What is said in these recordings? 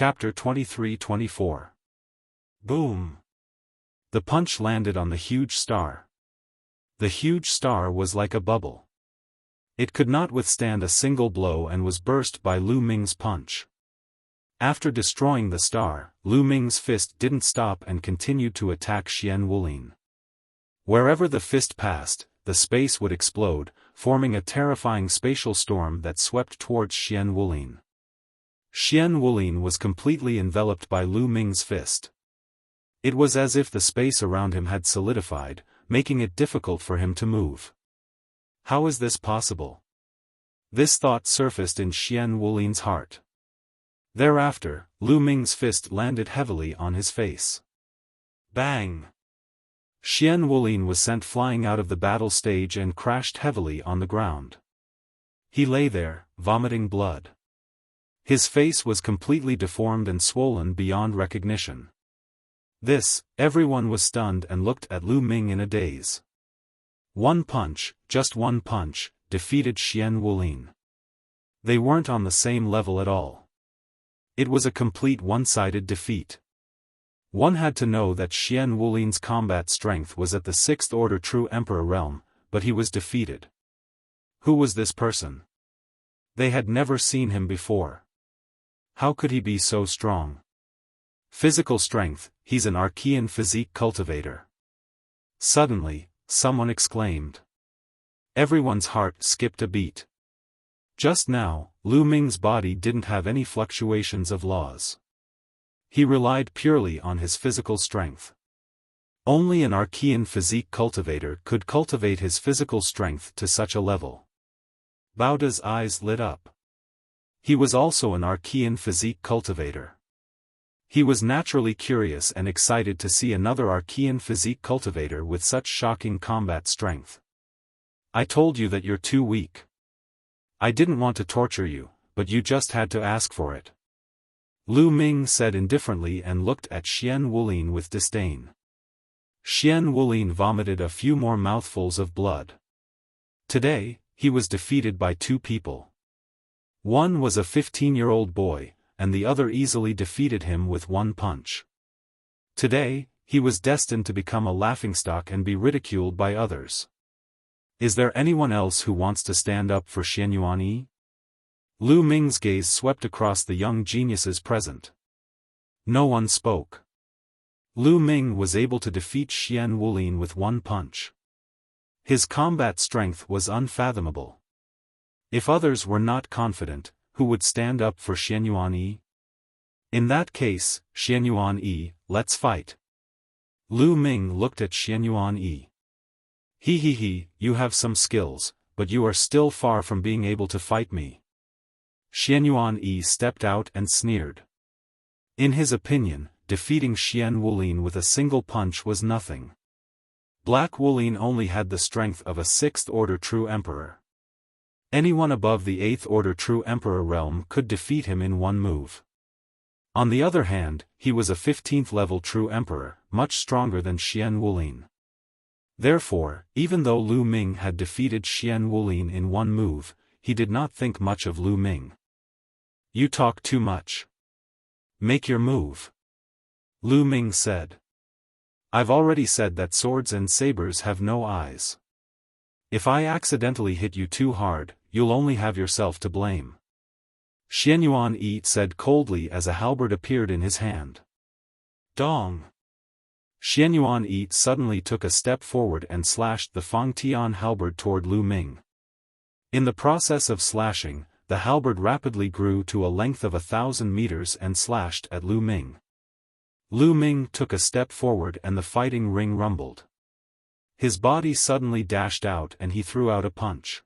Chapter 23-24. Boom! The punch landed on the huge star. The huge star was like a bubble. It could not withstand a single blow and was burst by Lu Ming's punch. After destroying the star, Lu Ming's fist didn't stop and continued to attack Xian Wulin. Wherever the fist passed, the space would explode, forming a terrifying spatial storm that swept towards Xian Wulin. Xian Wulin was completely enveloped by Lu Ming's fist. It was as if the space around him had solidified, making it difficult for him to move. How is this possible? This thought surfaced in Xian Wulin's heart. Thereafter, Lu Ming's fist landed heavily on his face. Bang! Xian Wulin was sent flying out of the battle stage and crashed heavily on the ground. He lay there, vomiting blood. His face was completely deformed and swollen beyond recognition. Everyone was stunned and looked at Lu Ming in a daze. One punch, just one punch, defeated Xian Wulin. They weren't on the same level at all. It was a complete one-sided defeat. One had to know that Xian Wulin's combat strength was at the 6th order True Emperor realm, but he was defeated. Who was this person? They had never seen him before. How could he be so strong? Physical strength, he's an Archean physique cultivator. Suddenly, someone exclaimed. Everyone's heart skipped a beat. Just now, Lu Ming's body didn't have any fluctuations of laws. He relied purely on his physical strength. Only an Archean physique cultivator could cultivate his physical strength to such a level. Baoda's eyes lit up. He was also an Archean physique cultivator. He was naturally curious and excited to see another Archean physique cultivator with such shocking combat strength. I told you that you're too weak. I didn't want to torture you, but you just had to ask for it. Lu Ming said indifferently and looked at Xian Wulin with disdain. Xian Wulin vomited a few more mouthfuls of blood. Today, he was defeated by two people. One was a 15-year-old boy, and the other easily defeated him with one punch. Today, he was destined to become a laughingstock and be ridiculed by others. Is there anyone else who wants to stand up for Xian Yuanyi? Lu Ming's gaze swept across the young geniuses present. No one spoke. Lu Ming was able to defeat Xian Wulin with one punch. His combat strength was unfathomable. If others were not confident, who would stand up for Xian Yuanyi? In that case, Xian Yuanyi, let's fight. Lu Ming looked at Xian Yuanyi. You have some skills, but you are still far from being able to fight me. Xian Yuanyi stepped out and sneered. In his opinion, defeating Xian Wulin with a single punch was nothing. Black Wulin only had the strength of a 6th order True Emperor. Anyone above the 8th order True Emperor realm could defeat him in one move. On the other hand, he was a 15th level True Emperor, much stronger than Xian Wulin. Therefore, even though Lu Ming had defeated Xian Wulin in one move, he did not think much of Lu Ming. You talk too much. Make your move. Lu Ming said. I've already said that swords and sabers have no eyes. If I accidentally hit you too hard, you'll only have yourself to blame. Xian Yuanyi said coldly as a halberd appeared in his hand. Dong! Xian Yuanyi suddenly took a step forward and slashed the Fangtian halberd toward Lu Ming. In the process of slashing, the halberd rapidly grew to a length of 1,000 meters and slashed at Lu Ming. Lu Ming took a step forward and the fighting ring rumbled. His body suddenly dashed out and he threw out a punch.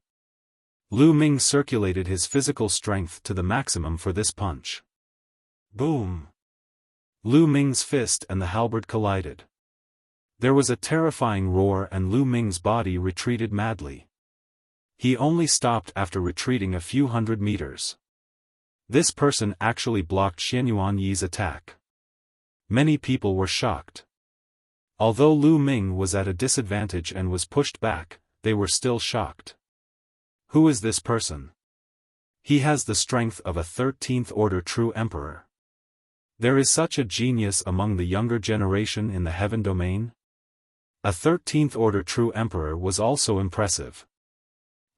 Lu Ming circulated his physical strength to the maximum for this punch. Boom! Lu Ming's fist and the halberd collided. There was a terrifying roar and Lu Ming's body retreated madly. He only stopped after retreating a few hundred meters. This person actually blocked Xian Yuanyi's attack. Many people were shocked. Although Lu Ming was at a disadvantage and was pushed back, they were still shocked. Who is this person? He has the strength of a 13th order True Emperor. There is such a genius among the younger generation in the heaven domain? A 13th order true emperor was also impressive.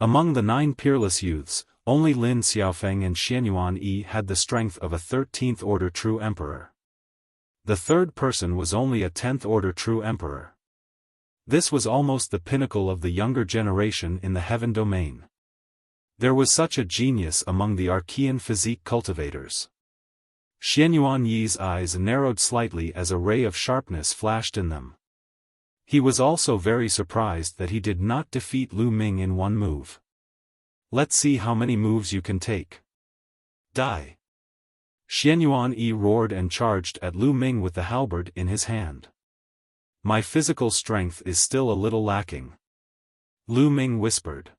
Among the 9 peerless youths, only Lin Xiaofan and Xianyuan Yi had the strength of a 13th order true emperor. The third person was only a 10th order true emperor. This was almost the pinnacle of the younger generation in the heaven domain. There was such a genius among the Archean physique cultivators. Xianyuan Yi's eyes narrowed slightly as a ray of sharpness flashed in them. He was also very surprised that he did not defeat Lu Ming in one move. Let's see how many moves you can take. Die! Xianyuan Yi roared and charged at Lu Ming with the halberd in his hand. My physical strength is still a little lacking. Lu Ming whispered.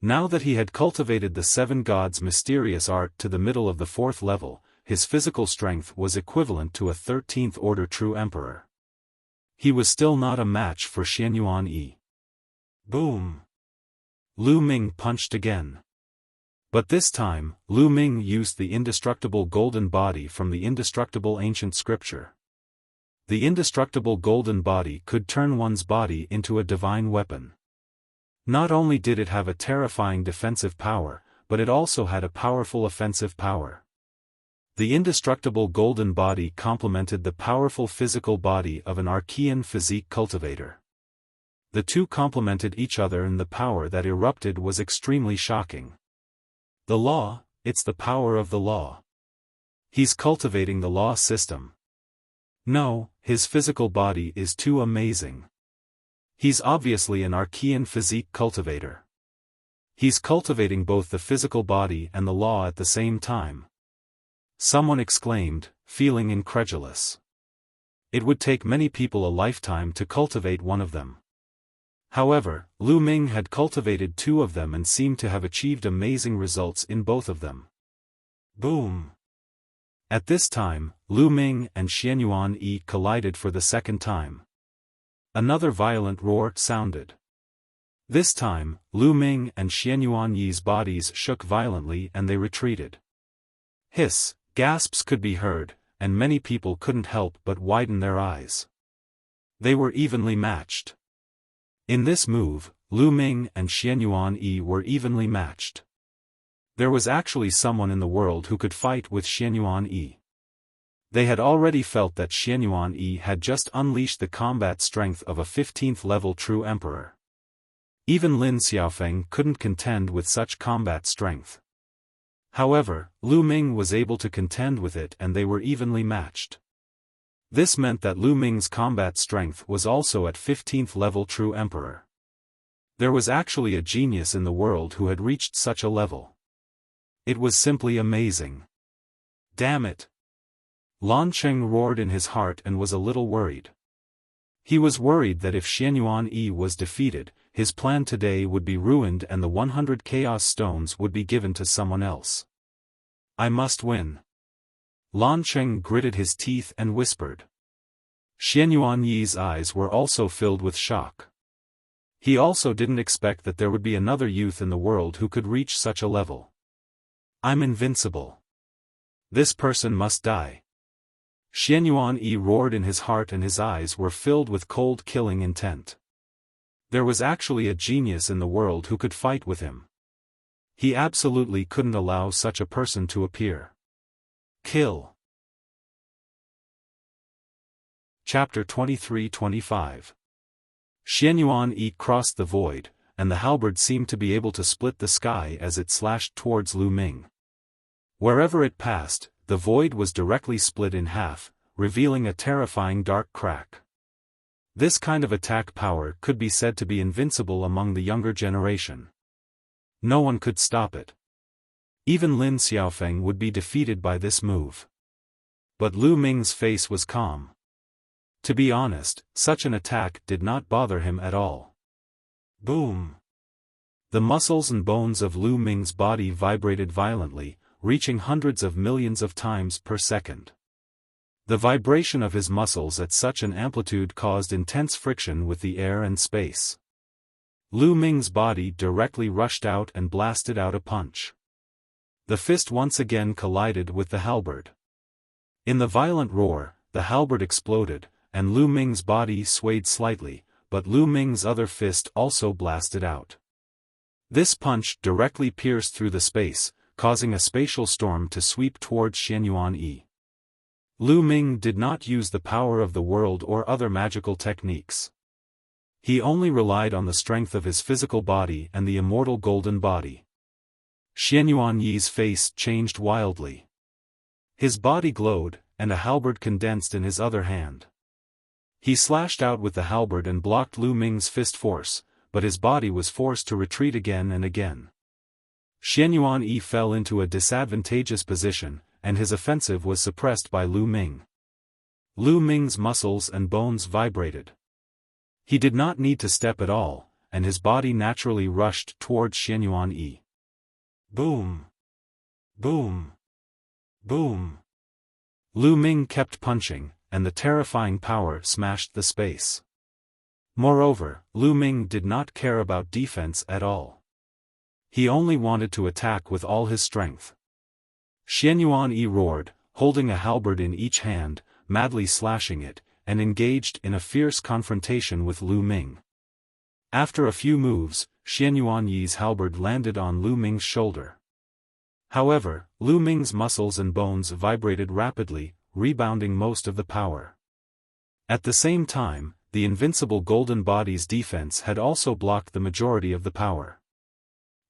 Now that he had cultivated the 7 gods' mysterious art to the middle of the 4th level, his physical strength was equivalent to a 13th order true emperor. He was still not a match for Xianyuan Yi. Boom! Lu Ming punched again. But this time, Lu Ming used the indestructible golden body from the indestructible ancient scripture. The indestructible golden body could turn one's body into a divine weapon. Not only did it have a terrifying defensive power, but it also had a powerful offensive power. The indestructible golden body complemented the powerful physical body of an Archean physique cultivator. The two complemented each other, and the power that erupted was extremely shocking. The law, it's the power of the law. He's cultivating the law system. No, his physical body is too amazing. He's obviously an Archean physique cultivator. He's cultivating both the physical body and the law at the same time. Someone exclaimed, feeling incredulous. It would take many people a lifetime to cultivate one of them. However, Lu Ming had cultivated 2 of them and seemed to have achieved amazing results in both of them. Boom! At this time, Lu Ming and Xianyuan Yi collided for the 2nd time. Another violent roar sounded. This time, Lu Ming and Xianyuan Yi's bodies shook violently and they retreated. Hiss, gasps could be heard, and many people couldn't help but widen their eyes. They were evenly matched. In this move, Lu Ming and Xianyuan Yi were evenly matched. There was actually someone in the world who could fight with Xianyuan Yi. They had already felt that Xianyuan Yi had just unleashed the combat strength of a 15th level true emperor. Even Lin Xiaofan couldn't contend with such combat strength. However, Lu Ming was able to contend with it and they were evenly matched. This meant that Lu Ming's combat strength was also at 15th level true emperor. There was actually a genius in the world who had reached such a level. It was simply amazing. Damn it! Lan Cheng roared in his heart and was a little worried. He was worried that if Xianyuan Yi was defeated, his plan today would be ruined and the 100 Chaos Stones would be given to someone else. I must win. Lan Cheng gritted his teeth and whispered. Xianyuan Yi's eyes were also filled with shock. He also didn't expect that there would be another youth in the world who could reach such a level. I'm invincible. This person must die. Xianyuan Yi roared in his heart and his eyes were filled with cold killing intent. There was actually a genius in the world who could fight with him. He absolutely couldn't allow such a person to appear. Kill. Chapter 23-25. Xianyuan Yi crossed the void, and the halberd seemed to be able to split the sky as it slashed towards Lu Ming. Wherever it passed, the void was directly split in half, revealing a terrifying dark crack. This kind of attack power could be said to be invincible among the younger generation. No one could stop it. Even Lin Xiaofan would be defeated by this move. But Lu Ming's face was calm. To be honest, such an attack did not bother him at all. Boom! The muscles and bones of Lu Ming's body vibrated violently, reaching hundreds of millions of times per second. The vibration of his muscles at such an amplitude caused intense friction with the air and space. Lu Ming's body directly rushed out and blasted out a punch. The fist once again collided with the halberd. In the violent roar, the halberd exploded, and Lu Ming's body swayed slightly, but Lu Ming's other fist also blasted out. This punch directly pierced through the space, causing a spatial storm to sweep towards Xianyuan Yi. Lu Ming did not use the power of the world or other magical techniques. He only relied on the strength of his physical body and the immortal golden body. Xianyuan Yi's face changed wildly. His body glowed, and a halberd condensed in his other hand. He slashed out with the halberd and blocked Lu Ming's fist force, but his body was forced to retreat again and again. Xianyuan Yi fell into a disadvantageous position, and his offensive was suppressed by Lu Ming. Lu Ming's muscles and bones vibrated. He did not need to step at all, and his body naturally rushed towards Xianyuan Yi. Boom! Boom! Boom! Lu Ming kept punching, and the terrifying power smashed the space. Moreover, Lu Ming did not care about defense at all. He only wanted to attack with all his strength. Xianyuan Yi roared, holding a halberd in each hand, madly slashing it, and engaged in a fierce confrontation with Lu Ming. After a few moves, Xianyuan Yi's halberd landed on Lu Ming's shoulder. However, Lu Ming's muscles and bones vibrated rapidly, rebounding most of the power. At the same time, the invincible golden body's defense had also blocked the majority of the power.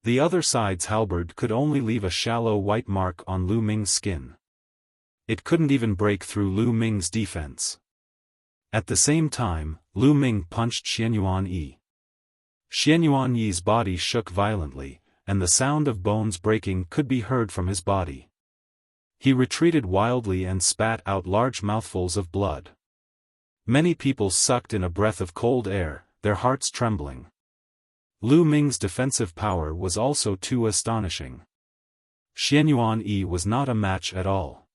The other side's halberd could only leave a shallow white mark on Lu Ming's skin. It couldn't even break through Lu Ming's defense. At the same time, Lu Ming punched Xianyuan Yi. Xianyuan Yi's body shook violently, and the sound of bones breaking could be heard from his body. He retreated wildly and spat out large mouthfuls of blood. Many people sucked in a breath of cold air, their hearts trembling. Lu Ming's defensive power was also too astonishing. Xianyuan Yi was not a match at all.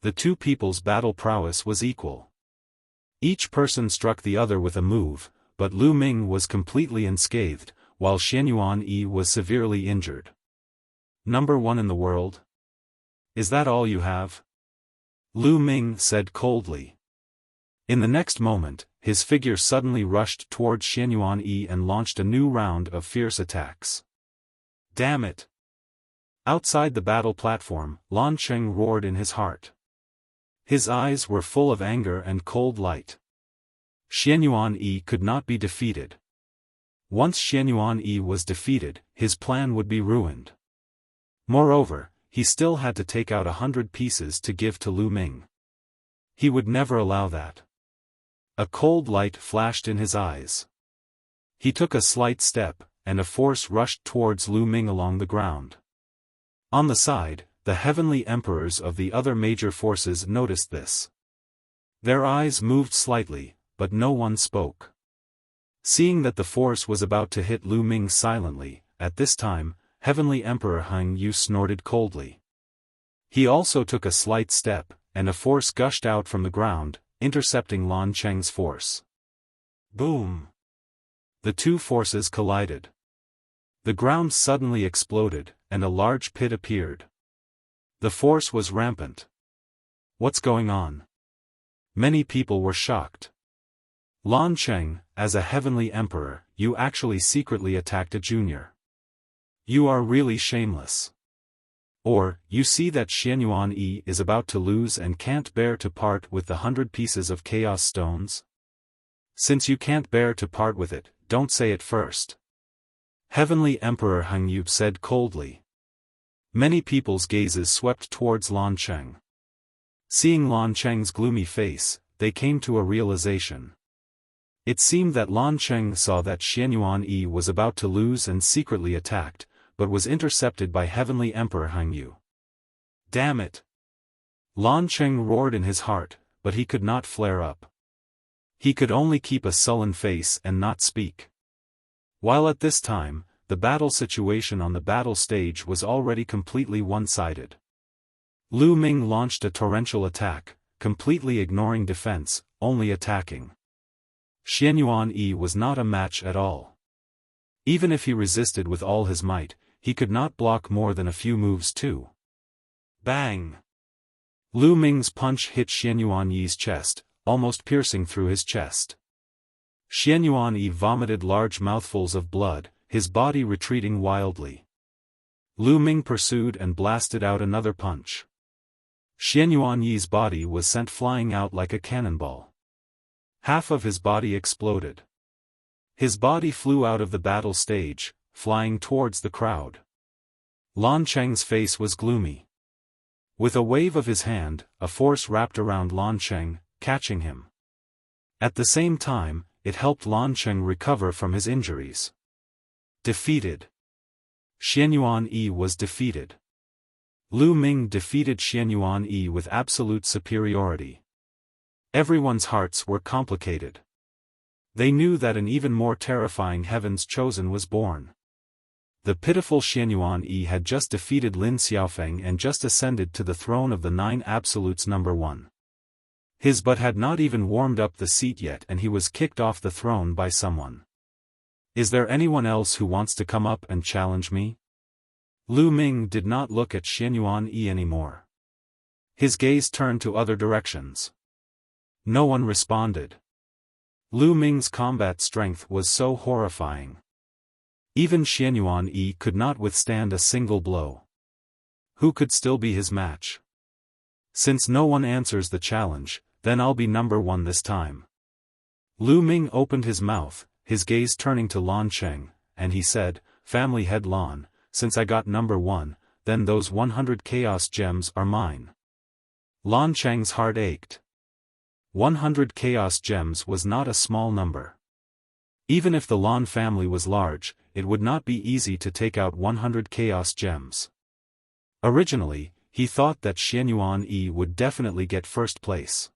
The two people's battle prowess was equal. Each person struck the other with a move, but Lu Ming was completely unscathed, while Xianyuan Yi was severely injured. Number 1 in the world? Is that all you have? Lu Ming said coldly. In the next moment, his figure suddenly rushed towards Xianyuan Yi and launched a new round of fierce attacks. Damn it! Outside the battle platform, Lan Cheng roared in his heart. His eyes were full of anger and cold light. Xianyuan Yi could not be defeated. Once Xianyuan Yi was defeated, his plan would be ruined. Moreover, he still had to take out 100 pieces to give to Lu Ming. He would never allow that. A cold light flashed in his eyes. He took a slight step, and a force rushed towards Lu Ming along the ground. On the side, the heavenly emperors of the other major forces noticed this. Their eyes moved slightly, but no one spoke. Seeing that the force was about to hit Lu Ming silently, at this time, Heavenly Emperor Heng Yu snorted coldly. He also took a slight step, and a force gushed out from the ground, intercepting Lan Cheng's force. Boom! The two forces collided. The ground suddenly exploded, and a large pit appeared. The force was rampant. What's going on? Many people were shocked. Lan Cheng, as a heavenly emperor, you actually secretly attacked a junior. You are really shameless. Or, you see that Xianyuan Yi is about to lose and can't bear to part with the 100 pieces of chaos stones? Since you can't bear to part with it, don't say it first. Heavenly Emperor Heng Yu said coldly. Many people's gazes swept towards Lan Cheng. Seeing Lan Cheng's gloomy face, they came to a realization. It seemed that Lan Cheng saw that Xianyuan Yi was about to lose and secretly attacked, but was intercepted by Heavenly Emperor Heng Yu. Damn it! Lan Cheng roared in his heart, but he could not flare up. He could only keep a sullen face and not speak. While at this time, the battle situation on the battle stage was already completely one-sided. Lu Ming launched a torrential attack, completely ignoring defense, only attacking. Xianyuan Yi was not a match at all. Even if he resisted with all his might, he could not block more than a few moves too. Bang! Lu Ming's punch hit Xianyuan Yi's chest, almost piercing through his chest. Xianyuan Yi vomited large mouthfuls of blood, his body retreating wildly. Lu Ming pursued and blasted out another punch. Xianyuan Yi's body was sent flying out like a cannonball. Half of his body exploded. His body flew out of the battle stage, flying towards the crowd. Lan Cheng's face was gloomy. With a wave of his hand, a force wrapped around Lan Cheng, catching him. At the same time, it helped Lan Cheng recover from his injuries. Defeated. Xianyuan Yi was defeated. Lu Ming defeated Xianyuan Yi with absolute superiority. Everyone's hearts were complicated. They knew that an even more terrifying Heaven's Chosen was born. The pitiful Xianyuan Yi had just defeated Lin Xiaofan and just ascended to the throne of the Nine Absolutes #1. His butt had not even warmed up the seat yet and he was kicked off the throne by someone. Is there anyone else who wants to come up and challenge me? Lu Ming did not look at Xianyuan Yi anymore. His gaze turned to other directions. No one responded. Lu Ming's combat strength was so horrifying. Even Xianyuan Yi could not withstand a single blow. Who could still be his match? Since no one answers the challenge, then I'll be #1 this time. Lu Ming opened his mouth, his gaze turning to Lan Cheng, and he said, "Family head Lan, since I got #1, then those 100 chaos gems are mine." Lan Cheng's heart ached. 100 chaos gems was not a small number. Even if the Lan family was large, it would not be easy to take out 100 chaos gems. Originally, he thought that Xianyuan Yi would definitely get first place.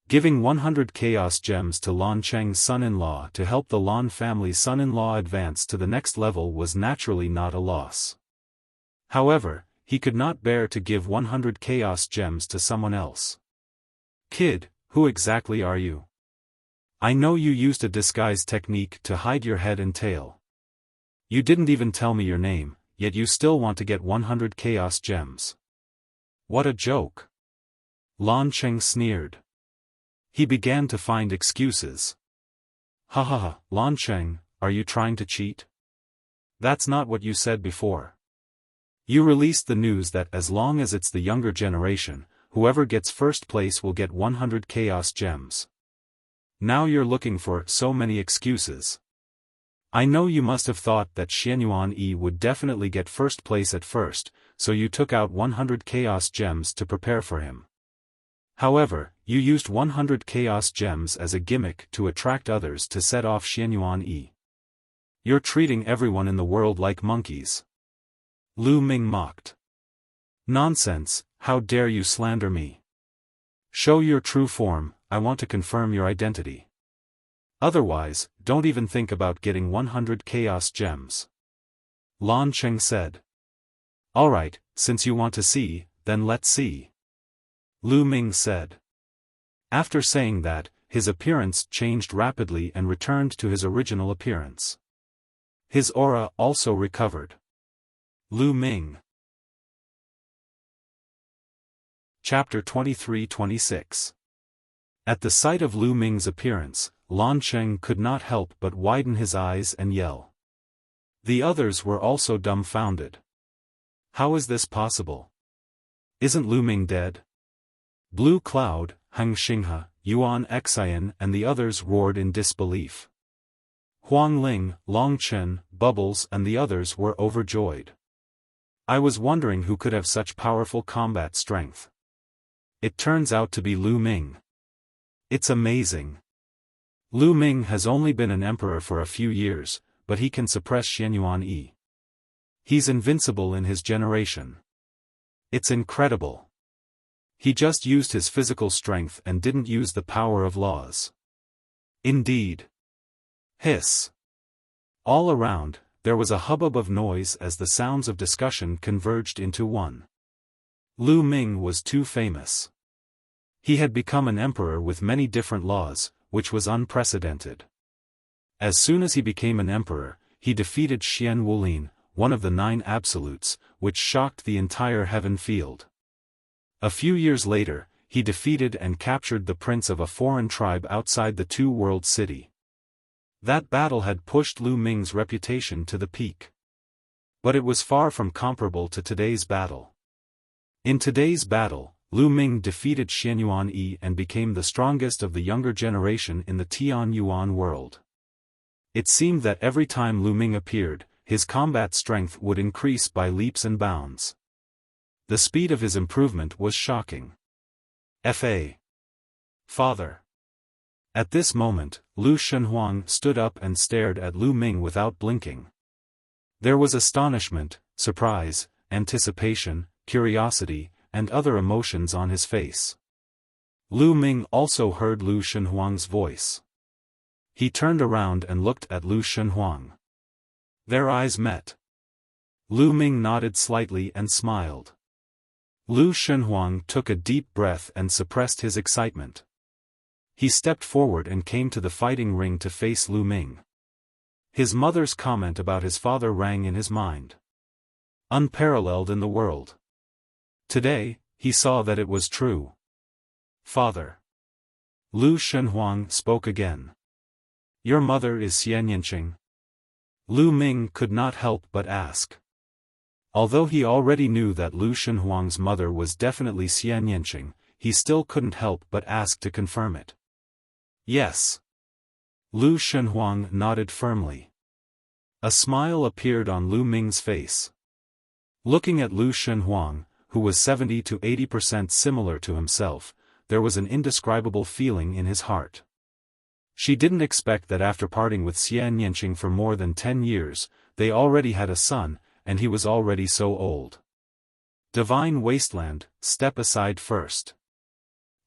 Giving 100 chaos gems to Lan Cheng's son-in-law to help the Lan family's son-in-law advance to the next level was naturally not a loss. However, he could not bear to give 100 chaos gems to someone else. "Kid, who exactly are you? I know you used a disguise technique to hide your head and tail. You didn't even tell me your name, yet you still want to get 100 chaos gems. What a joke." Lan Cheng sneered. He began to find excuses. "Ha ha ha, Lan Cheng, are you trying to cheat? That's not what you said before. You released the news that as long as it's the younger generation, whoever gets first place will get 100 chaos gems. Now you're looking for so many excuses. I know you must have thought that Xianyuan Yi would definitely get first place at first, so you took out 100 chaos gems to prepare for him. However, you used 100 chaos gems as a gimmick to attract others to set off Xianyuan Yi. You're treating everyone in the world like monkeys." Lu Ming mocked. "Nonsense, how dare you slander me? Show your true form, I want to confirm your identity. Otherwise, don't even think about getting 100 chaos gems." Lan Cheng said. "Alright, since you want to see, then let's see," Lu Ming said. After saying that, his appearance changed rapidly and returned to his original appearance. His aura also recovered. Lu Ming. Chapter 23-26. At the sight of Lu Ming's appearance, Lan Cheng could not help but widen his eyes and yell. The others were also dumbfounded. How is this possible? Isn't Lu Ming dead? Blue Cloud, Heng Xinghe, Yuan Xian and the others roared in disbelief. Huang Ling, Long Chen, Bubbles and the others were overjoyed. I was wondering who could have such powerful combat strength. It turns out to be Lu Ming. It's amazing. Lu Ming has only been an emperor for a few years, but he can suppress Xianyuan Yi. He's invincible in his generation. It's incredible. He just used his physical strength and didn't use the power of laws. Indeed. Hiss. All around, there was a hubbub of noise as the sounds of discussion converged into one. Lu Ming was too famous. He had become an emperor with many different laws, which was unprecedented. As soon as he became an emperor, he defeated Xian Wulin, one of the 9 absolutes, which shocked the entire heaven field. A few years later, he defeated and captured the prince of a foreign tribe outside the Two-World City. That battle had pushed Lu Ming's reputation to the peak. But it was far from comparable to today's battle. In today's battle, Lu Ming defeated Xianyuan Yi and became the strongest of the younger generation in the Tianyuan world. It seemed that every time Lu Ming appeared, his combat strength would increase by leaps and bounds. The speed of his improvement was shocking. Father. At this moment, Lu Shenhuang stood up and stared at Lu Ming without blinking. There was astonishment, surprise, anticipation, curiosity, and other emotions on his face. Lu Ming also heard Lu Shenhuang's voice. He turned around and looked at Lu Shenhuang. Their eyes met. Lu Ming nodded slightly and smiled. Lu Shenhuang took a deep breath and suppressed his excitement. He stepped forward and came to the fighting ring to face Lu Ming. His mother's comment about his father rang in his mind. Unparalleled in the world. Today, he saw that it was true. Father. Lu Shenhuang spoke again. Your mother is Xian Yanqing? Lu Ming could not help but ask. Although he already knew that Lu Shenhuang's mother was definitely Xian Yanqing, he still couldn't help but ask to confirm it. Yes. Lu Shenhuang nodded firmly. A smile appeared on Lu Ming's face. Looking at Lu Shenhuang, who was 70 to 80% similar to himself, there was an indescribable feeling in his heart. She didn't expect that after parting with Xian Yanqing for more than 10 years, they already had a son, and he was already so old. Divine Wasteland, step aside first.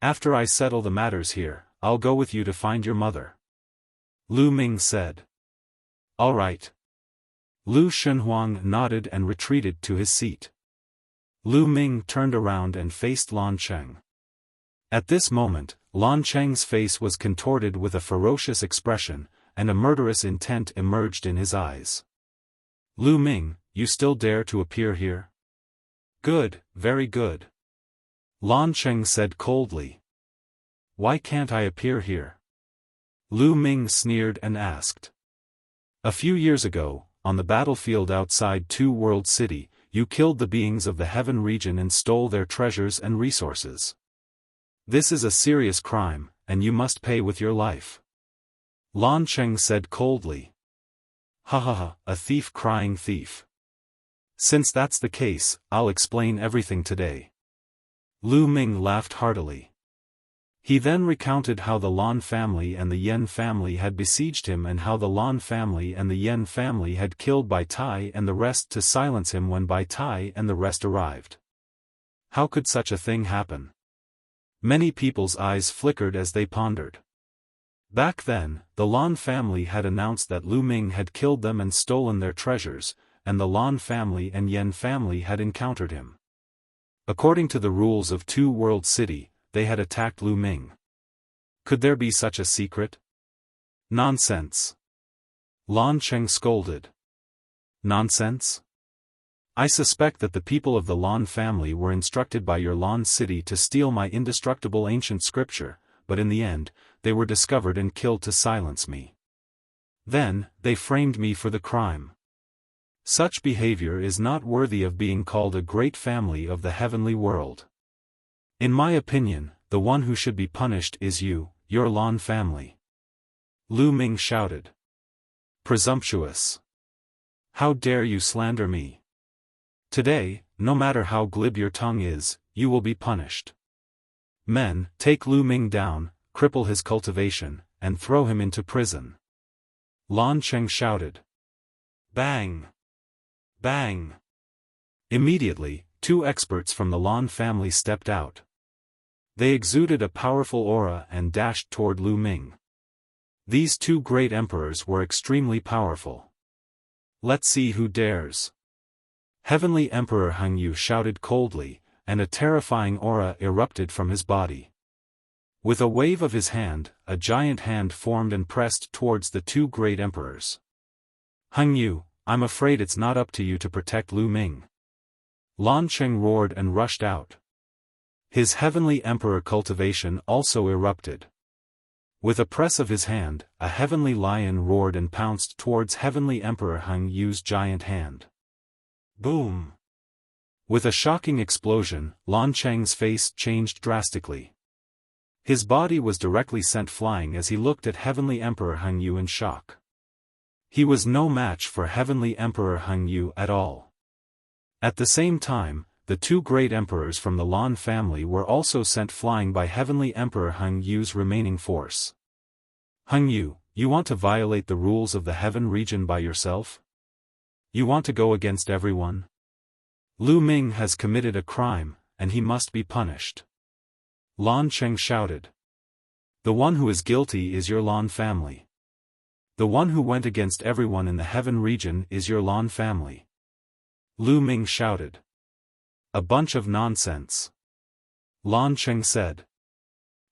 After I settle the matters here, I'll go with you to find your mother. Lu Ming said. All right. Lu Shenhuang nodded and retreated to his seat. Lu Ming turned around and faced Lan Cheng. At this moment, Lan Cheng's face was contorted with a ferocious expression, and a murderous intent emerged in his eyes. Lu Ming, you still dare to appear here? Good, very good. Lan Cheng said coldly. Why can't I appear here? Lu Ming sneered and asked. A few years ago, on the battlefield outside Two-World City, you killed the beings of the heaven region and stole their treasures and resources. This is a serious crime, and you must pay with your life. Lan Cheng said coldly. Ha ha ha, a thief crying thief. Since that's the case, I'll explain everything today. Lu Ming laughed heartily. He then recounted how the Lan family and the Yen family had besieged him and how the Lan family and the Yen family had killed Bai Tai and the rest to silence him when Bai Tai and the rest arrived. How could such a thing happen? Many people's eyes flickered as they pondered. Back then, the Lan family had announced that Lu Ming had killed them and stolen their treasures, and the Lan family and Yen family had encountered him. According to the rules of Two-World City, they had attacked Lu Ming. Could there be such a secret? Nonsense. Lan Cheng scolded. Nonsense? I suspect that the people of the Lan family were instructed by your Lan city to steal my indestructible ancient scripture, but in the end, they were discovered and killed to silence me. Then, they framed me for the crime. Such behavior is not worthy of being called a great family of the heavenly world. In my opinion, the one who should be punished is you, your Lan family. Lu Ming shouted. Presumptuous. How dare you slander me? Today, no matter how glib your tongue is, you will be punished. Men, take Lu Ming down, cripple his cultivation, and throw him into prison. Lan Cheng shouted. Bang! Bang! Immediately, 2 experts from the Lan family stepped out. They exuded a powerful aura and dashed toward Lu Ming. These 2 great emperors were extremely powerful. Let's see who dares. Heavenly Emperor Hangyu shouted coldly, and a terrifying aura erupted from his body. With a wave of his hand, a giant hand formed and pressed towards the 2 great emperors. Hangyu, I'm afraid it's not up to you to protect Lu Ming. Lan Cheng roared and rushed out. His heavenly emperor cultivation also erupted. With a press of his hand, a heavenly lion roared and pounced towards heavenly emperor Hung Yu's giant hand. Boom! With a shocking explosion, Lan Cheng's face changed drastically. His body was directly sent flying as he looked at heavenly emperor Hung Yu in shock. He was no match for heavenly emperor Hung Yu at all. At the same time, the two great emperors from the Lan family were also sent flying by heavenly emperor Hung Yu's remaining force. Hung Yu, you want to violate the rules of the heaven region by yourself? You want to go against everyone? Lu Ming has committed a crime, and he must be punished. Lan Cheng shouted. The one who is guilty is your Lan family. The one who went against everyone in the heaven region is your Lan family. Lu Ming shouted. A bunch of nonsense. Lan Cheng said.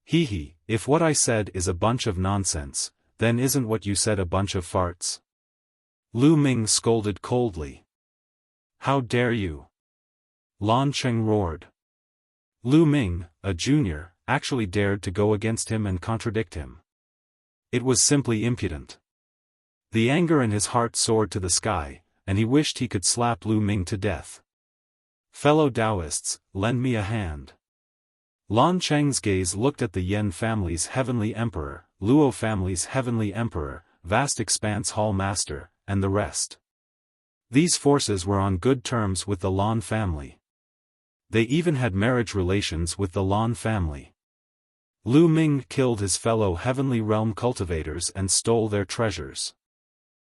Hee, if what I said is a bunch of nonsense, then isn't what you said a bunch of farts? Lu Ming scolded coldly. How dare you? Lan Cheng roared. Lu Ming, a junior, actually dared to go against him and contradict him. It was simply impudent. The anger in his heart soared to the sky, and he wished he could slap Lu Ming to death. Fellow Taoists, lend me a hand. Lan Cheng's gaze looked at the Yen family's heavenly emperor, Luo family's heavenly emperor, Vast Expanse Hall Master, and the rest. These forces were on good terms with the Lan family. They even had marriage relations with the Lan family. Lu Ming killed his fellow heavenly realm cultivators and stole their treasures.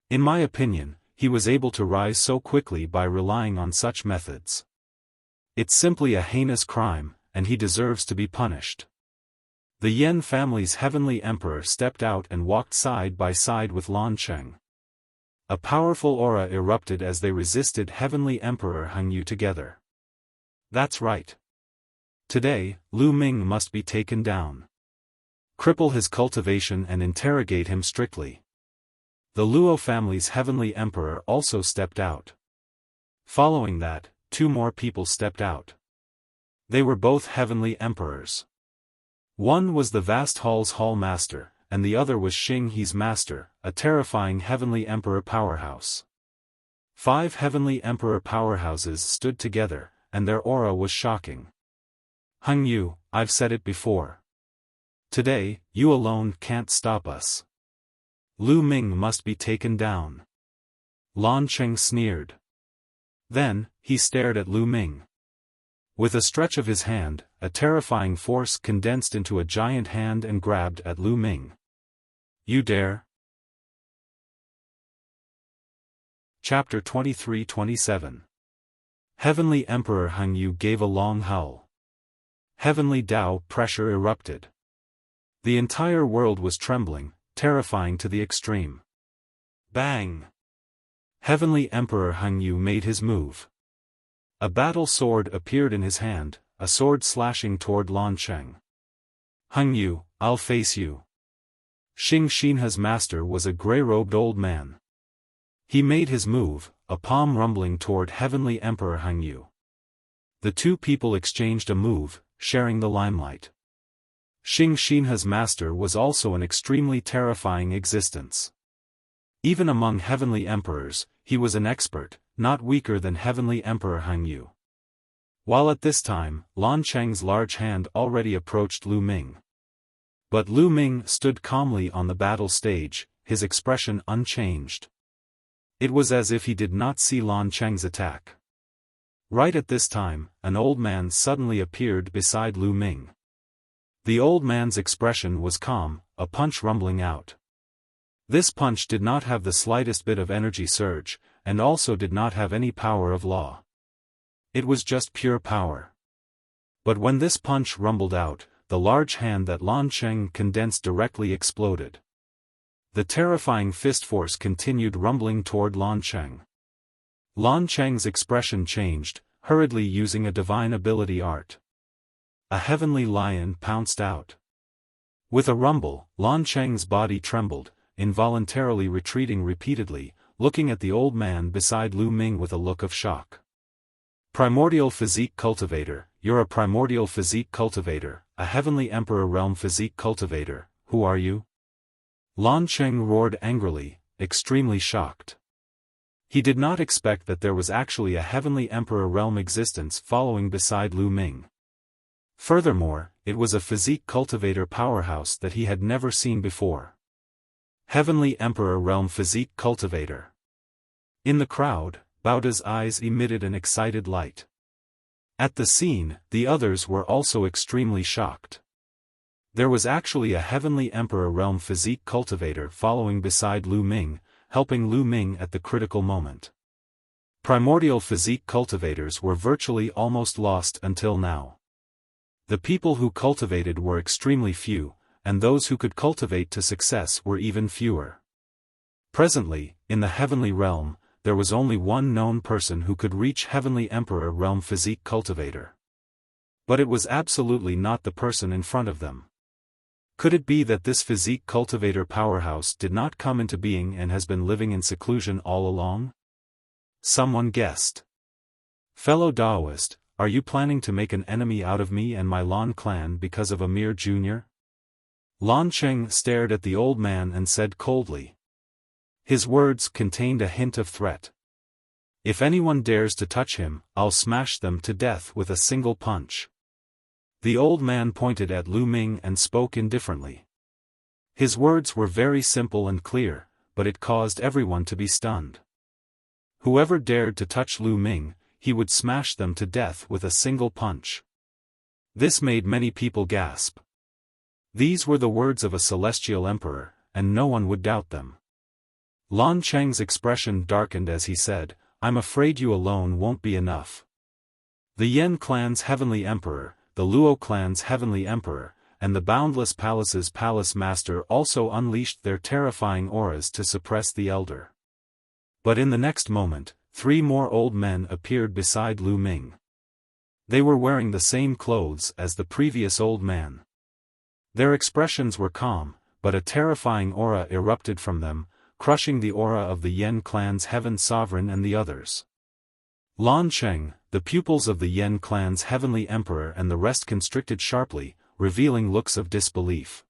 In my opinion, he was able to rise so quickly by relying on such methods. It's simply a heinous crime, and he deserves to be punished. The Yen family's heavenly emperor stepped out and walked side by side with Lan Cheng. A powerful aura erupted as they resisted heavenly emperor Hung Yu together. That's right. Today, Lu Ming must be taken down. Cripple his cultivation and interrogate him strictly. The Luo family's heavenly emperor also stepped out. Following that, two more people stepped out. They were both heavenly emperors. One was the Vast Hall's Hall Master, and the other was Xing He's Master, a terrifying heavenly emperor powerhouse. 5 heavenly emperor powerhouses stood together, and their aura was shocking. Hung Yu, I've said it before. Today, you alone can't stop us. Lu Ming must be taken down. Lan Cheng sneered. Then, he stared at Lu Ming. With a stretch of his hand, a terrifying force condensed into a giant hand and grabbed at Lu Ming. You dare? Chapter 23-27. Heavenly Emperor Hung Yu gave a long howl. Heavenly Tao pressure erupted. The entire world was trembling, terrifying to the extreme. Bang! Heavenly Emperor Hung Yu made his move. A battle sword appeared in his hand, a sword slashing toward Lan Cheng. Hung Yu, I'll face you. Xing Xinha's master was a grey-robed old man. He made his move, a palm rumbling toward Heavenly Emperor Hung Yu. The two people exchanged a move, sharing the limelight. Xing Xinha's master was also an extremely terrifying existence. Even among heavenly emperors, he was an expert, not weaker than Heavenly Emperor Hung Yu. While at this time, Lan Cheng's large hand already approached Lu Ming. But Lu Ming stood calmly on the battle stage, his expression unchanged. It was as if he did not see Lan Cheng's attack. Right at this time, an old man suddenly appeared beside Lu Ming. The old man's expression was calm, a punch rumbling out. This punch did not have the slightest bit of energy surge, and also did not have any power of law. It was just pure power. But when this punch rumbled out, the large hand that Lan Cheng condensed directly exploded. The terrifying fist force continued rumbling toward Lan Cheng. Lan Cheng's expression changed, hurriedly using a divine ability art. A heavenly lion pounced out. With a rumble, Lan Cheng's body trembled, involuntarily retreating repeatedly, looking at the old man beside Lu Ming with a look of shock. Primordial Physique Cultivator, you're a primordial physique cultivator, a heavenly emperor realm physique cultivator, who are you? Lan Cheng roared angrily, extremely shocked. He did not expect that there was actually a heavenly emperor realm existence following beside Lu Ming. Furthermore, it was a physique cultivator powerhouse that he had never seen before. Heavenly Emperor Realm Physique Cultivator. In the crowd, Baoda's eyes emitted an excited light. At the scene, the others were also extremely shocked. There was actually a Heavenly Emperor Realm Physique Cultivator following beside Lu Ming, helping Lu Ming at the critical moment. Primordial Physique Cultivators were virtually almost lost until now. The people who cultivated were extremely few, and those who could cultivate to success were even fewer. Presently, in the Heavenly Realm, there was only one known person who could reach Heavenly Emperor Realm Physique Cultivator. But it was absolutely not the person in front of them. Could it be that this Physique Cultivator powerhouse did not come into being and has been living in seclusion all along? Someone guessed. Fellow Daoist, are you planning to make an enemy out of me and my Lan clan because of a mere junior? Lan Cheng stared at the old man and said coldly. His words contained a hint of threat. If anyone dares to touch him, I'll smash them to death with a single punch. The old man pointed at Lu Ming and spoke indifferently. His words were very simple and clear, but it caused everyone to be stunned. Whoever dared to touch Lu Ming, he would smash them to death with a single punch. This made many people gasp. These were the words of a celestial emperor, and no one would doubt them. Lan Cheng's expression darkened as he said, I'm afraid you alone won't be enough. The Yen clan's heavenly emperor, the Luo clan's heavenly emperor, and the Boundless Palace's palace master also unleashed their terrifying auras to suppress the elder. But in the next moment, 3 more old men appeared beside Lu Ming. They were wearing the same clothes as the previous old man. Their expressions were calm, but a terrifying aura erupted from them, crushing the aura of the Yen clan's heaven sovereign and the others. Lan Cheng, the pupils of the Yen clan's heavenly emperor and the rest constricted sharply, revealing looks of disbelief.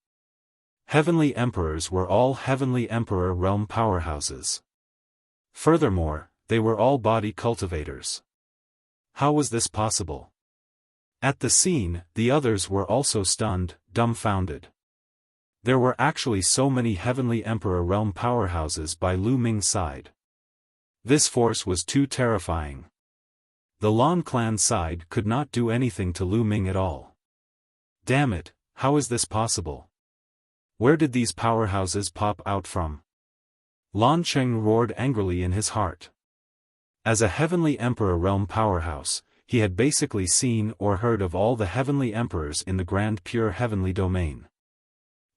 Heavenly emperors were all heavenly emperor realm powerhouses. Furthermore, they were all body cultivators. How was this possible? At the scene, the others were also stunned, dumbfounded. There were actually so many heavenly emperor realm powerhouses by Lu Ming's side. This force was too terrifying. The Lan clan side could not do anything to Lu Ming at all. Damn it, how is this possible? Where did these powerhouses pop out from? Lan Cheng roared angrily in his heart. As a heavenly emperor realm powerhouse, he had basically seen or heard of all the heavenly emperors in the grand pure heavenly domain.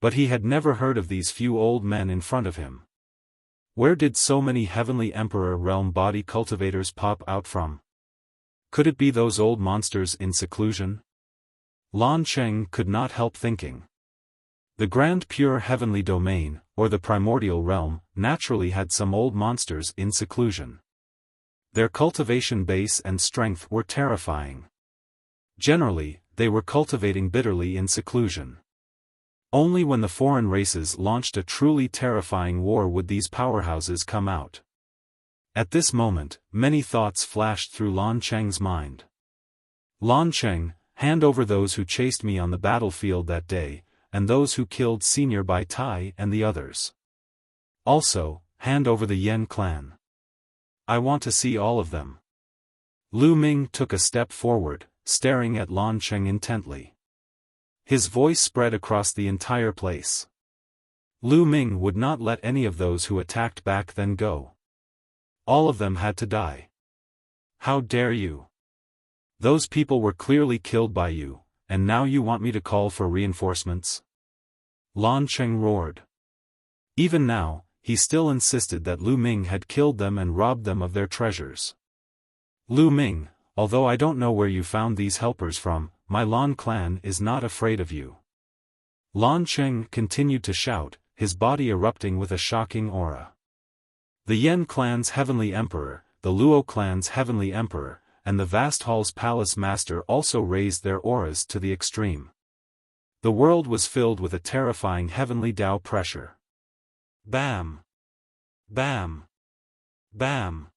But he had never heard of these few old men in front of him. Where did so many heavenly emperor realm body cultivators pop out from? Could it be those old monsters in seclusion? Lan Cheng could not help thinking. The grand pure heavenly domain, or the primordial realm, naturally had some old monsters in seclusion. Their cultivation base and strength were terrifying. Generally, they were cultivating bitterly in seclusion. Only when the foreign races launched a truly terrifying war would these powerhouses come out. At this moment, many thoughts flashed through Lan Cheng's mind. Lan Cheng, hand over those who chased me on the battlefield that day, and those who killed Senior Bai Tai and the others. Also, hand over the Yen clan. I want to see all of them. Lu Ming took a step forward, staring at Lan Cheng intently. His voice spread across the entire place. Lu Ming would not let any of those who attacked back then go. All of them had to die. How dare you? Those people were clearly killed by you, and now you want me to call for reinforcements? Lan Cheng roared. Even now, he still insisted that Lu Ming had killed them and robbed them of their treasures. Lu Ming, although I don't know where you found these helpers from, my Lan clan is not afraid of you. Lan Cheng continued to shout, his body erupting with a shocking aura. The Yen clan's heavenly emperor, the Luo clan's heavenly emperor, and the vast hall's palace master also raised their auras to the extreme. The world was filled with a terrifying heavenly Tao pressure. Bam! Bam! Bam!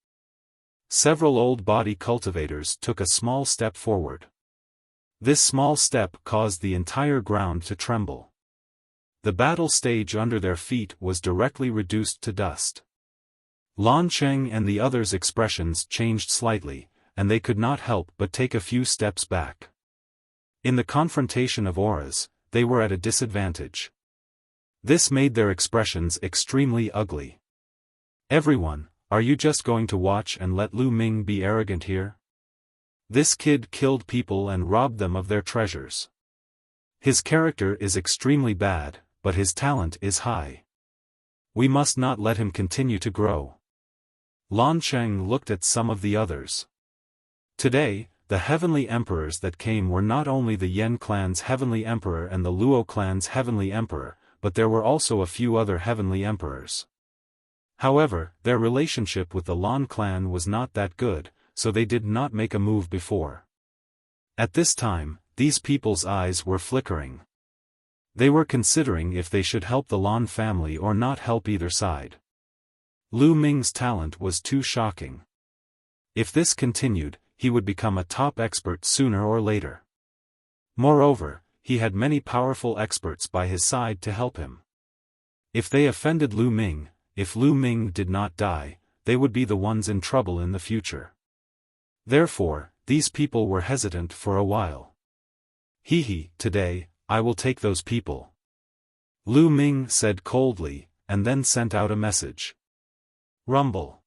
Several old body cultivators took a small step forward. This small step caused the entire ground to tremble. The battle stage under their feet was directly reduced to dust. Lan Cheng and the others' expressions changed slightly, and they could not help but take a few steps back. In the confrontation of auras, they were at a disadvantage. This made their expressions extremely ugly. Everyone, are you just going to watch and let Lu Ming be arrogant here? This kid killed people and robbed them of their treasures. His character is extremely bad, but his talent is high. We must not let him continue to grow. Lan Cheng looked at some of the others. Today, the heavenly emperors that came were not only the Yen clan's heavenly emperor and the Luo clan's heavenly emperor, but there were also a few other heavenly emperors. However, their relationship with the Lan clan was not that good, so they did not make a move before. At this time, these people's eyes were flickering. They were considering if they should help the Lan family or not help either side. Lu Ming's talent was too shocking. If this continued, he would become a top expert sooner or later. Moreover, he had many powerful experts by his side to help him. If they offended Lu Ming, if Lu Ming did not die, they would be the ones in trouble in the future. Therefore, these people were hesitant for a while. Today, I will take those people. Lu Ming said coldly, and then sent out a message. Rumble.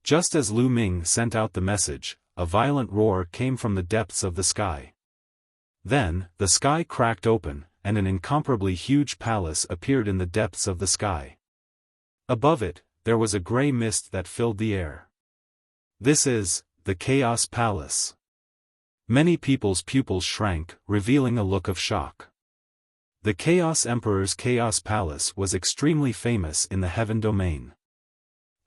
Just as Lu Ming sent out the message, a violent roar came from the depths of the sky. Then, the sky cracked open, and an incomparably huge palace appeared in the depths of the sky. Above it, there was a gray mist that filled the air. This is the Chaos Palace. Many people's pupils shrank, revealing a look of shock. The Chaos Emperor's Chaos Palace was extremely famous in the Heaven Domain.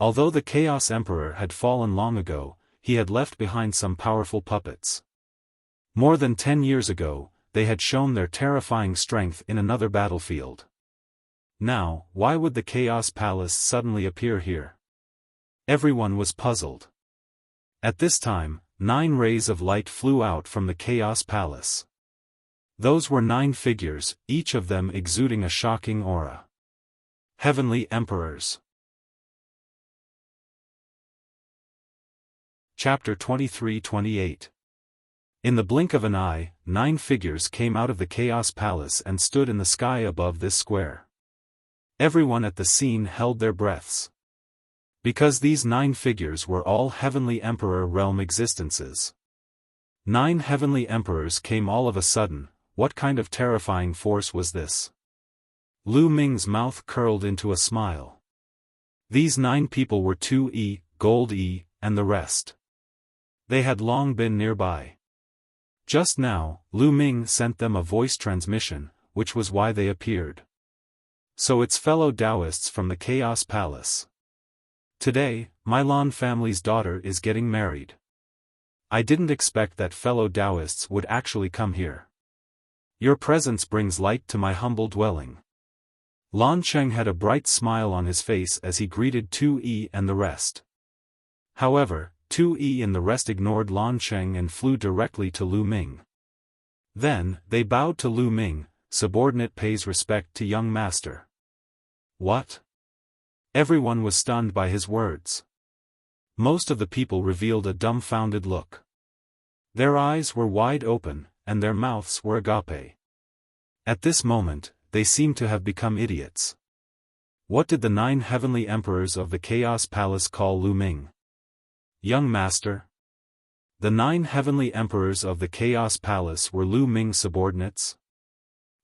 Although the Chaos Emperor had fallen long ago, he had left behind some powerful puppets. More than 10 years ago, they had shown their terrifying strength in another battlefield. Now, why would the Chaos Palace suddenly appear here? Everyone was puzzled. At this time, 9 rays of light flew out from the Chaos Palace. Those were 9 figures, each of them exuding a shocking aura. Heavenly Emperors. Chapter 23-28. In the blink of an eye, 9 figures came out of the Chaos Palace and stood in the sky above this square. Everyone at the scene held their breaths. Because these 9 figures were all Heavenly Emperor realm existences. 9 Heavenly Emperors came all of a sudden. What kind of terrifying force was this? Lu Ming's mouth curled into a smile. These 9 people were 2E, Gold E, and the rest. They had long been nearby. Just now, Lu Ming sent them a voice transmission, which was why they appeared. So it's fellow Taoists from the Chaos Palace. Today, my Lan family's daughter is getting married. I didn't expect that fellow Taoists would actually come here. Your presence brings light to my humble dwelling. Lan Cheng had a bright smile on his face as he greeted 2E and the rest. However, 2E and the rest ignored Lan Cheng and flew directly to Lu Ming. Then, they bowed to Lu Ming. Subordinate pays respect to young master. What? Everyone was stunned by his words. Most of the people revealed a dumbfounded look. Their eyes were wide open, and their mouths were agape. At this moment, they seemed to have become idiots. What did the 9 heavenly emperors of the Chaos Palace call Lu Ming? Young master? The 9 heavenly emperors of the Chaos Palace were Lu Ming's subordinates?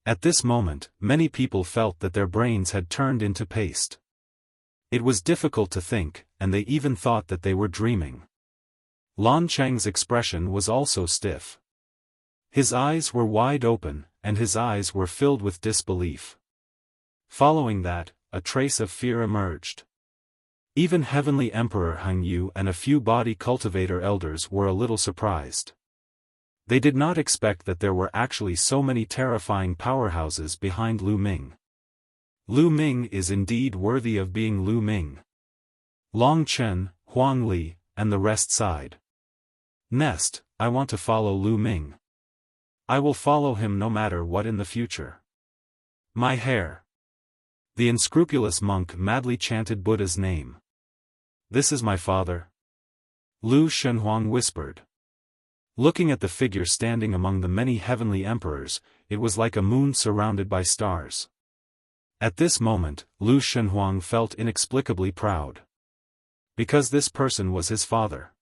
At this moment, many people felt that their brains had turned into paste. It was difficult to think, and they even thought that they were dreaming. Lan Cheng's expression was also stiff. His eyes were wide open, and his eyes were filled with disbelief. Following that, a trace of fear emerged. Even Heavenly Emperor Heng Yu and a few body cultivator elders were a little surprised. They did not expect that there were actually so many terrifying powerhouses behind Lu Ming. Lu Ming is indeed worthy of being Lu Ming. Long Chen, Huang Li, and the rest sighed. Nest, I want to follow Lu Ming. I will follow him no matter what in the future. My hair. The unscrupulous monk madly chanted Buddha's name. This is my father. Lu Shenhuang whispered. Looking at the figure standing among the many heavenly emperors, it was like a moon surrounded by stars. At this moment, Lu Shenhuang felt inexplicably proud. Because this person was his father.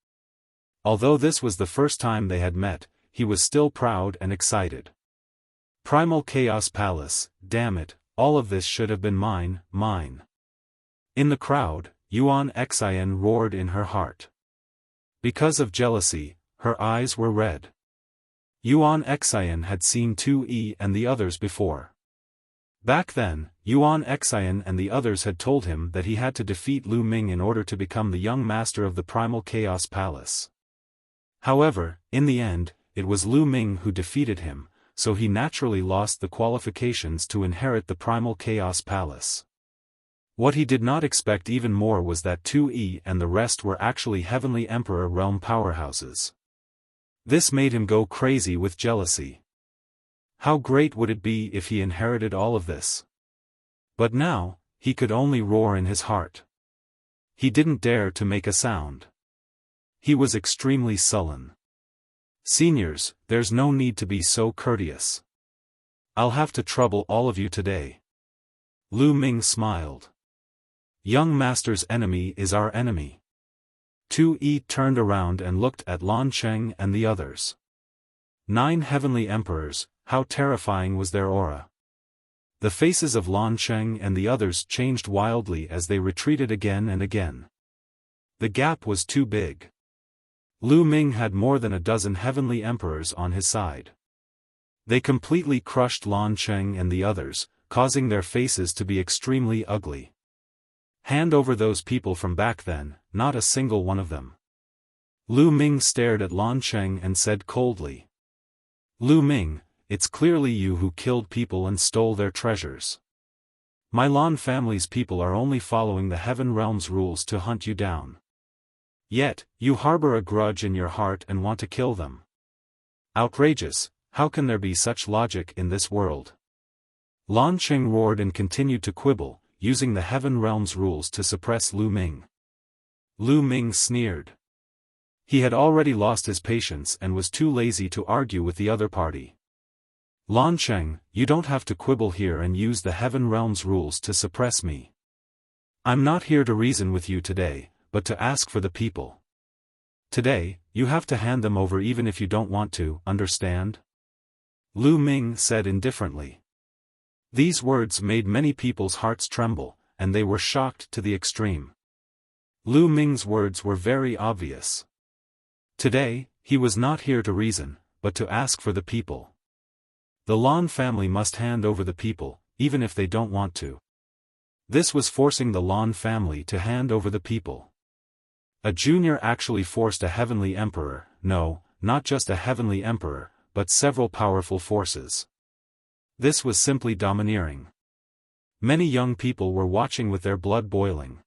Although this was the first time they had met, he was still proud and excited. Primal Chaos Palace, damn it, all of this should have been mine, mine. In the crowd, Yuan Xian roared in her heart. Because of jealousy, her eyes were red. Yuan Xian had seen 2E and the others before. Back then, Yuan Xian and the others had told him that he had to defeat Lu Ming in order to become the young master of the Primal Chaos Palace. However, in the end, it was Lu Ming who defeated him, so he naturally lost the qualifications to inherit the Primal Chaos Palace. What he did not expect even more was that 2E and the rest were actually Heavenly Emperor realm powerhouses. This made him go crazy with jealousy. How great would it be if he inherited all of this? But now, he could only roar in his heart. He didn't dare to make a sound. He was extremely sullen. Seniors, there's no need to be so courteous. I'll have to trouble all of you today. Lu Ming smiled. Young master's enemy is our enemy. 2E turned around and looked at Lan Cheng and the others. 9 heavenly emperors, how terrifying was their aura. The faces of Lan Cheng and the others changed wildly as they retreated again and again. The gap was too big. Lu Ming had more than a dozen heavenly emperors on his side. They completely crushed Lan Cheng and the others, causing their faces to be extremely ugly. Hand over those people from back then, not a single one of them. Lu Ming stared at Lan Cheng and said coldly. Lu Ming, it's clearly you who killed people and stole their treasures. My Lan family's people are only following the Heaven Realm's rules to hunt you down. Yet, you harbor a grudge in your heart and want to kill them. Outrageous, how can there be such logic in this world? Lan Cheng roared and continued to quibble, using the Heaven Realm's rules to suppress Lu Ming. Lu Ming sneered. He had already lost his patience and was too lazy to argue with the other party. Lan Cheng, you don't have to quibble here and use the Heaven Realm's rules to suppress me. I'm not here to reason with you today, but to ask for the people. Today, you have to hand them over even if you don't want to, understand? Lu Ming said indifferently. These words made many people's hearts tremble, and they were shocked to the extreme. Lu Ming's words were very obvious. Today, he was not here to reason, but to ask for the people. The Lan family must hand over the people, even if they don't want to. This was forcing the Lan family to hand over the people. A junior actually forced a heavenly emperor, no, not just a heavenly emperor, but several powerful forces. This was simply domineering. Many young people were watching with their blood boiling.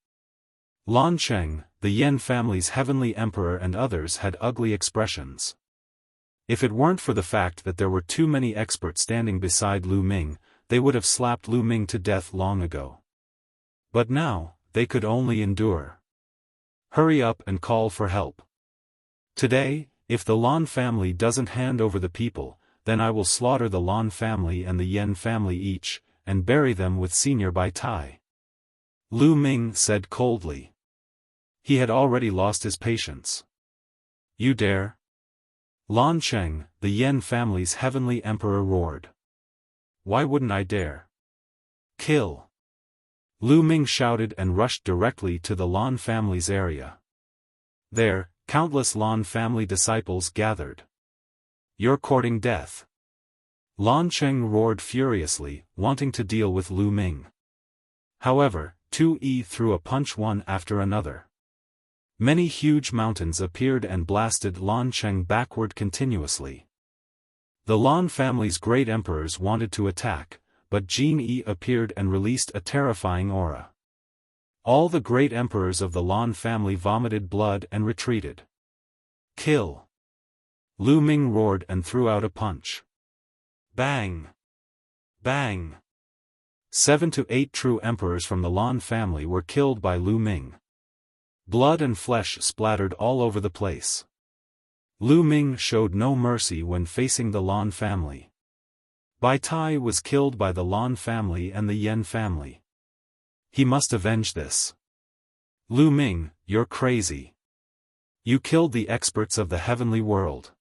Lan Cheng, the Yen family's heavenly emperor and others had ugly expressions. If it weren't for the fact that there were too many experts standing beside Lu Ming, they would have slapped Lu Ming to death long ago. But now, they could only endure. Hurry up and call for help. Today, if the Lan family doesn't hand over the people, then I will slaughter the Lan family and the Yen family each, and bury them with Senior Bai Tai. Lu Ming said coldly. He had already lost his patience. You dare? Lan Cheng, the Yen family's heavenly emperor roared. Why wouldn't I dare? Kill! Lu Ming shouted and rushed directly to the Lan family's area. There, countless Lan family disciples gathered. You're courting death. Lan Cheng roared furiously, wanting to deal with Lu Ming. However, 2 threw a punch one after another. Many huge mountains appeared and blasted Lan Cheng backward continuously. The Lan family's great emperors wanted to attack, but Jin Yi appeared and released a terrifying aura. All the great emperors of the Lan family vomited blood and retreated. Kill! Lu Ming roared and threw out a punch. Bang! Bang! 7 to 8 true emperors from the Lan family were killed by Lu Ming. Blood and flesh splattered all over the place. Lu Ming showed no mercy when facing the Lan family. Bai Tai was killed by the Lan family and the Yen family. He must avenge this. Lu Ming, you're crazy. You killed the experts of the heavenly world.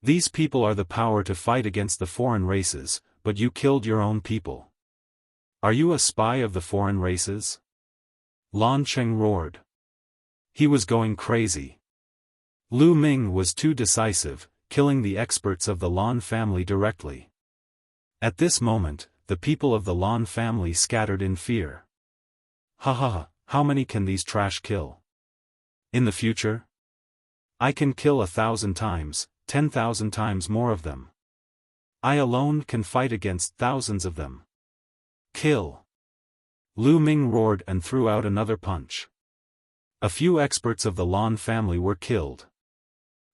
These people are the power to fight against the foreign races, but you killed your own people. Are you a spy of the foreign races? Lan Cheng roared. He was going crazy. Lu Ming was too decisive, killing the experts of the Lan family directly. At this moment, the people of the Lan family scattered in fear. Ha ha ha, how many can these trash kill? In the future? I can kill 1,000 times, 10,000 times more of them. I alone can fight against thousands of them. Kill! Lu Ming roared and threw out another punch. A few experts of the Lan family were killed.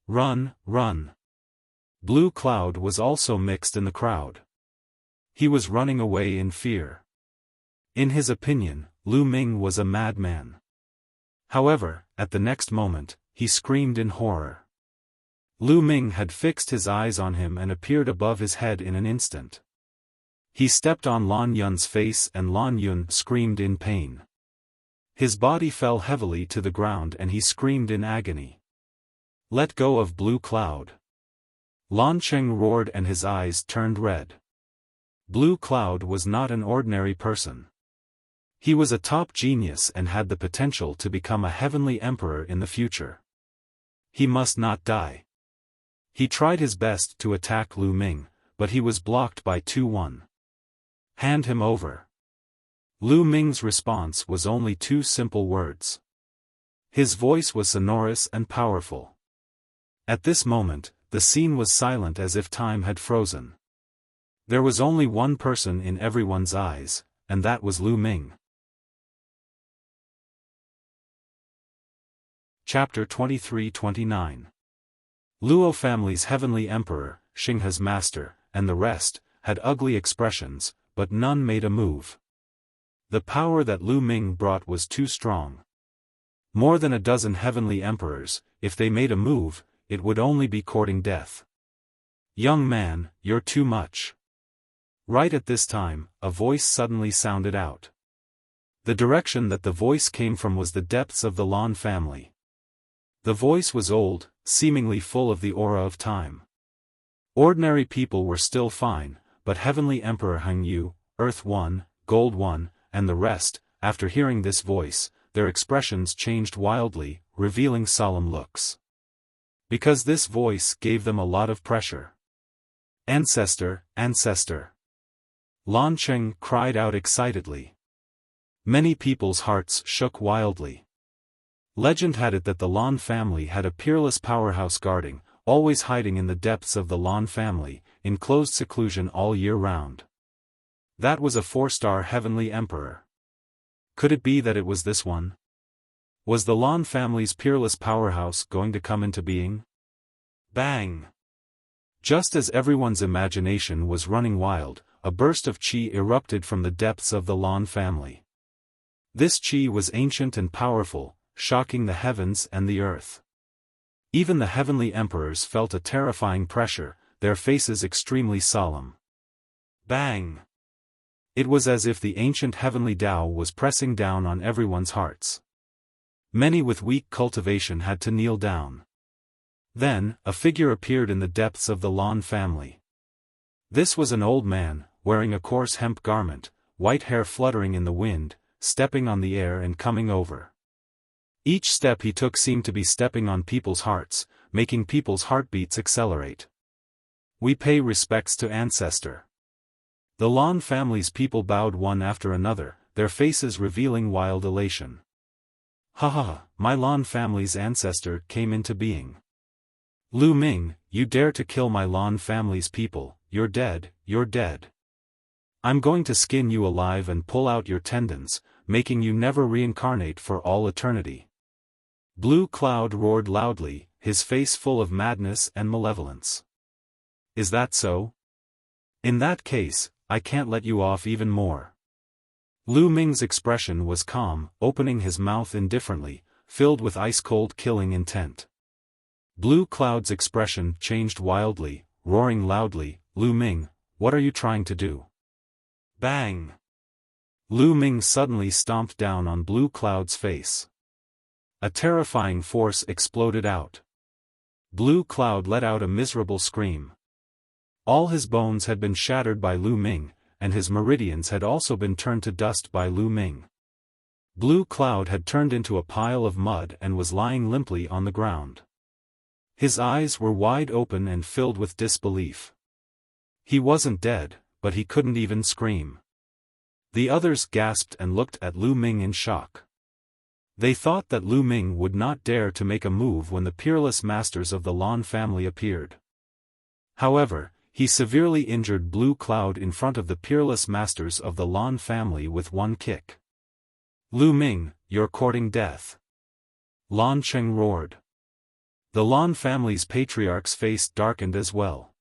Run, run! Blue Cloud was also mixed in the crowd. He was running away in fear. In his opinion, Lu Ming was a madman. However, at the next moment, he screamed in horror. Lu Ming had fixed his eyes on him and appeared above his head in an instant. He stepped on Lan Yun's face and Lan Yun screamed in pain. His body fell heavily to the ground and he screamed in agony. Let go of Blue Cloud! Lan Cheng roared and his eyes turned red. Blue Cloud was not an ordinary person. He was a top genius and had the potential to become a heavenly emperor in the future. He must not die. He tried his best to attack Lu Ming, but he was blocked by 2-1. Hand him over. Lu Ming's response was only 2 simple words. His voice was sonorous and powerful. At this moment, the scene was silent as if time had frozen. There was only one person in everyone's eyes, and that was Lu Ming. Chapter 23-29. Luo family's heavenly emperor, Xinghe's master, and the rest, had ugly expressions, but none made a move. The power that Lu Ming brought was too strong. More than a dozen heavenly emperors, if they made a move, it would only be courting death. Young man, you're too much. Right at this time, a voice suddenly sounded out. The direction that the voice came from was the depths of the Lan family. The voice was old, seemingly full of the aura of time. Ordinary people were still fine, but Heavenly Emperor Heng Yu, Earth One, Gold One, and the rest, after hearing this voice, their expressions changed wildly, revealing solemn looks. Because this voice gave them a lot of pressure. Ancestor, ancestor! Lan Cheng cried out excitedly. Many people's hearts shook wildly. Legend had it that the Lan family had a peerless powerhouse guarding, always hiding in the depths of the Lan family, in closed seclusion all year round. That was a 4-star heavenly emperor. Could it be that it was this one? Was the Lan family's peerless powerhouse going to come into being? Bang! Just as everyone's imagination was running wild, a burst of qi erupted from the depths of the Lan family. This qi was ancient and powerful, shocking the heavens and the earth. Even the heavenly emperors felt a terrifying pressure, their faces extremely solemn. Bang! It was as if the ancient heavenly Tao was pressing down on everyone's hearts. Many with weak cultivation had to kneel down. Then, a figure appeared in the depths of the Lan family. This was an old man, wearing a coarse hemp garment, white hair fluttering in the wind, stepping on the air and coming over. Each step he took seemed to be stepping on people's hearts, making people's heartbeats accelerate. We pay respects to ancestor. The Lan family's people bowed one after another, their faces revealing wild elation. "Ha, my Lan family's ancestor came into being. Lu Ming, you dare to kill my Lan family's people, you're dead, you're dead. I'm going to skin you alive and pull out your tendons, making you never reincarnate for all eternity." Blue Cloud roared loudly, his face full of madness and malevolence. "Is that so? In that case, I can't let you off even more." Lu Ming's expression was calm, opening his mouth indifferently, filled with ice-cold killing intent. Blue Cloud's expression changed wildly, roaring loudly, "Lu Ming, what are you trying to do?" Bang! Lu Ming suddenly stomped down on Blue Cloud's face. A terrifying force exploded out. Blue Cloud let out a miserable scream. All his bones had been shattered by Lu Ming, and his meridians had also been turned to dust by Lu Ming. Blue Cloud had turned into a pile of mud and was lying limply on the ground. His eyes were wide open and filled with disbelief. He wasn't dead, but he couldn't even scream. The others gasped and looked at Lu Ming in shock. They thought that Lu Ming would not dare to make a move when the peerless masters of the Lan family appeared. However, he severely injured Blue Cloud in front of the peerless masters of the Lan family with one kick. "Lu Ming, you're courting death." Lan Cheng roared. The Lan family's patriarch's face darkened as well.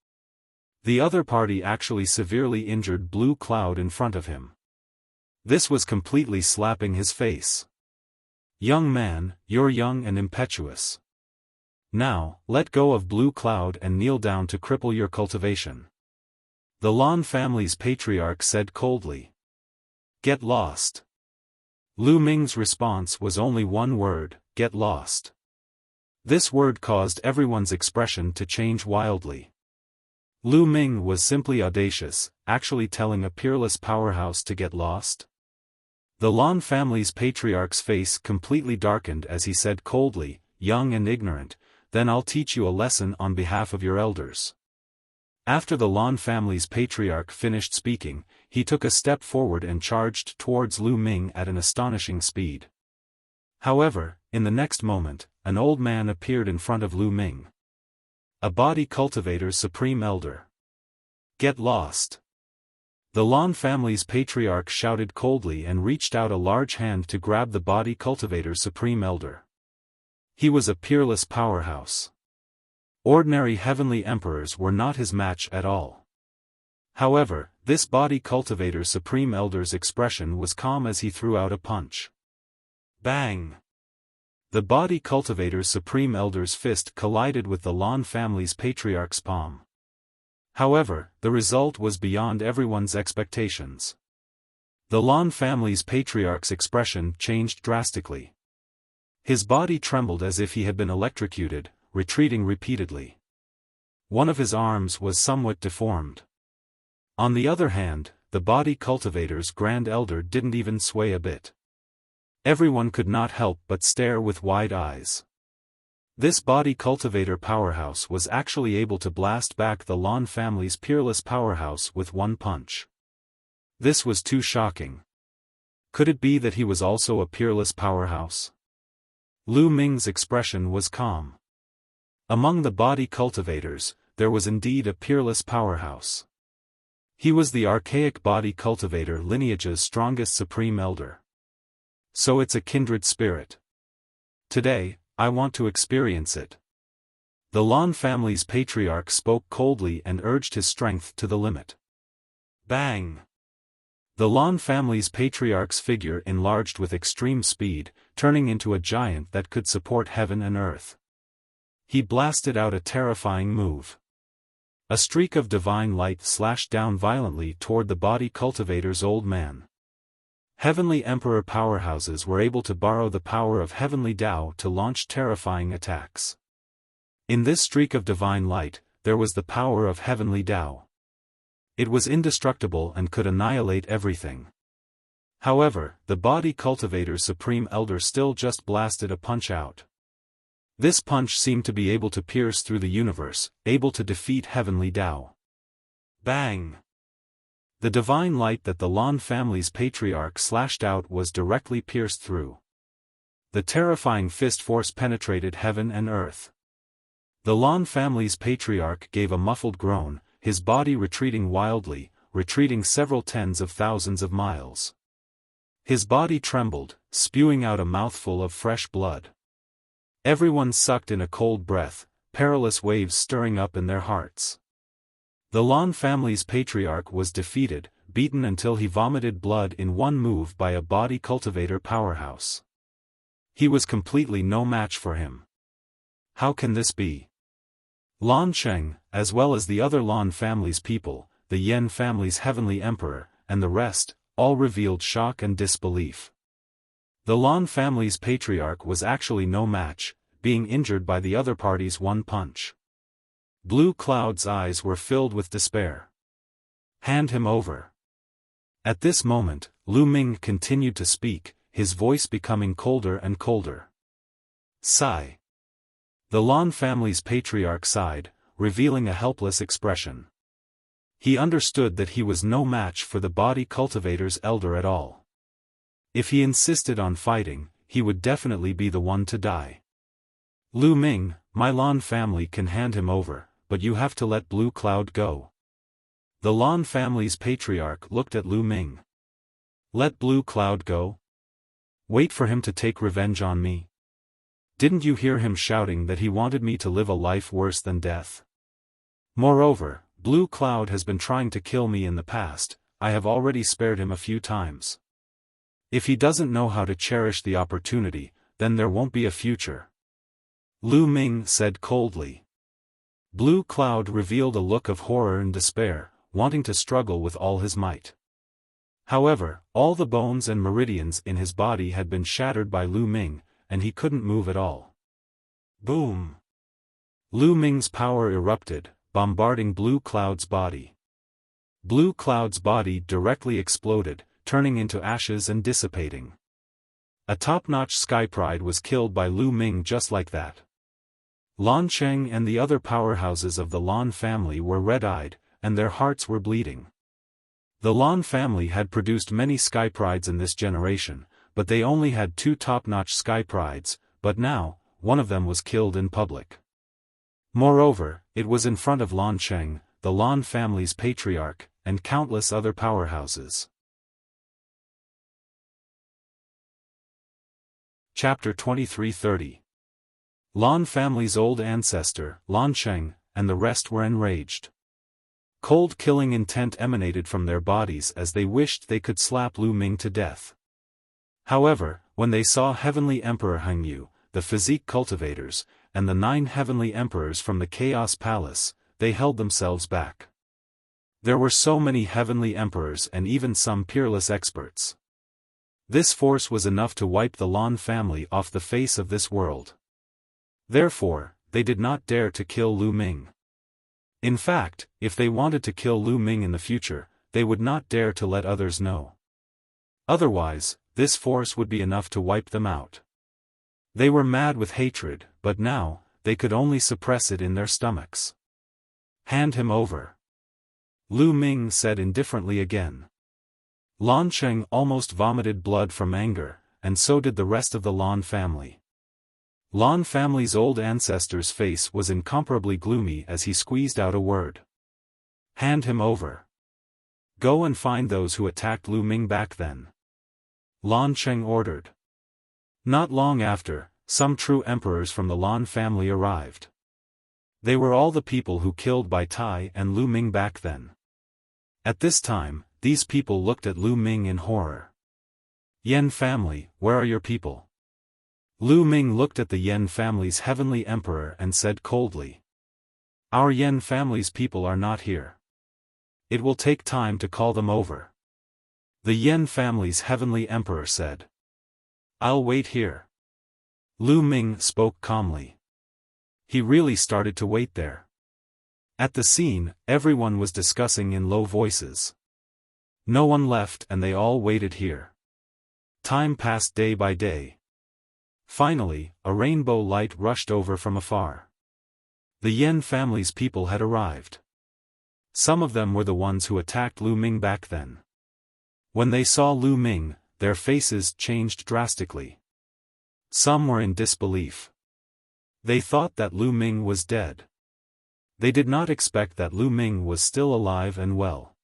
The other party actually severely injured Blue Cloud in front of him. This was completely slapping his face. "Young man, you're young and impetuous. Now, let go of Blue Cloud and kneel down to cripple your cultivation." The Lan family's patriarch said coldly. "Get lost." Lu Ming's response was only one word, "Get lost." This word caused everyone's expression to change wildly. Lu Ming was simply audacious, actually telling a peerless powerhouse to get lost. The Lan family's patriarch's face completely darkened as he said coldly, "Young and ignorant, then I'll teach you a lesson on behalf of your elders." After the Lan family's patriarch finished speaking, he took a step forward and charged towards Lu Ming at an astonishing speed. However, in the next moment, an old man appeared in front of Lu Ming. A body cultivator's supreme elder. "Get lost." The Lan family's patriarch shouted coldly and reached out a large hand to grab the body cultivator's supreme elder. He was a peerless powerhouse. Ordinary heavenly emperors were not his match at all. However, this body cultivator's supreme elder's expression was calm as he threw out a punch. Bang! The body cultivator's supreme elder's fist collided with the Lan family's patriarch's palm. However, the result was beyond everyone's expectations. The Lan family's patriarch's expression changed drastically. His body trembled as if he had been electrocuted, retreating repeatedly. One of his arms was somewhat deformed. On the other hand, the body cultivator's grand elder didn't even sway a bit. Everyone could not help but stare with wide eyes. This body cultivator powerhouse was actually able to blast back the Lan family's peerless powerhouse with one punch. This was too shocking. Could it be that he was also a peerless powerhouse? Lu Ming's expression was calm. Among the body cultivators, there was indeed a peerless powerhouse. He was the archaic body cultivator lineage's strongest supreme elder. So it's a kindred spirit. Today, I want to experience it. The Lan family's patriarch spoke coldly and urged his strength to the limit. Bang! The Lan family's patriarch's figure enlarged with extreme speed, turning into a giant that could support heaven and earth. He blasted out a terrifying move. A streak of divine light slashed down violently toward the body cultivator's old man. Heavenly Emperor powerhouses were able to borrow the power of Heavenly Tao to launch terrifying attacks. In this streak of divine light, there was the power of Heavenly Tao. It was indestructible and could annihilate everything. However, the body cultivator's supreme elder still just blasted a punch out. This punch seemed to be able to pierce through the universe, able to defeat Heavenly Tao. Bang! The divine light that the Lan family's patriarch slashed out was directly pierced through. The terrifying fist force penetrated heaven and earth. The Lan family's patriarch gave a muffled groan, his body retreating wildly, retreating several tens of thousands of miles. His body trembled, spewing out a mouthful of fresh blood. Everyone sucked in a cold breath, perilous waves stirring up in their hearts. The Lan family's patriarch was defeated, beaten until he vomited blood in one move by a body cultivator powerhouse. He was completely no match for him. How can this be? Lan Sheng, as well as the other Lan family's people, the Yan family's heavenly emperor, and the rest, all revealed shock and disbelief. The Lan family's patriarch was actually no match, being injured by the other party's one punch. Blue Cloud's eyes were filled with despair. Hand him over. At this moment, Lu Ming continued to speak, his voice becoming colder and colder. Sigh. The Lan family's patriarch sighed, revealing a helpless expression. He understood that he was no match for the body cultivator's elder at all. If he insisted on fighting, he would definitely be the one to die. Lu Ming, my Lan family can hand him over, but you have to let Blue Cloud go. The Lan family's patriarch looked at Lu Ming. Let Blue Cloud go? Wait for him to take revenge on me? Didn't you hear him shouting that he wanted me to live a life worse than death? Moreover, Blue Cloud has been trying to kill me in the past, I have already spared him a few times. If he doesn't know how to cherish the opportunity, then there won't be a future. Lu Ming said coldly. Blue Cloud revealed a look of horror and despair, wanting to struggle with all his might. However, all the bones and meridians in his body had been shattered by Lu Ming, and he couldn't move at all. Boom! Lu Ming's power erupted, bombarding Blue Cloud's body. Blue Cloud's body directly exploded, turning into ashes and dissipating. A top-notch Sky Pride was killed by Lu Ming just like that. Lan Sheng and the other powerhouses of the Lan family were red-eyed, and their hearts were bleeding. The Lan family had produced many Sky Prides in this generation, but they only had 2 top-notch Sky Prides, but now, one of them was killed in public. Moreover, it was in front of Lan Sheng, the Lan family's patriarch, and countless other powerhouses. Chapter 23:30. Lan family's old ancestor, Lan Sheng, and the rest were enraged. Cold killing intent emanated from their bodies as they wished they could slap Lu Ming to death. However, when they saw Heavenly Emperor Hengyu, the physique cultivators, and the 9 heavenly emperors from the Chaos Palace, they held themselves back. There were so many heavenly emperors and even some peerless experts. This force was enough to wipe the Lan family off the face of this world. Therefore, they did not dare to kill Lu Ming. In fact, if they wanted to kill Lu Ming in the future, they would not dare to let others know. Otherwise, this force would be enough to wipe them out. They were mad with hatred, but now, they could only suppress it in their stomachs. Hand him over. Lu Ming said indifferently again. Lan Sheng almost vomited blood from anger, and so did the rest of the Lan family. Lan family's old ancestor's face was incomparably gloomy as he squeezed out a word. Hand him over. Go and find those who attacked Lu Ming back then. Lan Sheng ordered. Not long after, some true emperors from the Lan family arrived. They were all the people who killed Bai Tai and Lu Ming back then. At this time, these people looked at Lu Ming in horror. Yan family, where are your people? Lu Ming looked at the Yan family's heavenly emperor and said coldly. Our Yan family's people are not here. It will take time to call them over. The Yan family's heavenly emperor said. I'll wait here. Lu Ming spoke calmly. He really started to wait there. At the scene, everyone was discussing in low voices. No one left and they all waited here. Time passed day by day. Finally, a rainbow light rushed over from afar. The Yan family's people had arrived. Some of them were the ones who attacked Lu Ming back then. When they saw Lu Ming, their faces changed drastically. Some were in disbelief. They thought that Lu Ming was dead. They did not expect that Lu Ming was still alive and well.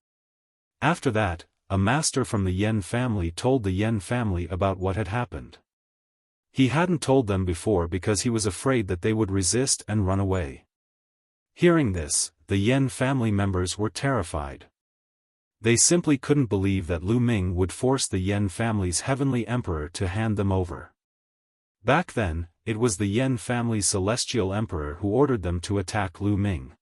After that, a master from the Yan family told the Yan family about what had happened. He hadn't told them before because he was afraid that they would resist and run away. Hearing this, the Yan family members were terrified. They simply couldn't believe that Lu Ming would force the Yan family's heavenly emperor to hand them over. Back then, it was the Yan family's celestial emperor who ordered them to attack Lu Ming.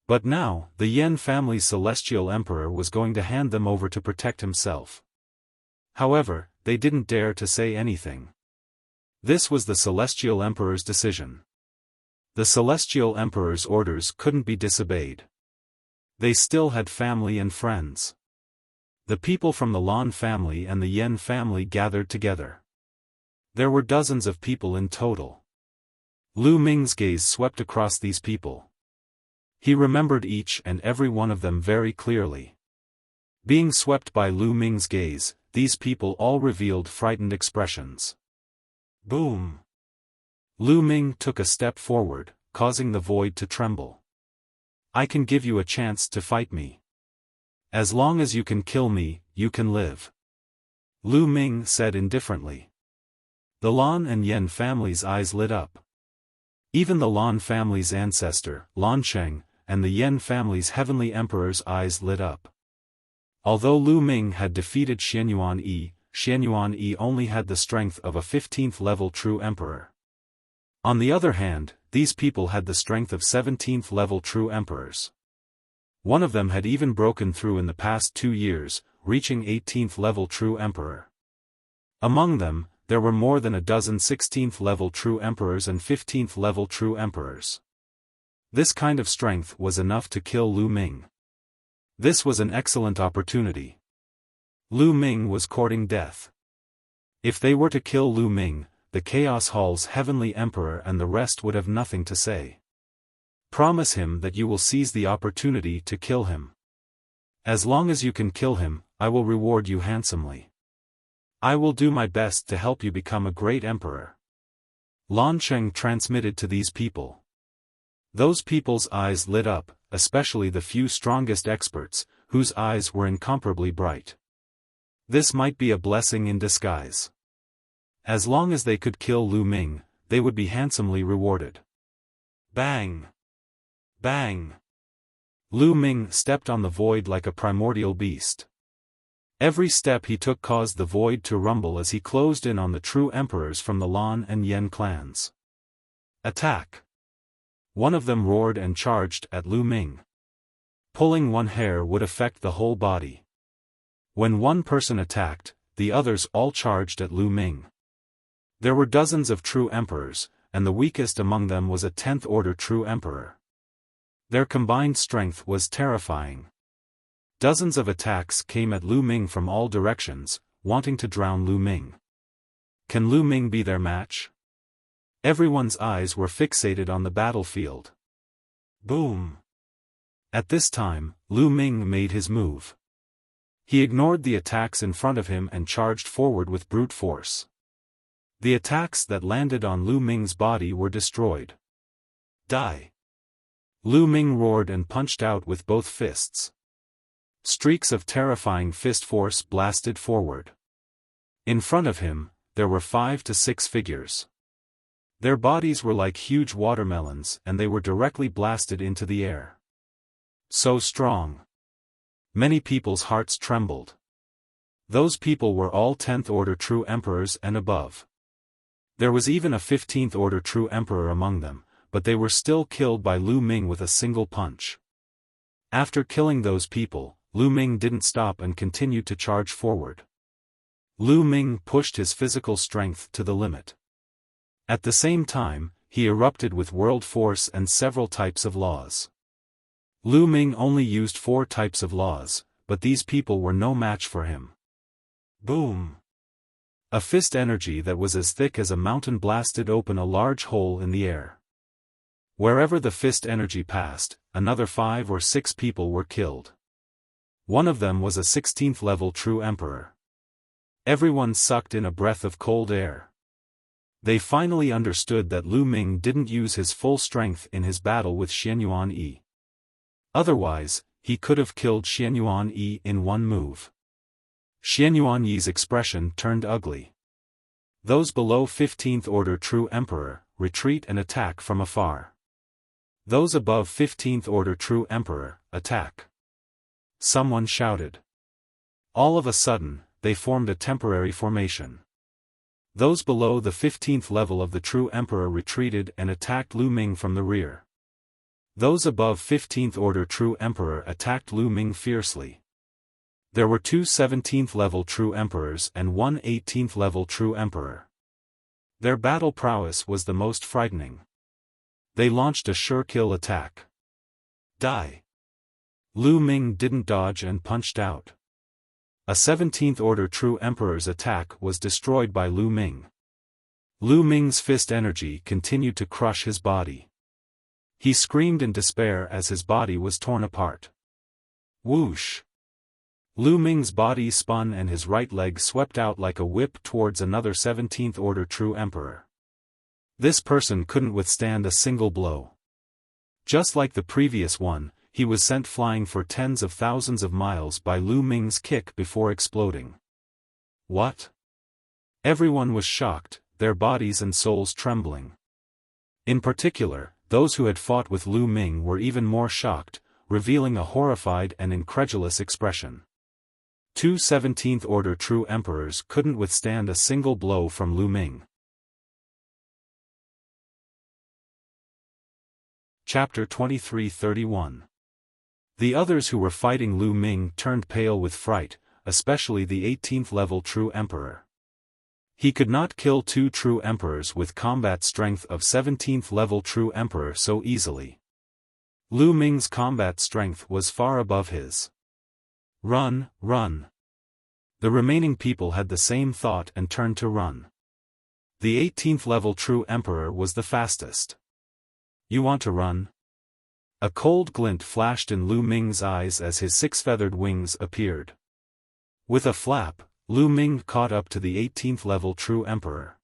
But now, the Yan family's celestial emperor was going to hand them over to protect himself. However, they didn't dare to say anything. This was the celestial emperor's decision. The celestial emperor's orders couldn't be disobeyed. They still had family and friends. The people from the Lan family and the Yan family gathered together. There were dozens of people in total. Lu Ming's gaze swept across these people. He remembered each and every one of them very clearly. Being swept by Lu Ming's gaze, these people all revealed frightened expressions. Boom! Lu Ming took a step forward, causing the void to tremble. I can give you a chance to fight me. As long as you can kill me, you can live. Lu Ming said indifferently. The Lan and Yan family's eyes lit up. Even the Lan family's ancestor, Lan Sheng, and the Yan family's heavenly emperor's eyes lit up. Although Lu Ming had defeated Xianyuan Yi only had the strength of a 15th level true emperor. On the other hand, these people had the strength of 17th level true emperors. One of them had even broken through in the past 2 years, reaching 18th level true emperor. Among them, there were more than a dozen 16th level true emperors and 15th level true emperors. This kind of strength was enough to kill Lu Ming. This was an excellent opportunity. Lu Ming was courting death. If they were to kill Lu Ming, the Chaos Hall's heavenly emperor and the rest would have nothing to say. Promise him that you will seize the opportunity to kill him. As long as you can kill him, I will reward you handsomely. I will do my best to help you become a great emperor. Lan Sheng transmitted to these people. Those people's eyes lit up, especially the few strongest experts, whose eyes were incomparably bright. This might be a blessing in disguise. As long as they could kill Lu Ming, they would be handsomely rewarded. Bang! Bang! Lu Ming stepped on the void like a primordial beast. Every step he took caused the void to rumble as he closed in on the true emperors from the Lan and Yan clans. Attack! One of them roared and charged at Lu Ming. Pulling one hair would affect the whole body. When one person attacked, the others all charged at Lu Ming. There were dozens of true emperors, and the weakest among them was a 10th order true emperor. Their combined strength was terrifying. Dozens of attacks came at Lu Ming from all directions, wanting to drown Lu Ming. Can Lu Ming be their match? Everyone's eyes were fixated on the battlefield. Boom! At this time, Lu Ming made his move. He ignored the attacks in front of him and charged forward with brute force. The attacks that landed on Lu Ming's body were destroyed. Die! Lu Ming roared and punched out with both fists. Streaks of terrifying fist force blasted forward. In front of him, there were 5 to 6 figures. Their bodies were like huge watermelons and they were directly blasted into the air. So strong. Many people's hearts trembled. Those people were all 10th order true emperors and above. There was even a 15th order true emperor among them, but they were still killed by Lu Ming with a single punch. After killing those people, Lu Ming didn't stop and continued to charge forward. Lu Ming pushed his physical strength to the limit. At the same time, he erupted with world force and several types of laws. Lu Ming only used 4 types of laws, but these people were no match for him. Boom! A fist energy that was as thick as a mountain blasted open a large hole in the air. Wherever the fist energy passed, another 5 or 6 people were killed. One of them was a 16th level true emperor. Everyone sucked in a breath of cold air. They finally understood that Lu Ming didn't use his full strength in his battle with Xianyuan Yi. Otherwise, he could have killed Xianyuan Yi in one move. Xianyuan Yi's expression turned ugly. Those below 15th order true emperor, retreat and attack from afar. Those above 15th order true emperor, attack. Someone shouted. All of a sudden, they formed a temporary formation. Those below the 15th level of the true emperor retreated and attacked Lu Ming from the rear. Those above 15th order true emperor attacked Lu Ming fiercely. There were 2 17th level true emperors and 1 18th level true emperor. Their battle prowess was the most frightening. They launched a sure-kill attack. Die. Lu Ming didn't dodge and punched out. A 17th order true emperor's attack was destroyed by Lu Ming. Lu Ming's fist energy continued to crush his body. He screamed in despair as his body was torn apart. Whoosh! Lu Ming's body spun and his right leg swept out like a whip towards another 17th order true emperor. This person couldn't withstand a single blow. Just like the previous one, he was sent flying for tens of thousands of miles by Lu Ming's kick before exploding. What? Everyone was shocked, their bodies and souls trembling. In particular, those who had fought with Lu Ming were even more shocked, revealing a horrified and incredulous expression. 2 17th order true emperors couldn't withstand a single blow from Lu Ming. Chapter 23-31. The others who were fighting Lu Ming turned pale with fright, especially the 18th level true emperor. He could not kill 2 true emperors with combat strength of 17th level true emperor so easily. Lu Ming's combat strength was far above his. Run, run. The remaining people had the same thought and turned to run. The 18th level true emperor was the fastest. You want to run? A cold glint flashed in Lu Ming's eyes as his 6-feathered wings appeared. With a flap, Lu Ming caught up to the 18th level true emperor.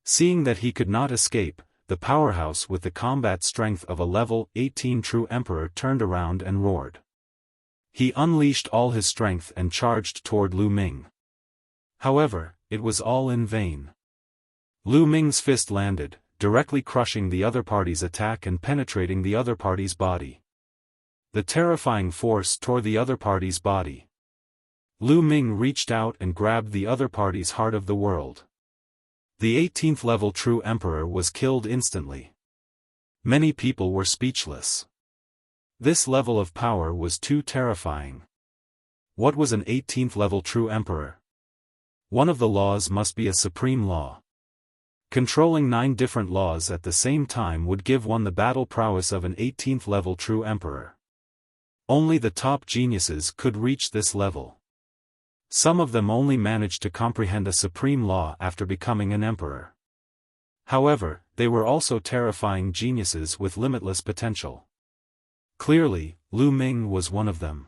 Seeing that he could not escape, the powerhouse with the combat strength of a level 18 true emperor turned around and roared. He unleashed all his strength and charged toward Lu Ming. However, it was all in vain. Lu Ming's fist landed, directly crushing the other party's attack and penetrating the other party's body. The terrifying force tore the other party's body. Lu Ming reached out and grabbed the other party's heart of the world. The 18th level true emperor was killed instantly. Many people were speechless. This level of power was too terrifying. What was an 18th level true emperor? One of the laws must be a supreme law. Controlling 9 different laws at the same time would give one the battle prowess of an 18th level true emperor. Only the top geniuses could reach this level. Some of them only managed to comprehend a supreme law after becoming an emperor. However, they were also terrifying geniuses with limitless potential. Clearly, Lu Ming was one of them.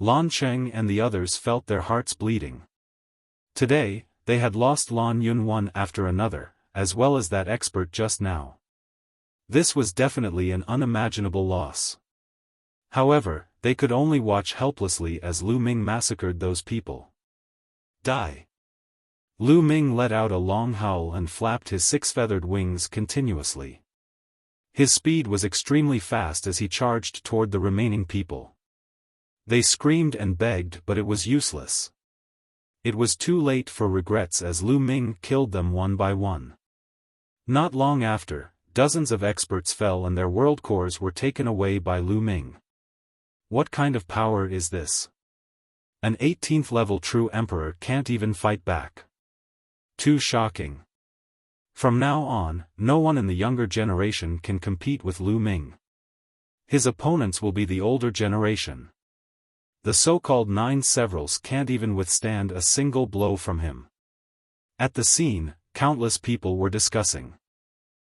Lan Cheng and the others felt their hearts bleeding. Today, they had lost Lan Yun one after another, as well as that expert just now. This was definitely an unimaginable loss. However, they could only watch helplessly as Lu Ming massacred those people. Die! Lu Ming let out a long howl and flapped his 6-feathered wings continuously. His speed was extremely fast as he charged toward the remaining people. They screamed and begged, but it was useless. It was too late for regrets as Lu Ming killed them one by one. Not long after, dozens of experts fell and their world cores were taken away by Lu Ming. What kind of power is this? An 18th level true emperor can't even fight back. Too shocking. From now on, no one in the younger generation can compete with Lu Ming. His opponents will be the older generation. The so-called 9 severals can't even withstand a single blow from him. At the scene, countless people were discussing.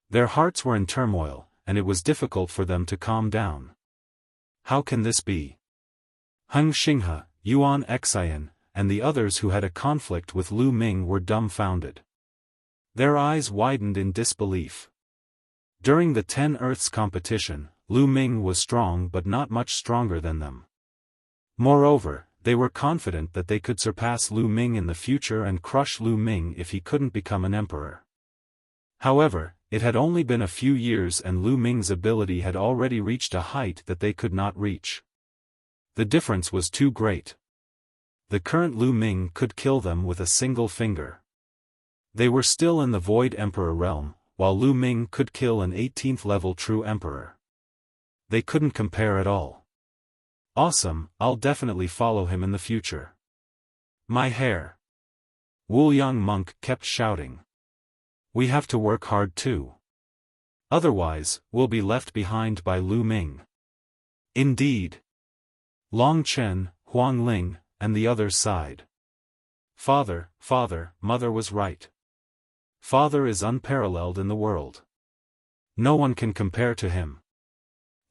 Their hearts were in turmoil, and it was difficult for them to calm down. How can this be? Heng Xinghe, Yuan Xian, and the others who had a conflict with Lu Ming were dumbfounded. Their eyes widened in disbelief. During the 10 Earths competition, Lu Ming was strong but not much stronger than them. Moreover, they were confident that they could surpass Lu Ming in the future and crush Lu Ming if he couldn't become an emperor. However, it had only been a few years and Lu Ming's ability had already reached a height that they could not reach. The difference was too great. The current Lu Ming could kill them with a single finger. They were still in the Void Emperor realm, while Lu Ming could kill an 18th level true emperor. They couldn't compare at all. Awesome, I'll definitely follow him in the future. My hair. Wuliang monk kept shouting. We have to work hard too. Otherwise, we'll be left behind by Lu Ming. Indeed. Long Chen, Huang Ling, and the others sighed. Father, mother was right. Father is unparalleled in the world. No one can compare to him.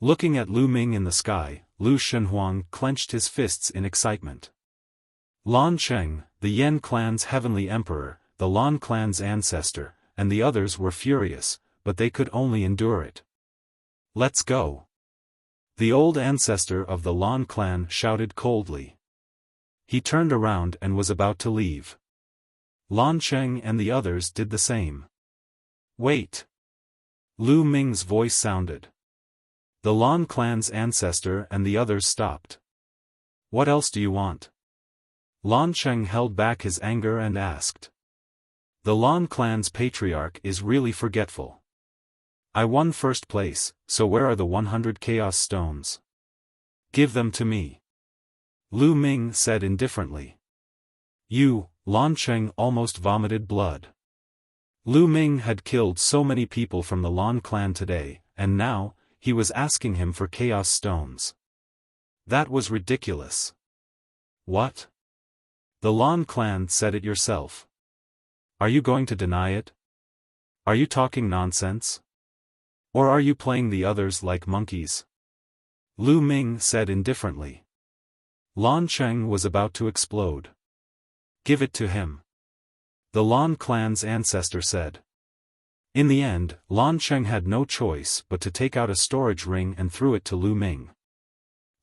Looking at Lu Ming in the sky, Lu Shenhuang clenched his fists in excitement. Lan Cheng, the Yan clan's heavenly emperor, the Lan clan's ancestor, and the others were furious, but they could only endure it. Let's go. The old ancestor of the Lan clan shouted coldly. He turned around and was about to leave. Lan Cheng and the others did the same. Wait. Lu Ming's voice sounded. The Lan clan's ancestor and the others stopped. What else do you want? Lan Cheng held back his anger and asked. The Lan clan's patriarch is really forgetful. I won first place, so where are the 100 Chaos Stones? Give them to me. Lu Ming said indifferently. You, Lan Cheng almost vomited blood. Lu Ming had killed so many people from the Lan clan today, and now, he was asking him for Chaos Stones. That was ridiculous. What? The Lan clan said it yourself. Are you going to deny it? Are you talking nonsense? Or are you playing the others like monkeys? Lu Ming said indifferently. Lan Cheng was about to explode. Give it to him. The Lan clan's ancestor said. In the end, Lan Cheng had no choice but to take out a storage ring and threw it to Lu Ming.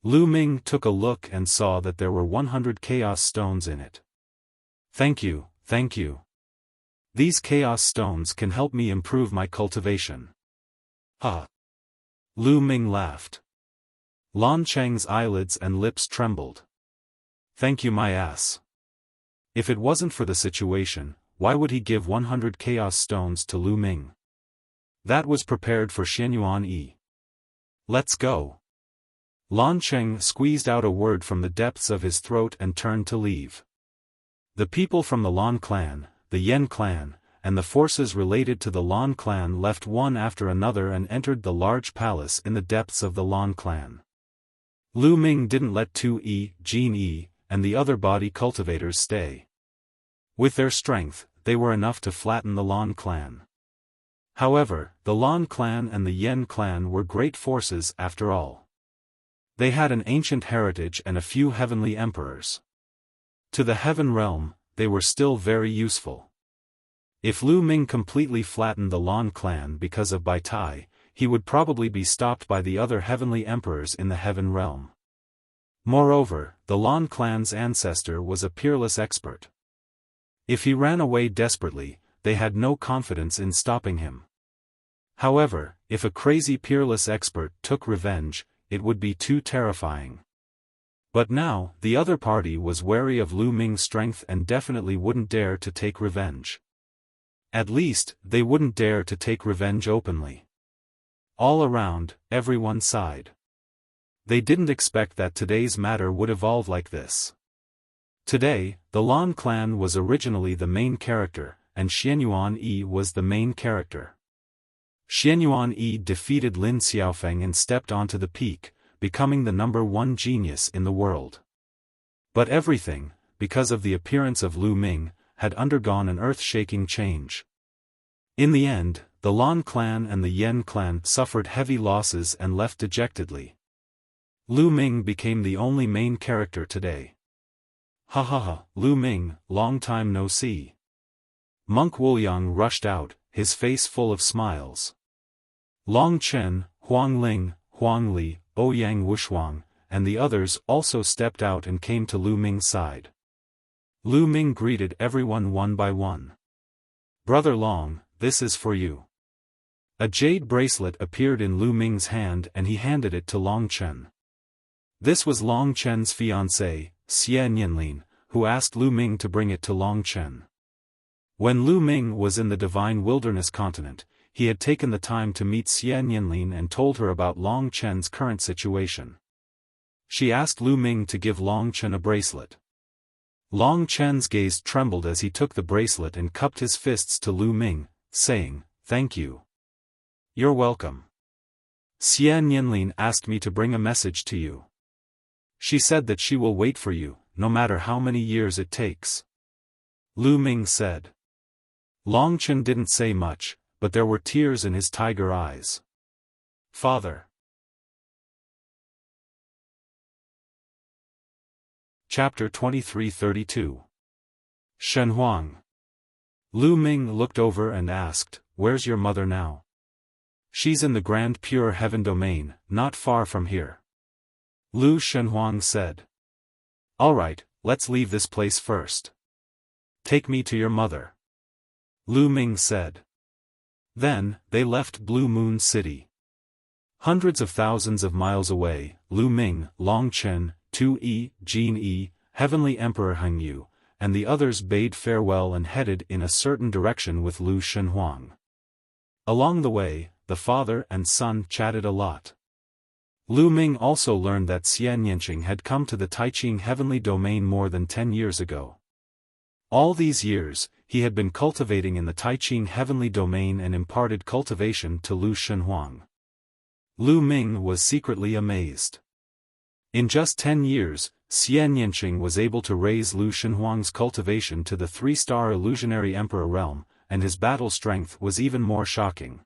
Lu Ming took a look and saw that there were 100 Chaos Stones in it. Thank you, thank you. These Chaos Stones can help me improve my cultivation. Ha! Lu Ming laughed. Lan Cheng's eyelids and lips trembled. Thank you my ass. If it wasn't for the situation, why would he give 100 Chaos Stones to Lu Ming? That was prepared for Xianyuan Yi. Let's go. Lan Cheng squeezed out a word from the depths of his throat and turned to leave. The people from the Lan clan, the Yan clan, and the forces related to the Lan clan left one after another and entered the large palace in the depths of the Lan clan. Lu Ming didn't let Tu Yi, Jin Yi, and the other body cultivators stay. With their strength, they were enough to flatten the Lan clan. However, the Lan clan and the Yan clan were great forces after all. They had an ancient heritage and a few heavenly emperors. To the heaven realm, they were still very useful. If Lu Ming completely flattened the Lan clan because of Bai Tai, he would probably be stopped by the other heavenly emperors in the heaven realm. Moreover, the Lan clan's ancestor was a peerless expert. If he ran away desperately, they had no confidence in stopping him. However, if a crazy peerless expert took revenge, it would be too terrifying. But now, the other party was wary of Lu Ming's strength and definitely wouldn't dare to take revenge. At least, they wouldn't dare to take revenge openly. All around, everyone sighed. They didn't expect that today's matter would evolve like this. Today, the Lan clan was originally the main character, and Xianyuan Yi was the main character. Xianyuan Yi defeated Lin Xiaofan and stepped onto the peak, becoming the #1 genius in the world. But everything, because of the appearance of Lu Ming, had undergone an earth-shaking change. In the end, the Lan clan and the Yen clan suffered heavy losses and left dejectedly. Lu Ming became the only main character today. Ha ha ha, Lu Ming, long time no see. Monk Wuliang rushed out, his face full of smiles. Long Chen, Huang Ling, Huang Li, Ouyang Wushuang, and the others also stepped out and came to Lu Ming's side. Lu Ming greeted everyone one by one. Brother Long, this is for you. A jade bracelet appeared in Lu Ming's hand and he handed it to Long Chen. This was Long Chen's fiancée, Xie Nianlin, who asked Lu Ming to bring it to Long Chen. When Lu Ming was in the Divine Wilderness continent, he had taken the time to meet Xie Nianlin and told her about Long Chen's current situation. She asked Lu Ming to give Long Chen a bracelet. Long Chen's gaze trembled as he took the bracelet and cupped his fists to Lu Ming, saying, "Thank you. You're welcome. Xie Nianlin asked me to bring a message to you. She said that she will wait for you, no matter how many years it takes." Lu Ming said. Long Chen didn't say much, but there were tears in his tiger eyes. Father. Chapter 23-32. Shen Huang. Lu Ming looked over and asked, "Where's your mother now?" "She's in the Grand Pure Heaven domain, not far from here." Lu Shenhuang said. "All right, let's leave this place first. Take me to your mother," Lu Ming said. Then, they left Blue Moon City. Hundreds of thousands of miles away, Lu Ming, Long Chen, Tu Yi, Jin Yi, Heavenly Emperor Heng Yu, and the others bade farewell and headed in a certain direction with Lu Shenhuang. Along the way, the father and son chatted a lot. Lu Ming also learned that Xian Yanqing had come to the Taiqing heavenly domain more than 10 years ago. All these years, he had been cultivating in the Taiqing heavenly domain and imparted cultivation to Lu Shenhuang. Lu Ming was secretly amazed. In just 10 years, Xian Yanqing was able to raise Lu Shenhuang's cultivation to the 3-star illusionary emperor realm, and his battle strength was even more shocking.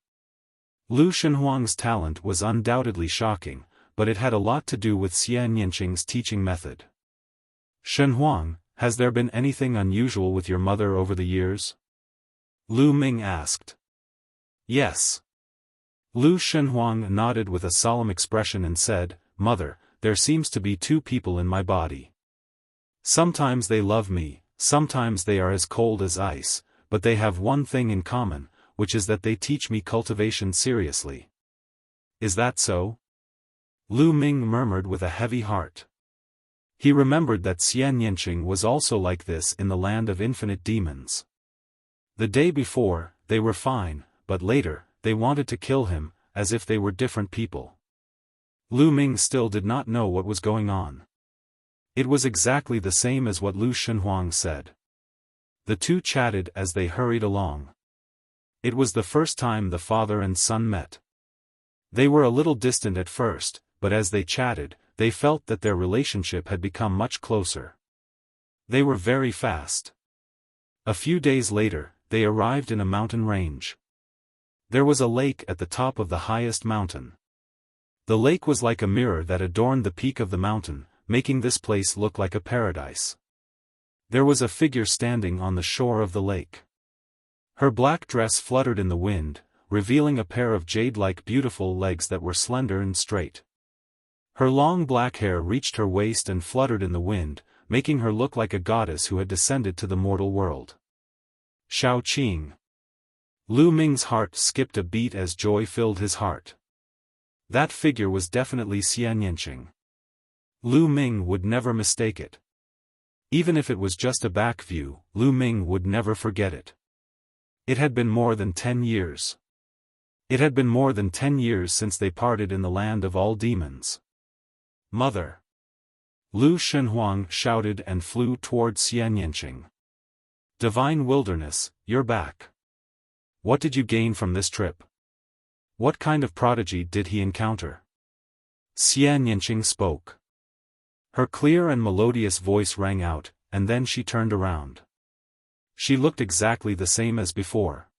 Lu Shenhuang's talent was undoubtedly shocking, but it had a lot to do with Xian Yanqing's teaching method. "Shenhuang, has there been anything unusual with your mother over the years?" Lu Ming asked. "Yes." Lu Shenhuang nodded with a solemn expression and said, "Mother, there seems to be 2 people in my body. Sometimes they love me, sometimes they are as cold as ice, but they have one thing in common, which is that they teach me cultivation seriously." "Is that so?" Lu Ming murmured with a heavy heart. He remembered that Xian Yanqing was also like this in the land of infinite demons. The day before, they were fine, but later, they wanted to kill him, as if they were different people. Lu Ming still did not know what was going on. It was exactly the same as what Lu Shenhuang said. The two chatted as they hurried along. It was the first time the father and son met. They were a little distant at first, but as they chatted, they felt that their relationship had become much closer. They were very fast. A few days later, they arrived in a mountain range. There was a lake at the top of the highest mountain. The lake was like a mirror that adorned the peak of the mountain, making this place look like a paradise. There was a figure standing on the shore of the lake. Her black dress fluttered in the wind, revealing a pair of jade-like beautiful legs that were slender and straight. Her long black hair reached her waist and fluttered in the wind, making her look like a goddess who had descended to the mortal world. Xiao Qing. Lu Ming's heart skipped a beat as joy filled his heart. That figure was definitely Xian Yanqing. Lu Ming would never mistake it. Even if it was just a back view, Lu Ming would never forget it. It had been more than 10 years. It had been more than 10 years since they parted in the land of all demons. "Mother!" Lu Shenhuang shouted and flew toward Xian Yanqing. "Divine Wilderness, you're back. What did you gain from this trip? What kind of prodigy did he encounter?" Xian Yanqing spoke. Her clear and melodious voice rang out, and then she turned around. She looked exactly the same as before.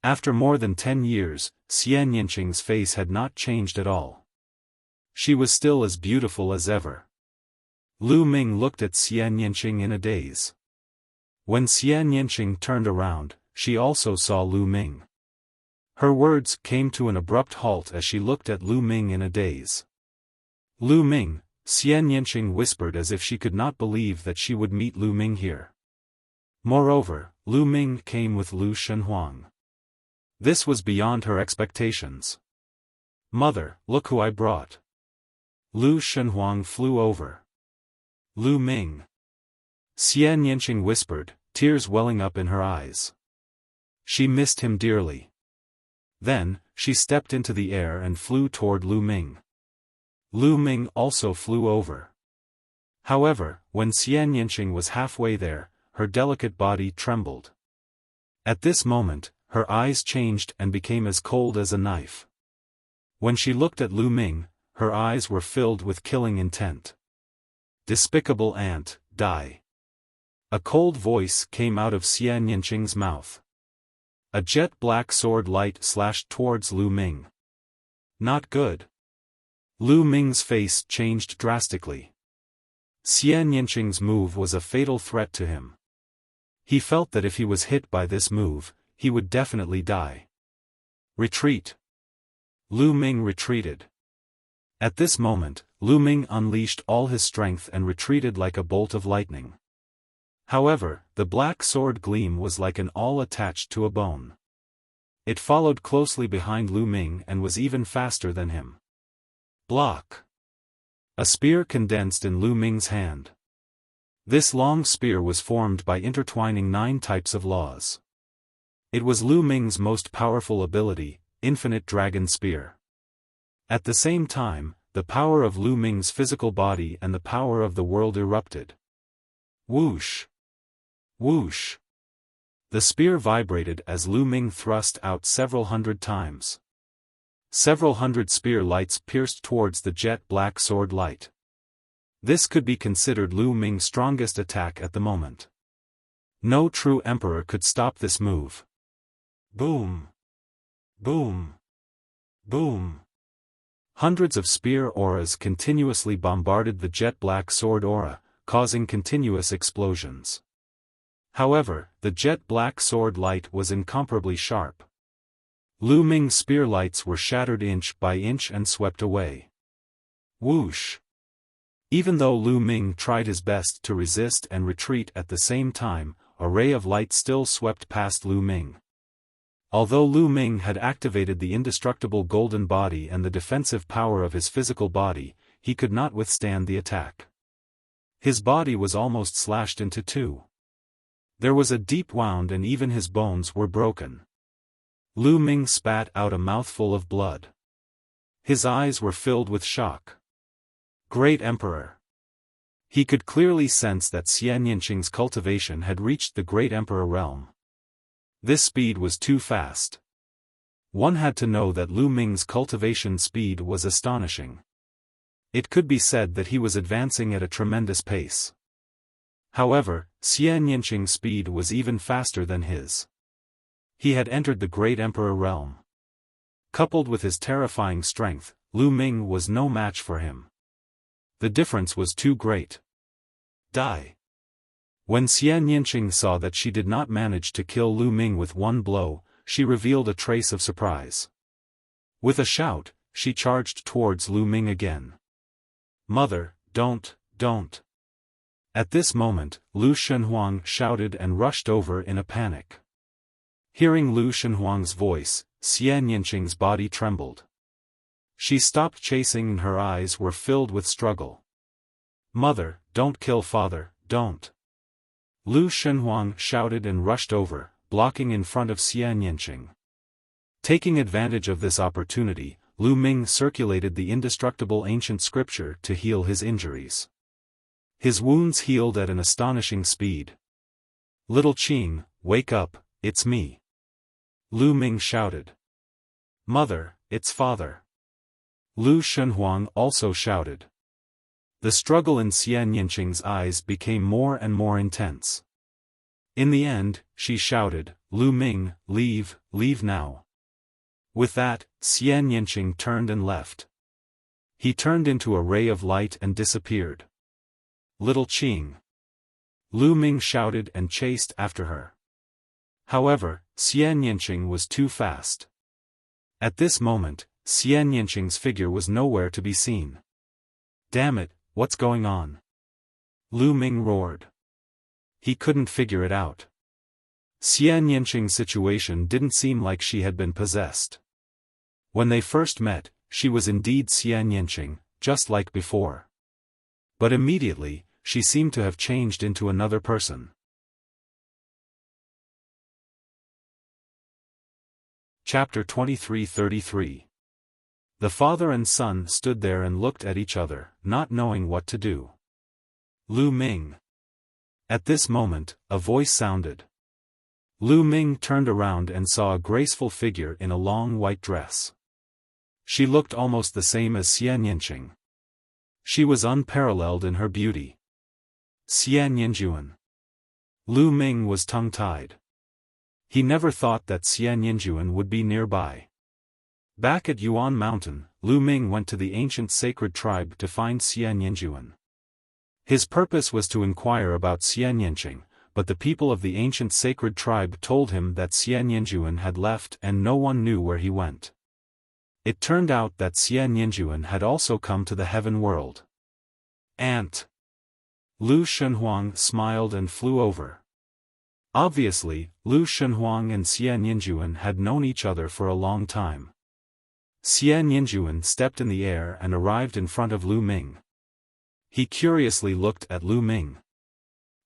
After more than 10 years, Xian Yinqing's face had not changed at all. She was still as beautiful as ever. Lu Ming looked at Xian Yinqing in a daze. When Xian Yinqing turned around, she also saw Lu Ming. Her words came to an abrupt halt as she looked at Lu Ming in a daze. Lu Ming, Xian Yinqing whispered as if she could not believe that she would meet Lu Ming here. Moreover, Lu Ming came with Lu Shenhuang. This was beyond her expectations. Mother, look who I brought. Lu Shenhuang flew over. Lu Ming. Xian Yinqing whispered, tears welling up in her eyes. She missed him dearly. Then, she stepped into the air and flew toward Lu Ming. Lu Ming also flew over. However, when Xian Yinqing was halfway there, her delicate body trembled. At this moment, her eyes changed and became as cold as a knife. When she looked at Lu Ming, her eyes were filled with killing intent. Despicable ant, die. A cold voice came out of Xian Yinqing's mouth. A jet-black sword light slashed towards Lu Ming. Not good. Lu Ming's face changed drastically. Xian Yinqing's move was a fatal threat to him. He felt that if he was hit by this move, he would definitely die. Retreat. Lu Ming retreated. At this moment, Lu Ming unleashed all his strength and retreated like a bolt of lightning. However, the black sword gleam was like an awl attached to a bone. It followed closely behind Lu Ming and was even faster than him. Block. A spear condensed in Lu Ming's hand. This long spear was formed by intertwining 9 types of laws. It was Lu Ming's most powerful ability, Infinite Dragon Spear. At the same time, the power of Lu Ming's physical body and the power of the world erupted. Whoosh! Whoosh! The spear vibrated as Lu Ming thrust out several hundred times. Several hundred spear lights pierced towards the jet-black sword light. This could be considered Lu Ming's strongest attack at the moment. No true emperor could stop this move. Boom! Boom! Boom! Hundreds of spear auras continuously bombarded the jet-black sword aura, causing continuous explosions. However, the jet-black sword light was incomparably sharp. Lu Ming's spear lights were shattered inch by inch and swept away. Whoosh! Even though Lu Ming tried his best to resist and retreat at the same time, a ray of light still swept past Lu Ming. Although Lu Ming had activated the indestructible golden body and the defensive power of his physical body, he could not withstand the attack. His body was almost slashed into 2. There was a deep wound and even his bones were broken. Lu Ming spat out a mouthful of blood. His eyes were filled with shock. Great Emperor! He could clearly sense that Xian Yinqing's cultivation had reached the Great Emperor realm. This speed was too fast. One had to know that Lu Ming's cultivation speed was astonishing. It could be said that he was advancing at a tremendous pace. However, Xian Yinqing's speed was even faster than his. He had entered the Great Emperor realm. Coupled with his terrifying strength, Lu Ming was no match for him. The difference was too great. Die. When Xian Yinqing saw that she did not manage to kill Lu Ming with one blow, she revealed a trace of surprise. With a shout, she charged towards Lu Ming again. Mother, don't. At this moment, Lu Shenhuang shouted and rushed over in a panic. Hearing Lu Shenhuang's voice, Xian Yinqing's body trembled. She stopped chasing and her eyes were filled with struggle. Mother, don't kill father, don't. Lu Shenhuang shouted and rushed over, blocking in front of Xian Yinqing. Taking advantage of this opportunity, Lu Ming circulated the indestructible ancient scripture to heal his injuries. His wounds healed at an astonishing speed. Little Qing, wake up, it's me. Lu Ming shouted. Mother, it's father. Lu Shenhuang also shouted. The struggle in Xian Yinqing's eyes became more and more intense. In the end, she shouted, "Lu Ming, leave, leave now." With that, Xian Yanqing turned and left. He turned into a ray of light and disappeared. "Little Qing!" Lu Ming shouted and chased after her. However, Xian Yanqing was too fast. At this moment, Xian Yanqing's figure was nowhere to be seen. "Damn it, what's going on?" Lu Ming roared. He couldn't figure it out. Xian Yanqing's situation didn't seem like she had been possessed. When they first met, she was indeed Xian Yanqing, just like before. But immediately, she seemed to have changed into another person. Chapter 23-33. The father and son stood there and looked at each other, not knowing what to do. Lu Ming. At this moment, a voice sounded. Lu Ming turned around and saw a graceful figure in a long white dress. She looked almost the same as Xian Yanqing. She was unparalleled in her beauty. Xian Yanjuan. Lu Ming was tongue-tied. He never thought that Xian Yanjuan would be nearby. Back at Yuan Mountain, Lu Ming went to the ancient sacred tribe to find Xian Yanjuan. His purpose was to inquire about Xian Yanqing, but the people of the ancient sacred tribe told him that Xian Yanjuan had left and no one knew where he went. It turned out that Xian Yanjuan had also come to the heaven world. Aunt! Lu Shenhuang smiled and flew over. Obviously, Lu Shenhuang and Xian Yanjuan had known each other for a long time. Xian Yanjuan stepped in the air and arrived in front of Lu Ming. He curiously looked at Lu Ming.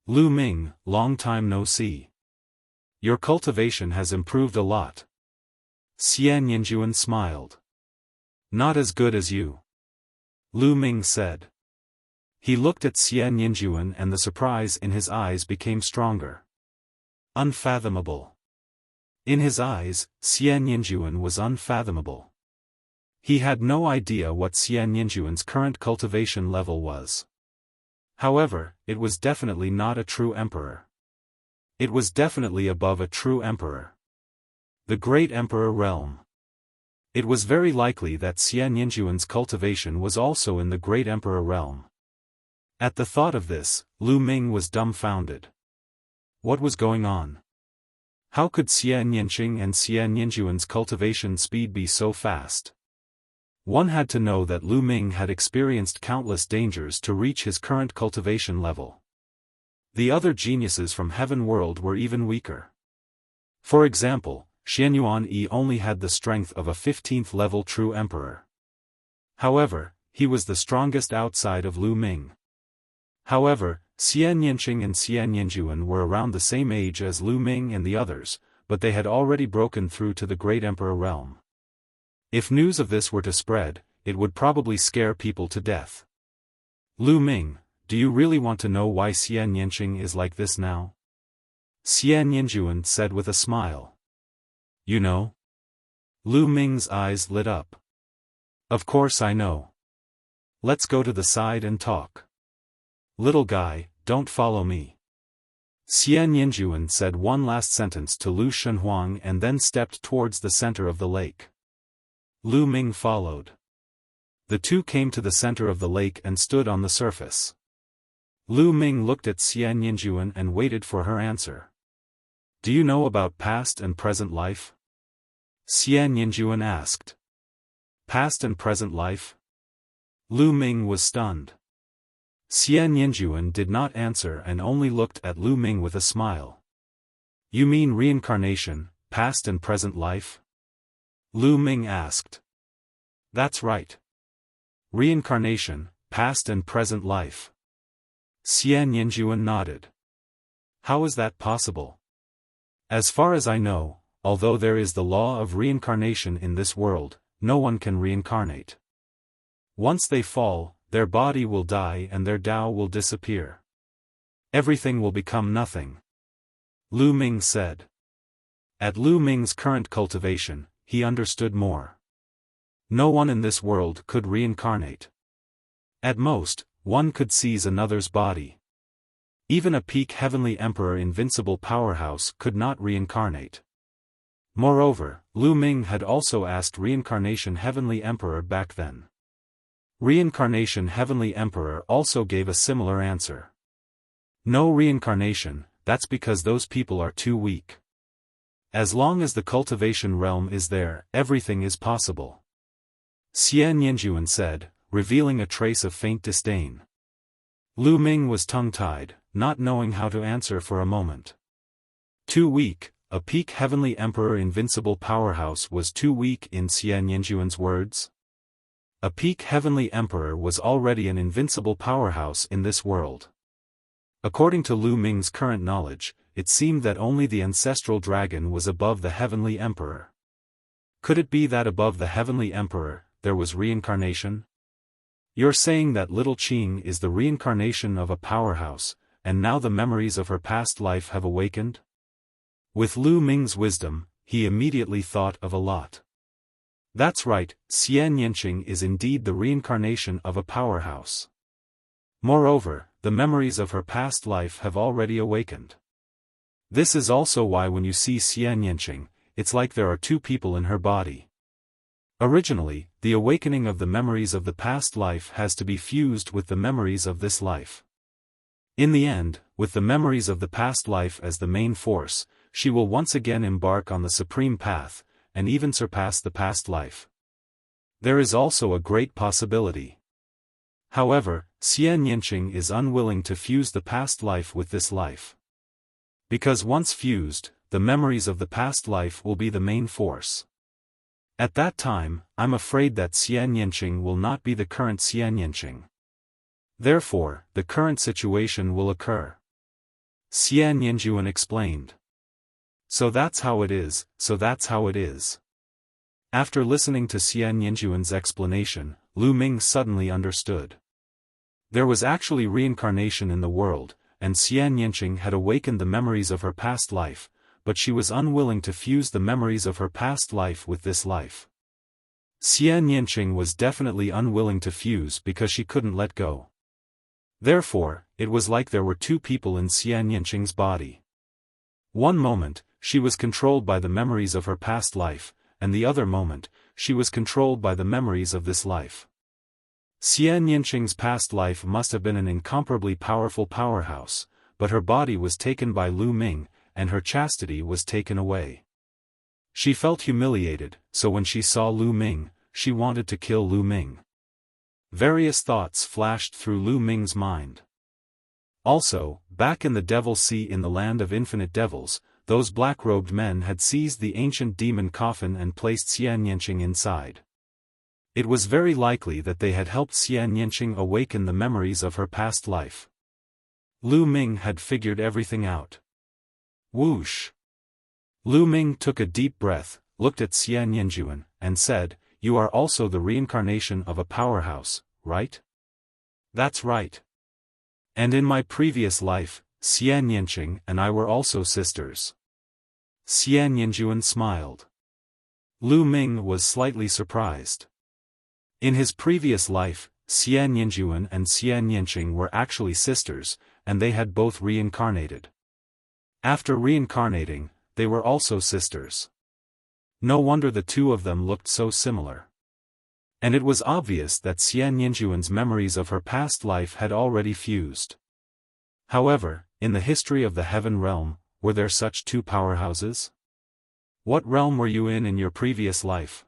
"Lu Ming, long time no see. Your cultivation has improved a lot." Xian Yanjuan smiled. "Not as good as you," Lu Ming said. He looked at Xian Yanjuan and the surprise in his eyes became stronger. Unfathomable. In his eyes, Xian Yanjuan was unfathomable. He had no idea what Xian Yanjuan's current cultivation level was. However, it was definitely not a true emperor. It was definitely above a true emperor. The Great Emperor realm. It was very likely that Xian Yanjuan's cultivation was also in the Great Emperor realm. At the thought of this, Lu Ming was dumbfounded. What was going on? How could Xian Yanqing and Xian Yanjuan's cultivation speed be so fast? One had to know that Lu Ming had experienced countless dangers to reach his current cultivation level. The other geniuses from Heaven World were even weaker. For example, Xianyuan Yi only had the strength of a 15th level true emperor. However, he was the strongest outside of Lu Ming. However, Xian Yanqing and Xian Yanjuan were around the same age as Lu Ming and the others, but they had already broken through to the Great Emperor realm. If news of this were to spread, it would probably scare people to death. "Lu Ming, do you really want to know why Xian Yanqing is like this now?" Xian Yanjuan said with a smile. "You know?" Lu Ming's eyes lit up. "Of course I know. Let's go to the side and talk." "Little guy, don't follow me." Xian Yanjuan said one last sentence to Lu Shenhuang and then stepped towards the center of the lake. Lu Ming followed. The two came to the center of the lake and stood on the surface. Lu Ming looked at Xian Yanjuan and waited for her answer. "Do you know about past and present life?" Xian Yanjuan asked. "Past and present life?" Lu Ming was stunned. Xian Yanjuan did not answer and only looked at Lu Ming with a smile. "You mean reincarnation, past and present life?" Lu Ming asked. "That's right. Reincarnation, past and present life." Xian Yanjuan nodded. "How is that possible?" "As far as I know, although there is the law of reincarnation in this world, no one can reincarnate. Once they fall, their body will die and their Tao will disappear. Everything will become nothing," Lu Ming said. At Lu Ming's current cultivation, he understood more. No one in this world could reincarnate. At most, one could seize another's body. Even a peak heavenly emperor invincible powerhouse could not reincarnate. Moreover, Lu Ming had also asked Reincarnation Heavenly Emperor back then. Reincarnation Heavenly Emperor also gave a similar answer. No reincarnation, that's because those people are too weak. As long as the cultivation realm is there, everything is possible. Xian Yinjuan said, revealing a trace of faint disdain. Lu Ming was tongue-tied, not knowing how to answer for a moment. Too weak, a peak heavenly emperor invincible powerhouse was too weak in Xian Yinjuan's words? A peak heavenly emperor was already an invincible powerhouse in this world. According to Lu Ming's current knowledge, it seemed that only the ancestral dragon was above the heavenly emperor. Could it be that above the heavenly emperor, there was reincarnation? You're saying that little Qing is the reincarnation of a powerhouse, and now the memories of her past life have awakened? With Lu Ming's wisdom, he immediately thought of a lot. That's right, Xian Yinqing is indeed the reincarnation of a powerhouse. Moreover, the memories of her past life have already awakened. This is also why when you see Xian Yinqing, it's like there are two people in her body. Originally, the awakening of the memories of the past life has to be fused with the memories of this life. In the end, with the memories of the past life as the main force, she will once again embark on the supreme path, and even surpass the past life. There is also a great possibility. However, Xian Yinqing is unwilling to fuse the past life with this life. Because once fused, the memories of the past life will be the main force. At that time, I'm afraid that Xian Yinqing will not be the current Xian Yinqing. Therefore, the current situation will occur. Xian Yinjuan explained. So that's how it is, After listening to Xian Yinjuan's explanation, Lu Ming suddenly understood. There was actually reincarnation in the world, and Xian Yinqing had awakened the memories of her past life, but she was unwilling to fuse the memories of her past life with this life. Xian Yinqing was definitely unwilling to fuse because she couldn't let go. Therefore, it was like there were two people in Xian Yinqing's body. One moment, she was controlled by the memories of her past life, and the other moment, she was controlled by the memories of this life. Xian Yinqing's past life must have been an incomparably powerful powerhouse, but her body was taken by Lu Ming, and her chastity was taken away. She felt humiliated, so when she saw Lu Ming, she wanted to kill Lu Ming. Various thoughts flashed through Lu Ming's mind. Also, back in the Devil Sea in the land of infinite devils, those black-robed men had seized the ancient demon coffin and placed Xian Yinqing inside. It was very likely that they had helped Xian Yinqing awaken the memories of her past life. Lu Ming had figured everything out. Whoosh! Lu Ming took a deep breath, looked at Xian Yinjuan, and said, "You are also the reincarnation of a powerhouse, right?" "That's right. And in my previous life, Xian Yinqing and I were also sisters." Xian Yinjuan smiled. Lu Ming was slightly surprised. In his previous life, Xian Yinjuan and Xian Yinqing were actually sisters, and they had both reincarnated. After reincarnating, they were also sisters. No wonder the two of them looked so similar. And it was obvious that Xian Yinjuan's memories of her past life had already fused. However, in the history of the heaven realm, were there such two powerhouses? What realm were you in your previous life?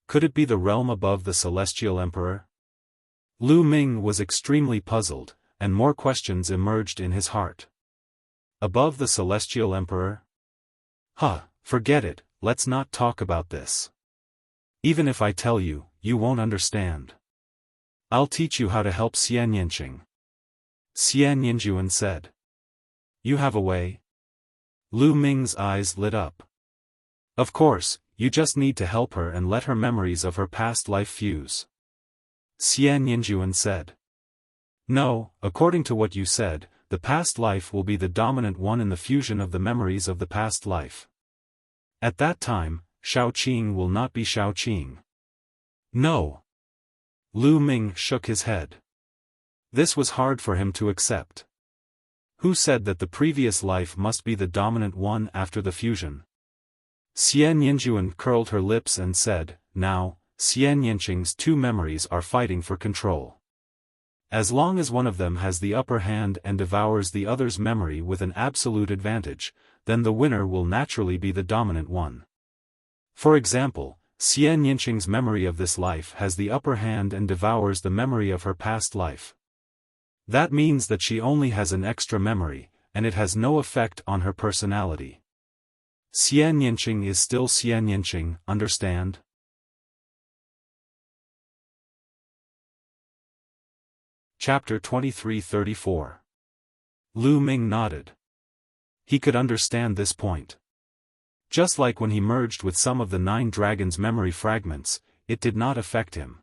Could it be the realm above the celestial emperor? Lu Ming was extremely puzzled, and more questions emerged in his heart. Above the celestial emperor? Forget it, let's not talk about this. Even if I tell you, you won't understand. I'll teach you how to help Xian Yinqing. Xian Yinjuan said. You have a way? Lu Ming's eyes lit up. Of course, you just need to help her and let her memories of her past life fuse. Xian Yinjuan said. No, according to what you said, the past life will be the dominant one in the fusion of the memories of the past life. At that time, Shaoqing will not be Shaoqing. No. Lu Ming shook his head. This was hard for him to accept. Who said that the previous life must be the dominant one after the fusion? Xian Yinjuan curled her lips and said, now, Xian Yinqing's two memories are fighting for control. As long as one of them has the upper hand and devours the other's memory with an absolute advantage, then the winner will naturally be the dominant one. For example, Xian Yinqing's memory of this life has the upper hand and devours the memory of her past life. That means that she only has an extra memory, and it has no effect on her personality. Xian Yinqing is still Xian Yinqing, understand? Chapter 23-34. Lu Ming nodded. He could understand this point. Just like when he merged with some of the 9 dragons' memory fragments, it did not affect him.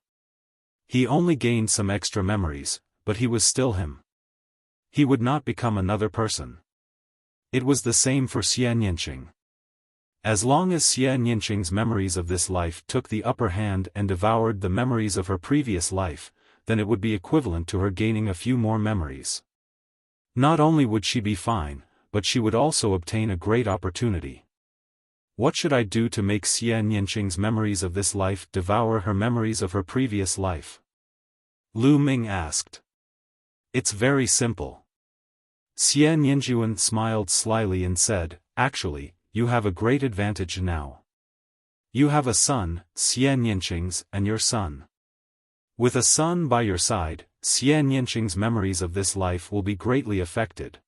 He only gained some extra memories, but he was still him. He would not become another person. It was the same for Xian Yinqing. As long as Xian Yinqing's memories of this life took the upper hand and devoured the memories of her previous life, then it would be equivalent to her gaining a few more memories. Not only would she be fine, but she would also obtain a great opportunity. What should I do to make Xian Yinqing's memories of this life devour her memories of her previous life? Lu Ming asked. It's very simple. Xian Yinjuan smiled slyly and said, actually, you have a great advantage now. You have a son, Xian Yinqing's, and your son. With a son by your side, Xian Yinqing's memories of this life will be greatly affected.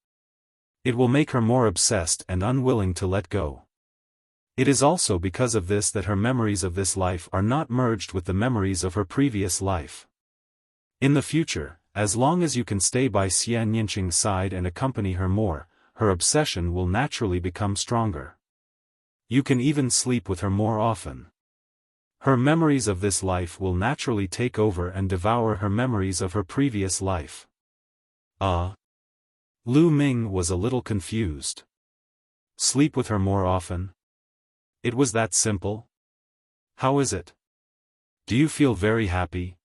It will make her more obsessed and unwilling to let go. It is also because of this that her memories of this life are not merged with the memories of her previous life. In the future, as long as you can stay by Xian Yinqing's side and accompany her more, her obsession will naturally become stronger. You can even sleep with her more often. Her memories of this life will naturally take over and devour her memories of her previous life. Lu Ming was a little confused. Sleep with her more often? It was that simple? How is it? Do you feel very happy?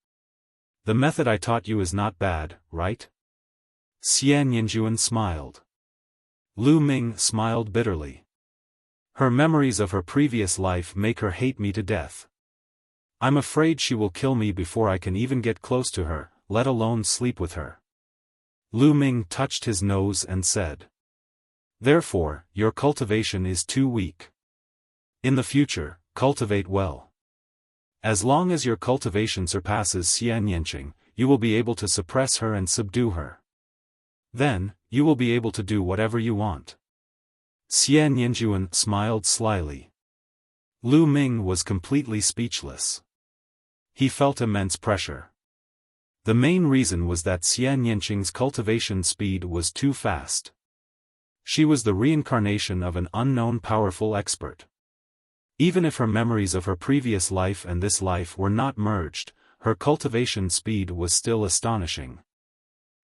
The method I taught you is not bad, right? Xian Yinjuan smiled. Lu Ming smiled bitterly. Her memories of her previous life make her hate me to death. I'm afraid she will kill me before I can even get close to her, let alone sleep with her. Lu Ming touched his nose and said. Therefore, your cultivation is too weak. In the future, cultivate well. As long as your cultivation surpasses Xian Yinqing, you will be able to suppress her and subdue her. Then, you will be able to do whatever you want. Xian Yinjuan smiled slyly. Lu Ming was completely speechless. He felt immense pressure. The main reason was that Xian Yinqing's cultivation speed was too fast. She was the reincarnation of an unknown powerful expert. Even if her memories of her previous life and this life were not merged, her cultivation speed was still astonishing.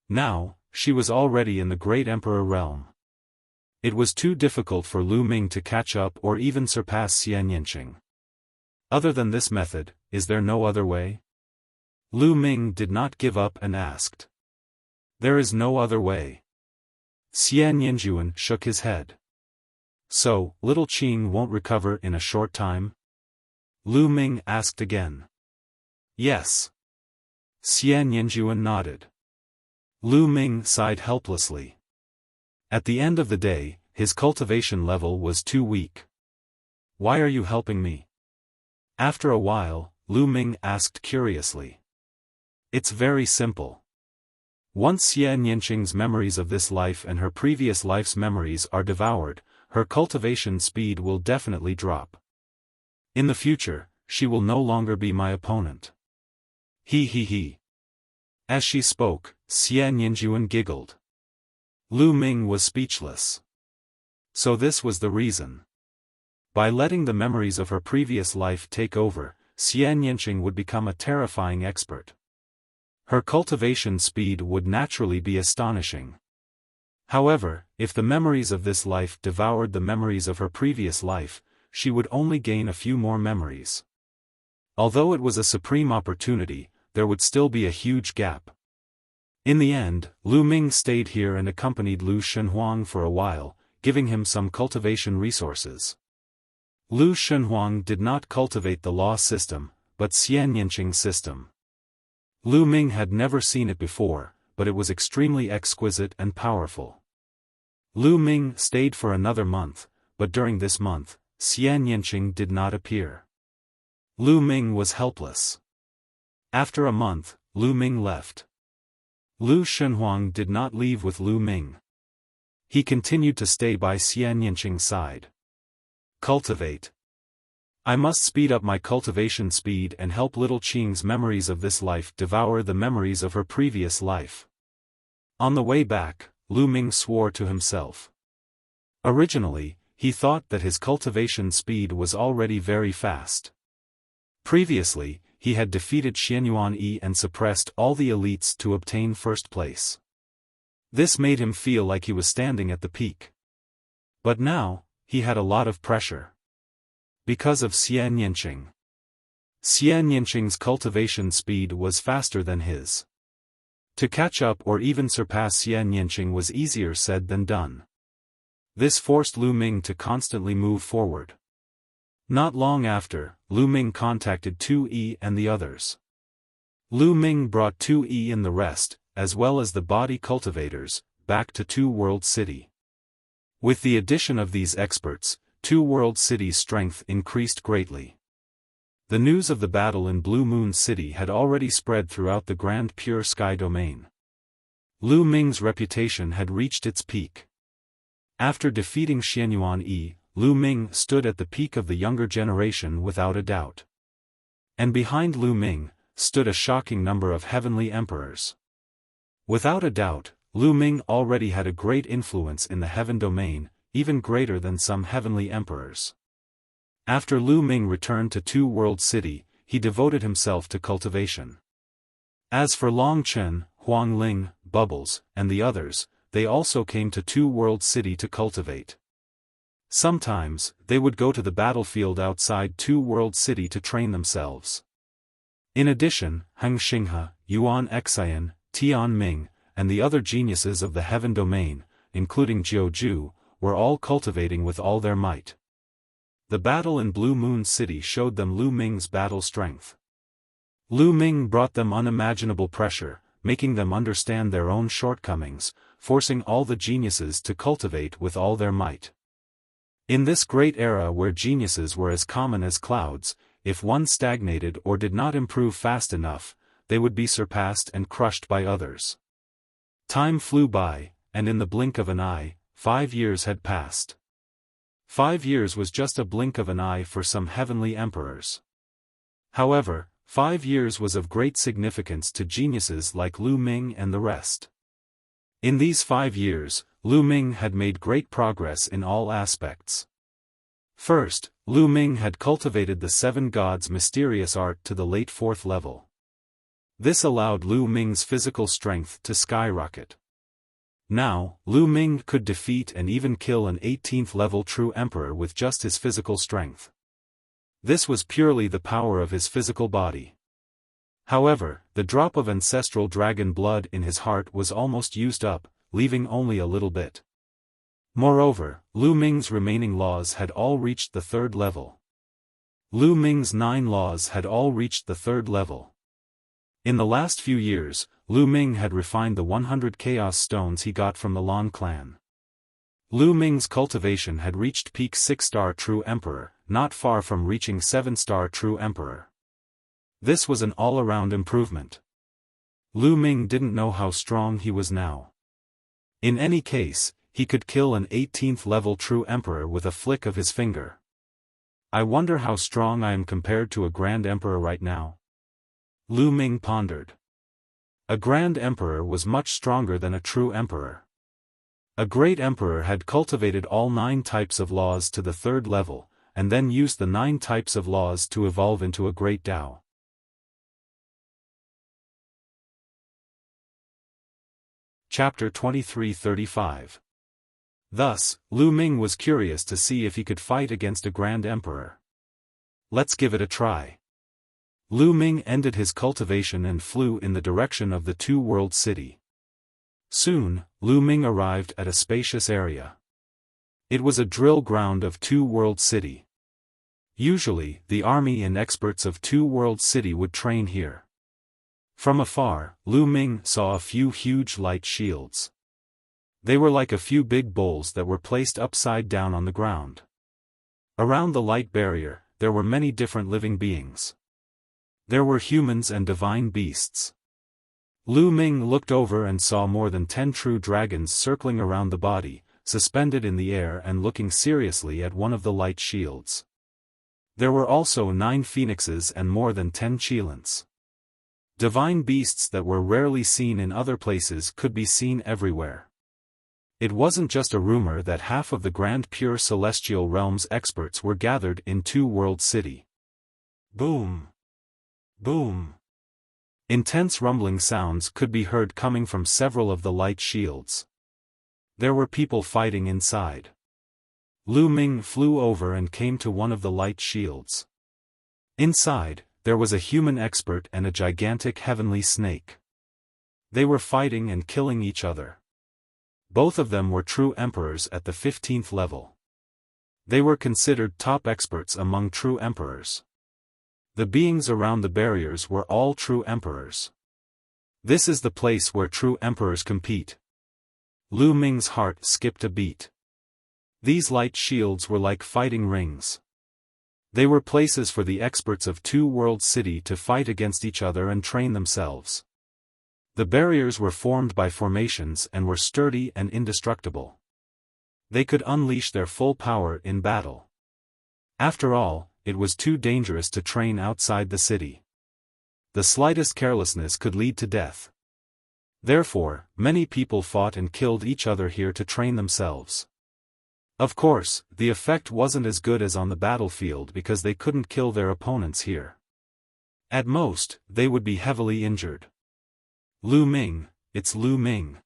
Now, she was already in the Great Emperor realm. It was too difficult for Lu Ming to catch up or even surpass Xian Yinqing. Other than this method, is there no other way? Lu Ming did not give up and asked. There is no other way. Xian Yinjuan shook his head. So, little Qing won't recover in a short time? Lu Ming asked again. Yes. Xian Yinjuan nodded. Lu Ming sighed helplessly. At the end of the day, his cultivation level was too weak. Why are you helping me? After a while, Lu Ming asked curiously. It's very simple. Once Xian Yinqing's memories of this life and her previous life's memories are devoured, her cultivation speed will definitely drop. In the future, she will no longer be my opponent. He. As she spoke, Xian Yinjuan giggled. Lu Ming was speechless. So this was the reason. By letting the memories of her previous life take over, Xian Yinqing would become a terrifying expert. Her cultivation speed would naturally be astonishing. However, if the memories of this life devoured the memories of her previous life, she would only gain a few more memories. Although it was a supreme opportunity, there would still be a huge gap. In the end, Lu Ming stayed here and accompanied Lu Shenhuang for a while, giving him some cultivation resources. Lu Shenhuang did not cultivate the law system, but Xianyinqing system. Lu Ming had never seen it before, but it was extremely exquisite and powerful. Lu Ming stayed for another month, but during this month, Xianyinqing did not appear. Lu Ming was helpless. After a month, Lu Ming left. Lu Shenhuang did not leave with Lu Ming. He continued to stay by Xianyinqing's side. Cultivate. I must speed up my cultivation speed and help little Qing's memories of this life devour the memories of her previous life. On the way back, Lu Ming swore to himself. Originally, he thought that his cultivation speed was already very fast. Previously, he had defeated Xianyuan Yi and suppressed all the elites to obtain first place. This made him feel like he was standing at the peak. But now, he had a lot of pressure. Because of Xianyinqing. Xianyinqing's cultivation speed was faster than his. To catch up or even surpass Xianyinqing was easier said than done. This forced Lu Ming to constantly move forward. Not long after, Lu Ming contacted Tu Yi and the others. Lu Ming brought Tu Yi and the rest, as well as the body cultivators, back to Two World City. With the addition of these experts, Two World City's strength increased greatly. The news of the battle in Blue Moon City had already spread throughout the Grand Pure Sky domain. Lu Ming's reputation had reached its peak. After defeating Xianyuan Yi, Lu Ming stood at the peak of the younger generation without a doubt. And behind Lu Ming, stood a shocking number of heavenly emperors. Without a doubt, Lu Ming already had a great influence in the heaven domain, even greater than some heavenly emperors. After Lu Ming returned to Two World City, he devoted himself to cultivation. As for Long Chen, Huang Ling, Bubbles, and the others, they also came to Two World City to cultivate. Sometimes, they would go to the battlefield outside Two World City to train themselves. In addition, Heng Xinghe, Yuan Xian, Tian Ming, and the other geniuses of the heaven domain, including Jiu Ju, were all cultivating with all their might. The battle in Blue Moon City showed them Lu Ming's battle strength. Lu Ming brought them unimaginable pressure, making them understand their own shortcomings, forcing all the geniuses to cultivate with all their might. In this great era where geniuses were as common as clouds, if one stagnated or did not improve fast enough, they would be surpassed and crushed by others. Time flew by, and in the blink of an eye, 5 years had passed. 5 years was just a blink of an eye for some heavenly emperors. However, 5 years was of great significance to geniuses like Lu Ming and the rest. In these 5 years, Lu Ming had made great progress in all aspects. First, Lu Ming had cultivated the 7 gods' mysterious art to the late 4th level. This allowed Lu Ming's physical strength to skyrocket. Now, Lu Ming could defeat and even kill an 18th level true emperor with just his physical strength. This was purely the power of his physical body. However, the drop of ancestral dragon blood in his heart was almost used up, leaving only a little bit. Moreover, Lu Ming's remaining laws had all reached the 3rd level. Lu Ming's 9 laws had all reached the 3rd level. In the last few years, Lu Ming had refined the 100 chaos stones he got from the Lan clan. Lu Ming's cultivation had reached peak 6-star true emperor, not far from reaching 7-star true emperor. This was an all-around improvement. Lu Ming didn't know how strong he was now. In any case, he could kill an 18th level true emperor with a flick of his finger. I wonder how strong I am compared to a grand emperor right now. Lu Ming pondered. A grand emperor was much stronger than a true emperor. A great emperor had cultivated all 9 types of laws to the 3rd level, and then used the 9 types of laws to evolve into a great Tao. Chapter 2335. Thus, Lu Ming was curious to see if he could fight against a grand emperor. Let's give it a try. Lu Ming ended his cultivation and flew in the direction of the Two World City. Soon, Lu Ming arrived at a spacious area. It was a drill ground of Two World City. Usually, the army and experts of Two World City would train here. From afar, Lu Ming saw a few huge light shields. They were like a few big bowls that were placed upside down on the ground. Around the light barrier, there were many different living beings. There were humans and divine beasts. Lu Ming looked over and saw more than 10 true dragons circling around the body, suspended in the air and looking seriously at one of the light shields. There were also 9 phoenixes and more than 10 cheilants. Divine beasts that were rarely seen in other places could be seen everywhere. It wasn't just a rumor that half of the Grand Pure Celestial Realm's experts were gathered in Two World City. Boom! Boom! Intense rumbling sounds could be heard coming from several of the light shields. There were people fighting inside. Lu Ming flew over and came to one of the light shields. Inside, there was a human expert and a gigantic heavenly snake. They were fighting and killing each other. Both of them were true emperors at the 15th level. They were considered top experts among true emperors. The beings around the barriers were all true emperors. This is the place where true emperors compete. Lu Ming's heart skipped a beat. These light shields were like fighting rings. They were places for the experts of Two World City to fight against each other and train themselves. The barriers were formed by formations and were sturdy and indestructible. They could unleash their full power in battle. After all, it was too dangerous to train outside the city. The slightest carelessness could lead to death. Therefore, many people fought and killed each other here to train themselves. Of course, the effect wasn't as good as on the battlefield because they couldn't kill their opponents here. At most, they would be heavily injured. Lu Ming, it's Lu Ming.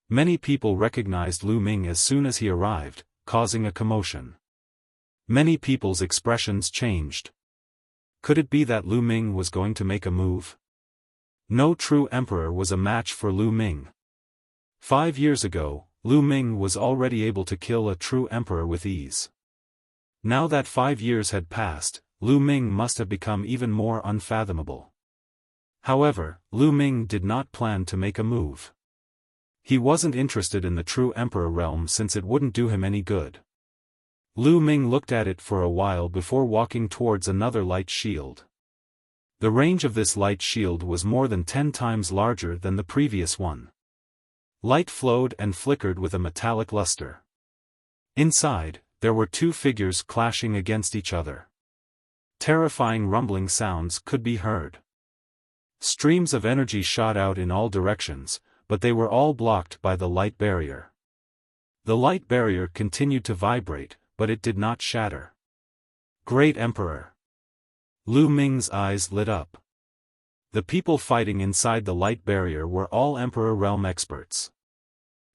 Many people recognized Lu Ming as soon as he arrived, causing a commotion. Many people's expressions changed. Could it be that Lu Ming was going to make a move? No true emperor was a match for Lu Ming. 5 years ago, Lu Ming was already able to kill a true emperor with ease. Now that 5 years had passed, Lu Ming must have become even more unfathomable. However, Lu Ming did not plan to make a move. He wasn't interested in the true emperor realm since it wouldn't do him any good. Lu Ming looked at it for a while before walking towards another light shield. The range of this light shield was more than 10 times larger than the previous one. Light flowed and flickered with a metallic luster. Inside, there were 2 figures clashing against each other. Terrifying rumbling sounds could be heard. Streams of energy shot out in all directions, but they were all blocked by the light barrier. The light barrier continued to vibrate, but it did not shatter. Great Emperor! Lu Ming's eyes lit up. The people fighting inside the light barrier were all Emperor Realm experts.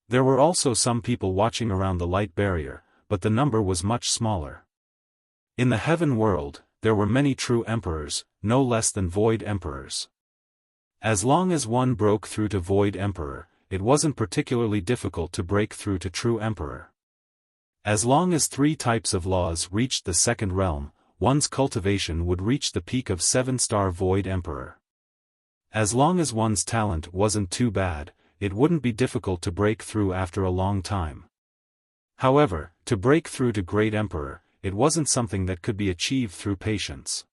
There were also some people watching around the light barrier, but the number was much smaller. In the heaven world, there were many true emperors, no less than void emperors. As long as one broke through to void emperor, it wasn't particularly difficult to break through to true emperor. As long as 3 types of laws reached the second realm, one's cultivation would reach the peak of 7-star void emperor. As long as one's talent wasn't too bad, it wouldn't be difficult to break through after a long time. However, to break through to great emperor, it wasn't something that could be achieved through patience.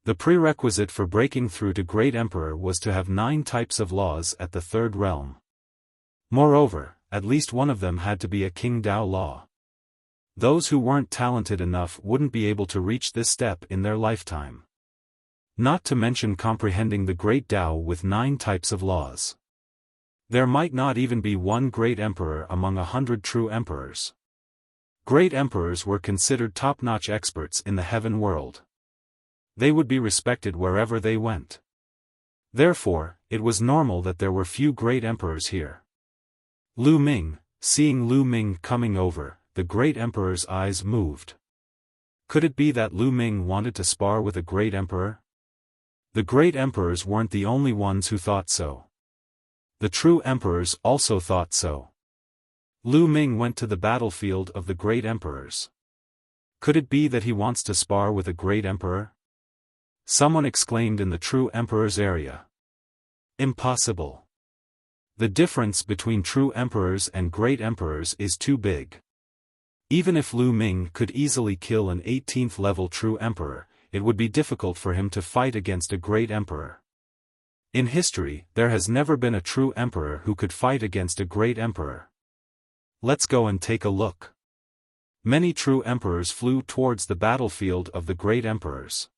The prerequisite for breaking through to great emperor was to have 9 types of laws at the 3rd realm. Moreover, at least one of them had to be a King Dao law. Those who weren't talented enough wouldn't be able to reach this step in their lifetime. Not to mention comprehending the Great Dao with 9 types of laws. There might not even be one great emperor among 100 true emperors. Great emperors were considered top-notch experts in the heaven world. They would be respected wherever they went. Therefore, it was normal that there were few great emperors here. Lu Ming, seeing Lu Ming coming over, the great emperor's eyes moved. Could it be that Lu Ming wanted to spar with a great emperor? The great emperors weren't the only ones who thought so. The true emperors also thought so. Lu Ming went to the battlefield of the great emperors. Could it be that he wants to spar with a great emperor? Someone exclaimed in the true emperor's area. Impossible. The difference between true emperors and great emperors is too big. Even if Lu Ming could easily kill an 18th level true emperor, it would be difficult for him to fight against a great emperor. In history, there has never been a true emperor who could fight against a great emperor. Let's go and take a look. Many true emperors flew towards the battlefield of the great emperors.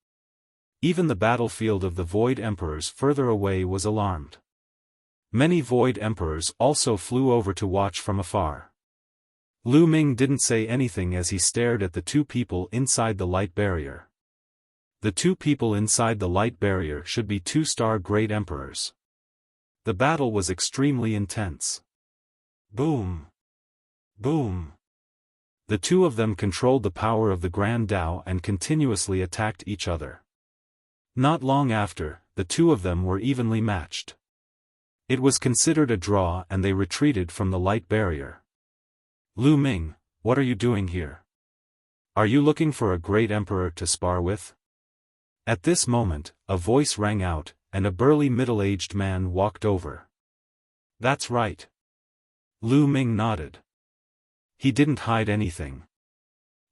Even the battlefield of the void emperors further away was alarmed. Many void emperors also flew over to watch from afar. Lu Ming didn't say anything as he stared at the two people inside the light barrier. The two people inside the light barrier should be two-star great emperors. The battle was extremely intense. Boom! Boom! The two of them controlled the power of the Grand Tao and continuously attacked each other. Not long after, the two of them were evenly matched. It was considered a draw and they retreated from the light barrier. Lu Ming, what are you doing here? Are you looking for a great emperor to spar with? At this moment, a voice rang out, and a burly middle-aged man walked over. That's right. Lu Ming nodded. He didn't hide anything.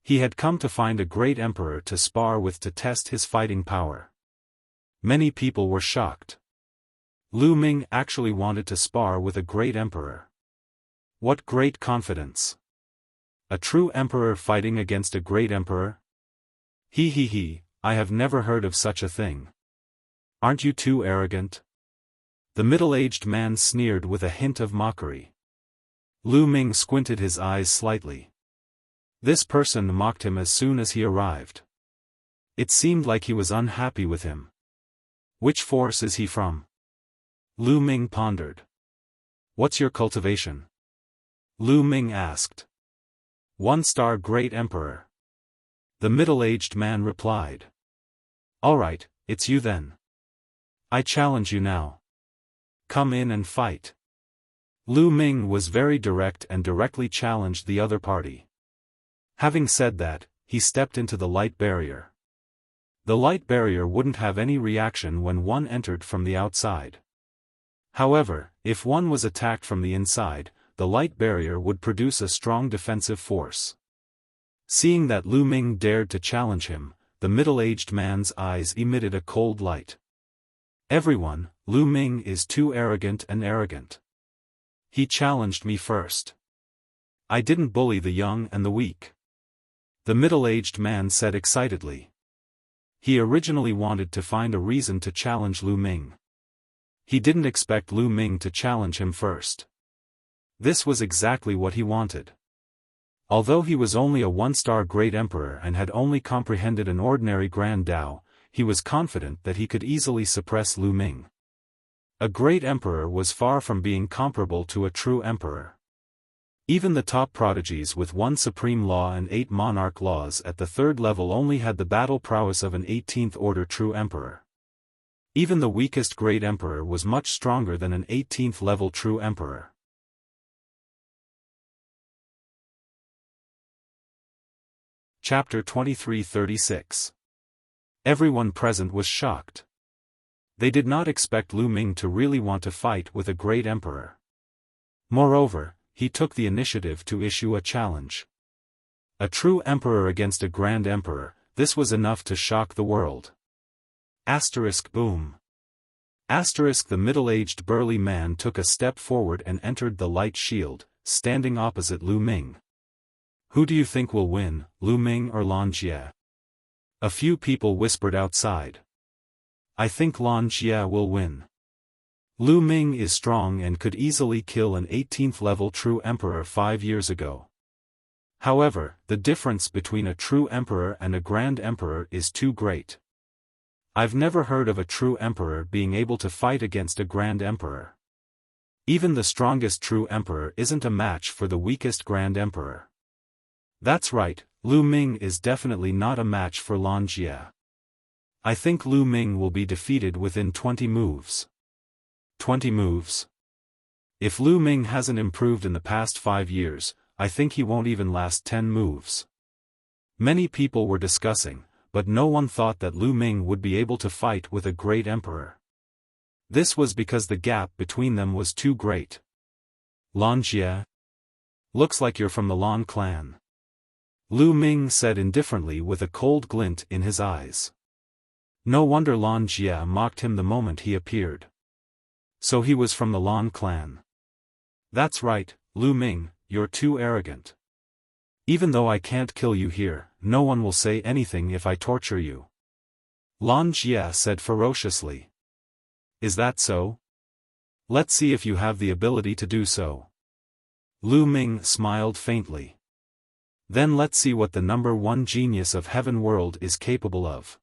He had come to find a great emperor to spar with to test his fighting power. Many people were shocked. Lu Ming actually wanted to spar with a great emperor. What great confidence! A true emperor fighting against a great emperor? He, I have never heard of such a thing. Aren't you too arrogant? The middle-aged man sneered with a hint of mockery. Lu Ming squinted his eyes slightly. This person mocked him as soon as he arrived. It seemed like he was unhappy with him. Which force is he from? Lu Ming pondered. What's your cultivation? Lu Ming asked. 1-star great emperor. The middle-aged man replied. Alright, it's you then. I challenge you now. Come in and fight. Lu Ming was very direct and directly challenged the other party. Having said that, he stepped into the light barrier. The light barrier wouldn't have any reaction when one entered from the outside. However, if one was attacked from the inside, the light barrier would produce a strong defensive force. Seeing that Lu Ming dared to challenge him, the middle-aged man's eyes emitted a cold light. Everyone, Lu Ming is too arrogant and arrogant. He challenged me first. I didn't bully the young and the weak. The middle-aged man said excitedly. He originally wanted to find a reason to challenge Lu Ming. He didn't expect Lu Ming to challenge him first. This was exactly what he wanted. Although he was only a 1-star great emperor and had only comprehended an ordinary Grand Tao, he was confident that he could easily suppress Lu Ming. A great emperor was far from being comparable to a true emperor. Even the top prodigies with 1 supreme law and 8 monarch laws at the 3rd level only had the battle prowess of an 18th order true emperor. Even the weakest great emperor was much stronger than an 18th level true emperor. Chapter 2336. Everyone present was shocked. They did not expect Lu Ming to really want to fight with a great emperor. Moreover, he took the initiative to issue a challenge. A true emperor against a grand emperor, this was enough to shock the world. Boom. The middle-aged burly man took a step forward and entered the light shield, standing opposite Lu Ming. Who do you think will win, Lu Ming or Lan Jie? A few people whispered outside. I think Lan Jie will win. Lu Ming is strong and could easily kill an 18th level true emperor 5 years ago. However, the difference between a true emperor and a grand emperor is too great. I've never heard of a true emperor being able to fight against a grand emperor. Even the strongest true emperor isn't a match for the weakest grand emperor. That's right, Lu Ming is definitely not a match for Lan Jie. I think Lu Ming will be defeated within 20 moves. 20 moves. If Lu Ming hasn't improved in the past 5 years, I think he won't even last 10 moves. Many people were discussing, but no one thought that Lu Ming would be able to fight with a great emperor. This was because the gap between them was too great. Lan Jie? Looks like you're from the Lan clan. Lu Ming said indifferently with a cold glint in his eyes. No wonder Lan Jie mocked him the moment he appeared. So he was from the Lan clan. That's right, Lu Ming, you're too arrogant. Even though I can't kill you here, no one will say anything if I torture you. Lan Jie said ferociously. Is that so? Let's see if you have the ability to do so. Lu Ming smiled faintly. Then let's see what the number 1 genius of Heaven World is capable of.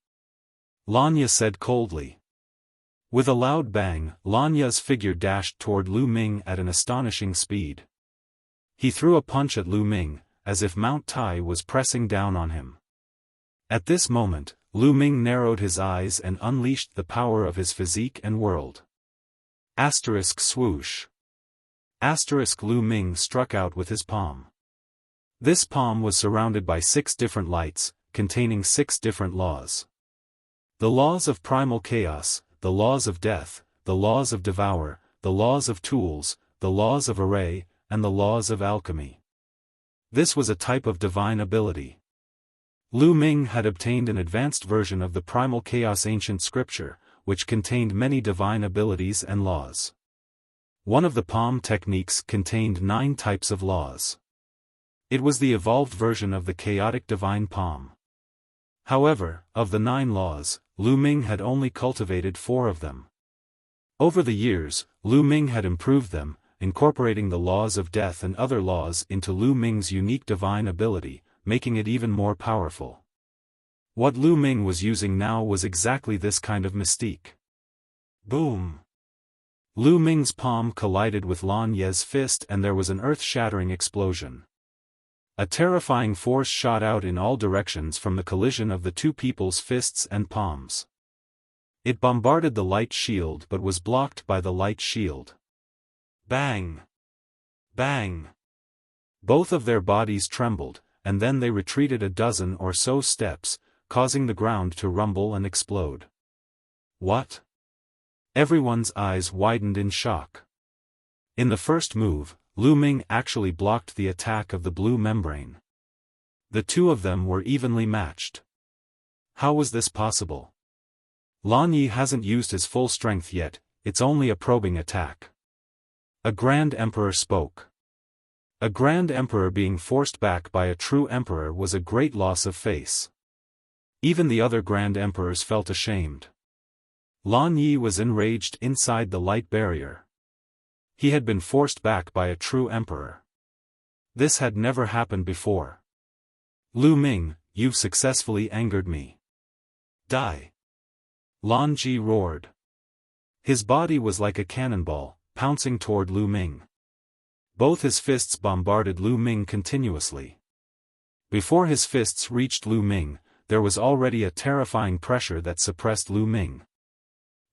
Lanya said coldly. With a loud bang, Lanya's figure dashed toward Lu Ming at an astonishing speed. He threw a punch at Lu Ming, as if Mount Tai was pressing down on him. At this moment, Lu Ming narrowed his eyes and unleashed the power of his physique and world. Asterisk swoosh. Asterisk Lu Ming struck out with his palm. This palm was surrounded by 6 different lights, containing 6 different laws. The laws of primal chaos, the laws of death, the laws of devour, the laws of tools, the laws of array, and the laws of alchemy. This was a type of divine ability. Lu Ming had obtained an advanced version of the primal chaos ancient scripture, which contained many divine abilities and laws. One of the palm techniques contained 9 types of laws. It was the evolved version of the chaotic divine palm. However, of the 9 laws, Lu Ming had only cultivated 4 of them. Over the years, Lu Ming had improved them, incorporating the laws of death and other laws into Lu Ming's unique divine ability, making it even more powerful. What Lu Ming was using now was exactly this kind of mystique. Boom! Lu Ming's palm collided with Lan Ye's fist and there was an earth-shattering explosion. A terrifying force shot out in all directions from the collision of the 2 people's fists and palms. It bombarded the light shield but was blocked by the light shield. Bang! Bang! Both of their bodies trembled, and then they retreated a dozen or so steps, causing the ground to rumble and explode. What? Everyone's eyes widened in shock. In the first move, Lu Ming actually blocked the attack of the blue membrane. The 2 of them were evenly matched. How was this possible? Lan Yi hasn't used his full strength yet, it's only a probing attack. A Grand Emperor spoke. A Grand Emperor being forced back by a true Emperor was a great loss of face. Even the other Grand Emperors felt ashamed. Lan Yi was enraged inside the light barrier. He had been forced back by a true Emperor. This had never happened before. Lu Ming, you've successfully angered me. Die! Lan Ji roared. His body was like a cannonball, pouncing toward Lu Ming. Both his fists bombarded Lu Ming continuously. Before his fists reached Lu Ming, there was already a terrifying pressure that suppressed Lu Ming.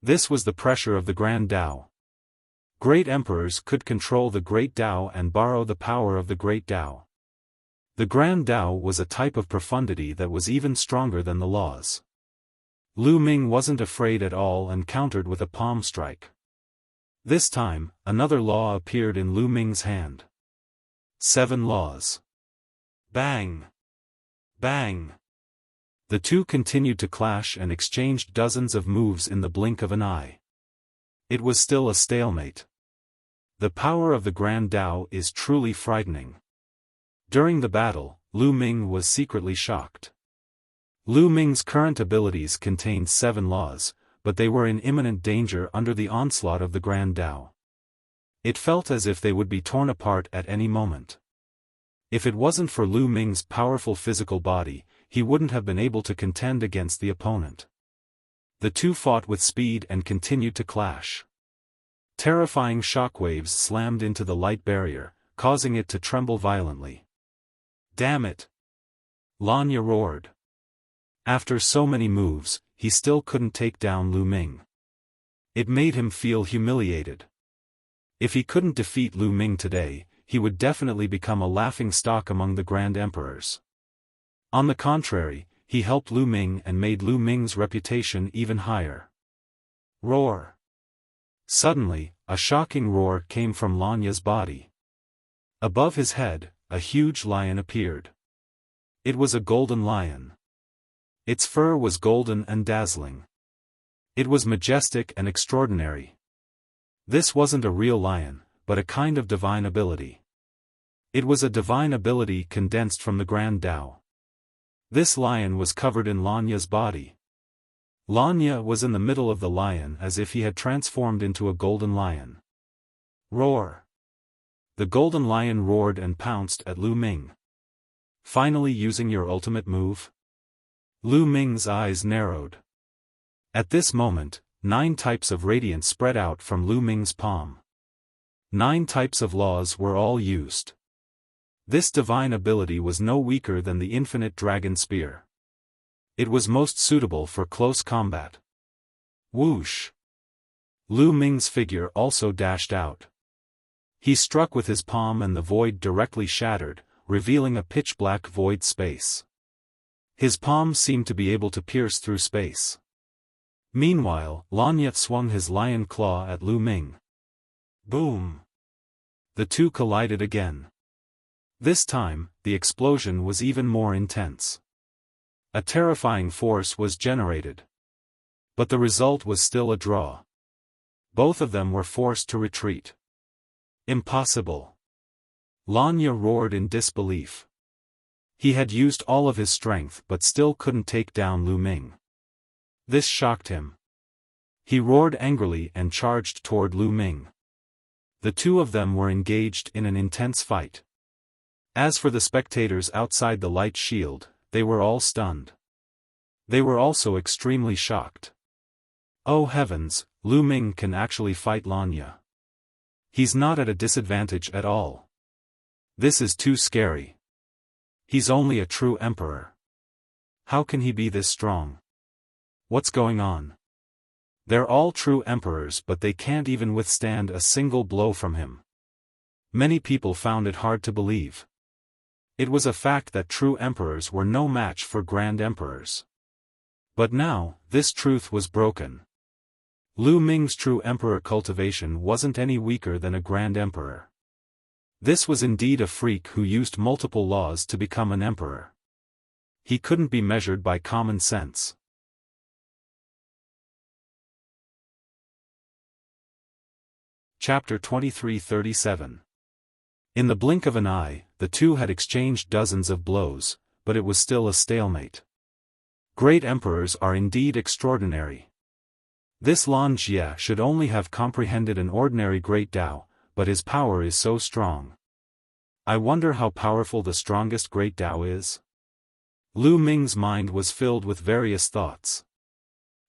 This was the pressure of the Grand Tao. Great emperors could control the Great Tao and borrow the power of the Great Tao. The Grand Tao was a type of profundity that was even stronger than the laws. Lu Ming wasn't afraid at all and countered with a palm strike. This time, another law appeared in Lu Ming's hand. 7 laws. Bang! Bang! The 2 continued to clash and exchanged dozens of moves in the blink of an eye. It was still a stalemate. The power of the Grand Tao is truly frightening. During the battle, Lu Ming was secretly shocked. Lu Ming's current abilities contained 7 laws, but they were in imminent danger under the onslaught of the Grand Tao. It felt as if they would be torn apart at any moment. If it wasn't for Lu Ming's powerful physical body, he wouldn't have been able to contend against the opponent. The 2 fought with speed and continued to clash. Terrifying shockwaves slammed into the light barrier, causing it to tremble violently. Damn it! Lanya roared. After so many moves, he still couldn't take down Lu Ming. It made him feel humiliated. If he couldn't defeat Lu Ming today, he would definitely become a laughingstock among the Grand Emperors. On the contrary, he helped Lu Ming and made Lu Ming's reputation even higher. Roar! Suddenly, a shocking roar came from Lanya's body. Above his head, a huge lion appeared. It was a golden lion. Its fur was golden and dazzling. It was majestic and extraordinary. This wasn't a real lion, but a kind of divine ability. It was a divine ability condensed from the Grand Tao. This lion was covered in Lanya's body. Lanya was in the middle of the lion as if he had transformed into a golden lion. Roar! The golden lion roared and pounced at Lu Ming. Finally using your ultimate move? Lu Ming's eyes narrowed. At this moment, 9 types of radiance spread out from Lu Ming's palm. 9 types of laws were all used. This divine ability was no weaker than the infinite dragon spear. It was most suitable for close combat. Whoosh! Lu Ming's figure also dashed out. He struck with his palm and the void directly shattered, revealing a pitch-black void space. His palm seemed to be able to pierce through space. Meanwhile, Lanya swung his lion claw at Lu Ming. Boom! The two collided again. This time, the explosion was even more intense. A terrifying force was generated. But the result was still a draw. Both of them were forced to retreat. Impossible! Lanya roared in disbelief. He had used all of his strength but still couldn't take down Lu Ming. This shocked him. He roared angrily and charged toward Lu Ming. The two of them were engaged in an intense fight. As for the spectators outside the light shield, they were all stunned. They were also extremely shocked. Oh heavens, Lu Ming can actually fight Lanya. He's not at a disadvantage at all. This is too scary. He's only a true emperor. How can he be this strong? What's going on? They're all true emperors but they can't even withstand a single blow from him. Many people found it hard to believe. It was a fact that true emperors were no match for grand emperors. But now, this truth was broken. Lu Ming's true emperor cultivation wasn't any weaker than a grand emperor. This was indeed a freak who used multiple laws to become an emperor. He couldn't be measured by common sense. Chapter 23:37. In the blink of an eye, the two had exchanged dozens of blows, but it was still a stalemate. Great emperors are indeed extraordinary. This Lan Jie should only have comprehended an ordinary great Tao, but his power is so strong. I wonder how powerful the strongest great Tao is? Lu Ming's mind was filled with various thoughts.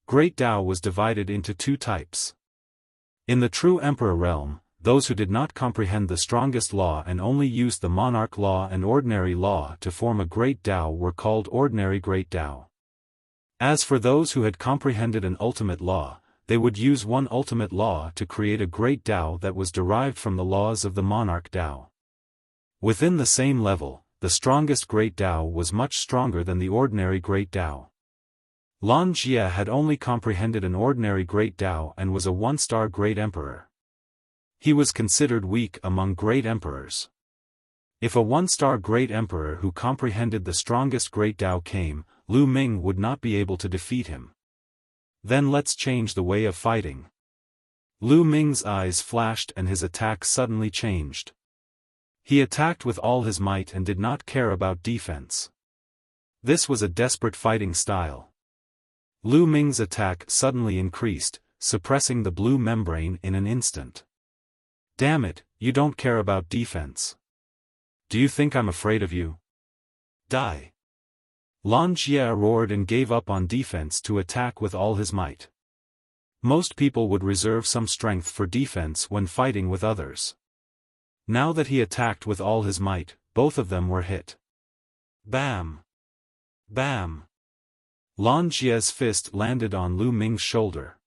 Great Tao was divided into 2 types. In the true emperor realm, those who did not comprehend the strongest law and only used the monarch law and ordinary law to form a great Tao were called ordinary great Tao. As for those who had comprehended an ultimate law, they would use one ultimate law to create a great Tao that was derived from the laws of the monarch Tao. Within the same level, the strongest great Tao was much stronger than the ordinary great Tao. Lan Jie had only comprehended an ordinary great Tao and was a 1-star great emperor. He was considered weak among great emperors. If a 1-star great emperor who comprehended the strongest great Tao came, Lu Ming would not be able to defeat him. Then let's change the way of fighting. Lu Ming's eyes flashed and his attack suddenly changed. He attacked with all his might and did not care about defense. This was a desperate fighting style. Lu Ming's attack suddenly increased, suppressing the blue membrane in an instant. Damn it, you don't care about defense. Do you think I'm afraid of you? Die. Lan Jie roared and gave up on defense to attack with all his might. Most people would reserve some strength for defense when fighting with others. Now that he attacked with all his might, both of them were hit. Bam! Bam! Lan Jie's fist landed on Lu Ming's shoulder.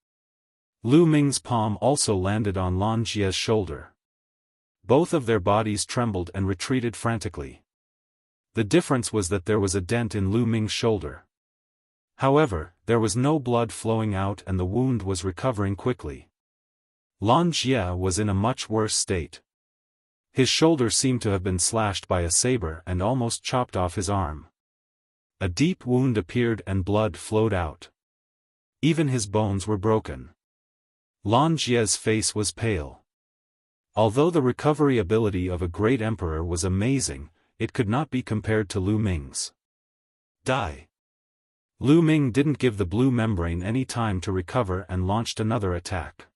Lu Ming's palm also landed on Lan Jie's shoulder. Both of their bodies trembled and retreated frantically. The difference was that there was a dent in Lu Ming's shoulder. However, there was no blood flowing out and the wound was recovering quickly. Lan Jie was in a much worse state. His shoulder seemed to have been slashed by a saber and almost chopped off his arm. A deep wound appeared and blood flowed out. Even his bones were broken. Lan Jie's face was pale. Although the recovery ability of a great emperor was amazing, it could not be compared to Lu Ming's. Die. Lu Ming didn't give the blue membrane any time to recover and launched another attack.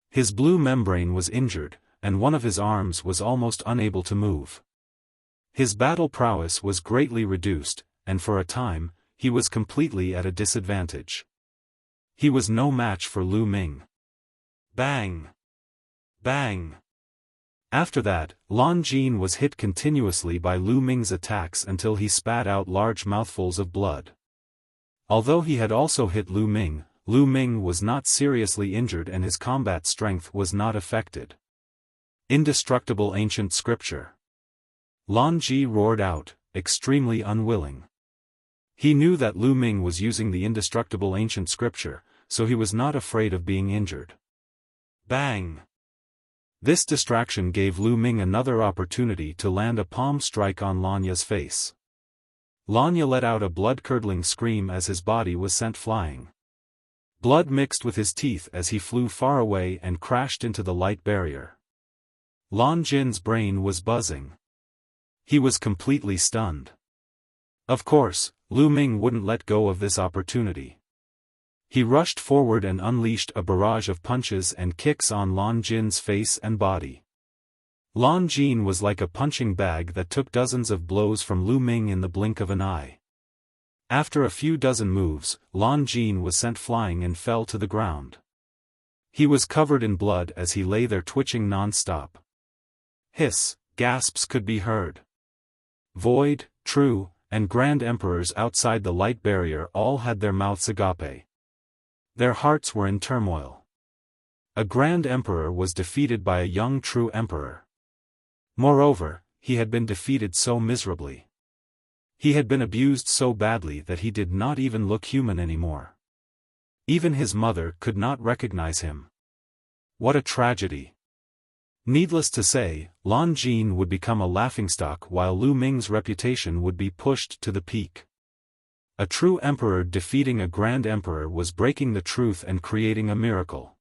His blue membrane was injured, and one of his arms was almost unable to move. His battle prowess was greatly reduced, and for a time, he was completely at a disadvantage. He was no match for Lu Ming. Bang! Bang! After that, Lan Jin was hit continuously by Lu Ming's attacks until he spat out large mouthfuls of blood. Although he had also hit Lu Ming was not seriously injured and his combat strength was not affected. Indestructible ancient scripture. Lan Ji roared out, extremely unwilling. He knew that Lu Ming was using the indestructible ancient scripture, so he was not afraid of being injured. Bang! This distraction gave Lu Ming another opportunity to land a palm strike on Lanya's face. Lanya let out a blood-curdling scream as his body was sent flying. Blood mixed with his teeth as he flew far away and crashed into the light barrier. Lan Jin's brain was buzzing. He was completely stunned. Of course, Lu Ming wouldn't let go of this opportunity. He rushed forward and unleashed a barrage of punches and kicks on Lan Jin's face and body. Lan Jin was like a punching bag that took dozens of blows from Lu Ming in the blink of an eye. After a few dozen moves, Lan Jin was sent flying and fell to the ground. He was covered in blood as he lay there twitching non-stop. Hiss, gasps could be heard. Void, True, and Grand Emperors outside the light barrier all had their mouths agape. Their hearts were in turmoil. A Grand Emperor was defeated by a young True Emperor. Moreover, he had been defeated so miserably. He had been abused so badly that he did not even look human anymore. Even his mother could not recognize him. What a tragedy. Needless to say, Lan Jin would become a laughingstock while Lu Ming's reputation would be pushed to the peak. A true emperor defeating a grand emperor was breaking the truth and creating a miracle.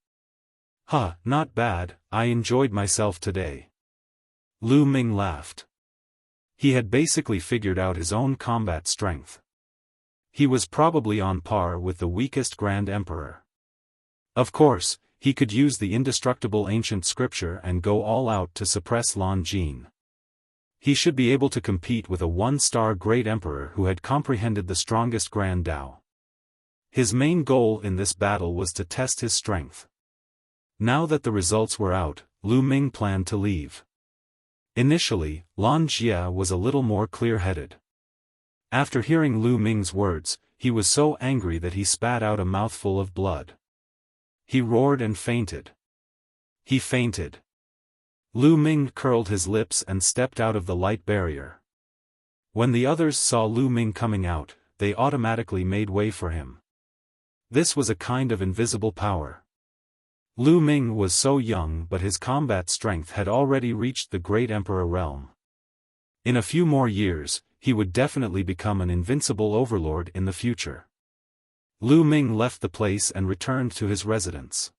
Huh, not bad, I enjoyed myself today. Lu Ming laughed. He had basically figured out his own combat strength. He was probably on par with the weakest grand emperor. Of course, he could use the indestructible ancient scripture and go all out to suppress Lan Jin. He should be able to compete with a one-star great emperor who had comprehended the strongest Grand Tao. His main goal in this battle was to test his strength. Now that the results were out, Lu Ming planned to leave. Initially, Lan Jie was a little more clear-headed. After hearing Lu Ming's words, he was so angry that he spat out a mouthful of blood. He roared and fainted. He fainted. Lu Ming curled his lips and stepped out of the light barrier. When the others saw Lu Ming coming out, they automatically made way for him. This was a kind of invisible power. Lu Ming was so young but his combat strength had already reached the great emperor realm. In a few more years, he would definitely become an invincible overlord in the future. Lu Ming left the place and returned to his residence.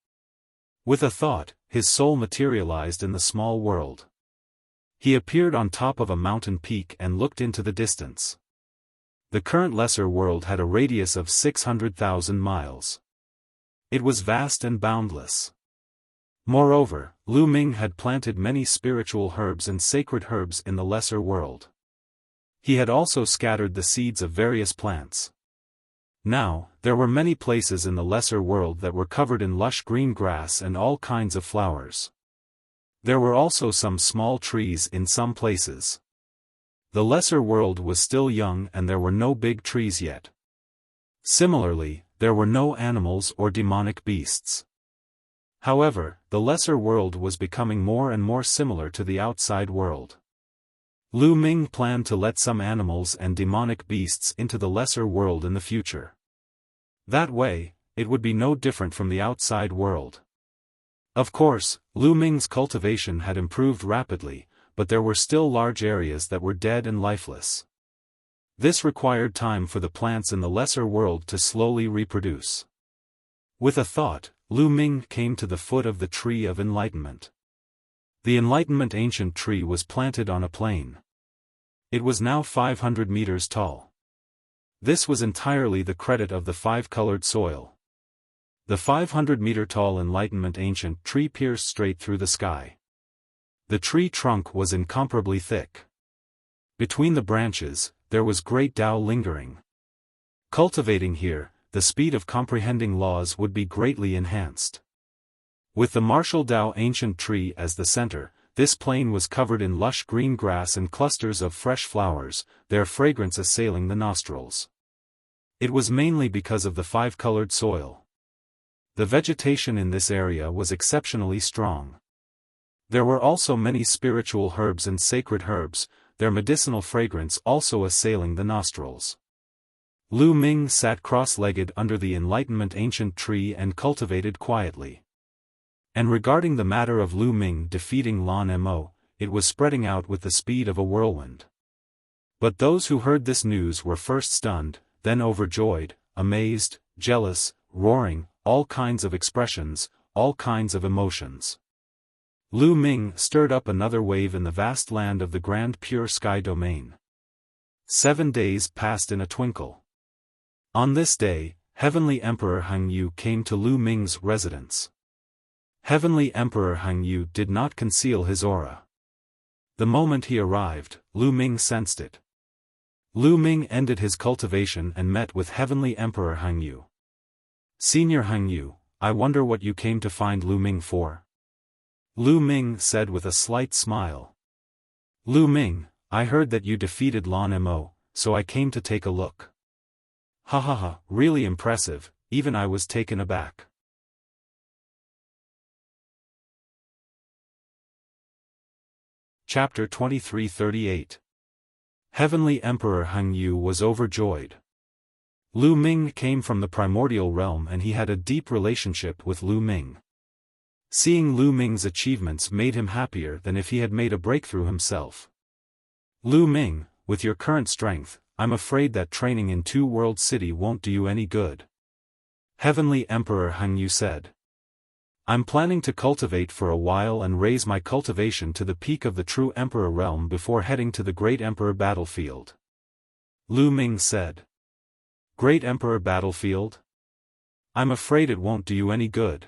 With a thought, his soul materialized in the small world. He appeared on top of a mountain peak and looked into the distance. The current lesser world had a radius of 600,000 miles. It was vast and boundless. Moreover, Lu Ming had planted many spiritual herbs and sacred herbs in the lesser world. He had also scattered the seeds of various plants. Now, there were many places in the lesser world that were covered in lush green grass and all kinds of flowers. There were also some small trees in some places. The lesser world was still young and there were no big trees yet. Similarly, there were no animals or demonic beasts. However, the lesser world was becoming more and more similar to the outside world. Lu Ming planned to let some animals and demonic beasts into the lesser world in the future. That way, it would be no different from the outside world. Of course, Lu Ming's cultivation had improved rapidly, but there were still large areas that were dead and lifeless. This required time for the plants in the lesser world to slowly reproduce. With a thought, Lu Ming came to the foot of the Tree of Enlightenment. The Enlightenment ancient tree was planted on a plain. It was now 500 meters tall. This was entirely the credit of the five-colored soil. The 500-meter-tall Enlightenment ancient tree pierced straight through the sky. The tree trunk was incomparably thick. Between the branches, there was great Tao lingering. Cultivating here, the speed of comprehending laws would be greatly enhanced. With the martial Tao ancient tree as the center, this plain was covered in lush green grass and clusters of fresh flowers, their fragrance assailing the nostrils. It was mainly because of the five-colored soil. The vegetation in this area was exceptionally strong. There were also many spiritual herbs and sacred herbs, their medicinal fragrance also assailing the nostrils. Lu Ming sat cross-legged under the Enlightenment ancient tree and cultivated quietly. And regarding the matter of Lu Ming defeating Lan Mo, it was spreading out with the speed of a whirlwind. But those who heard this news were first stunned, then overjoyed, amazed, jealous, roaring, all kinds of expressions, all kinds of emotions. Lu Ming stirred up another wave in the vast land of the grand pure sky domain. 7 days passed in a twinkle. On this day, Heavenly Emperor Hang Yu came to Lu Ming's residence. Heavenly Emperor Hang Yu did not conceal his aura. The moment he arrived, Lu Ming sensed it. Lu Ming ended his cultivation and met with Heavenly Emperor Hang Yu. Senior Hang Yu, I wonder what you came to find Lu Ming for? Lu Ming said with a slight smile. Lu Ming, I heard that you defeated Lan Mo, so I came to take a look. Ha ha ha, really impressive, even I was taken aback. Chapter 2338. Heavenly Emperor Hang Yu was overjoyed. Lu Ming came from the primordial realm and he had a deep relationship with Lu Ming. Seeing Lu Ming's achievements made him happier than if he had made a breakthrough himself. Lu Ming, with your current strength, I'm afraid that training in Two World City won't do you any good. Heavenly Emperor Hang Yu said. I'm planning to cultivate for a while and raise my cultivation to the peak of the true Emperor realm before heading to the Great Emperor battlefield. Lu Ming said. Great Emperor battlefield? I'm afraid it won't do you any good.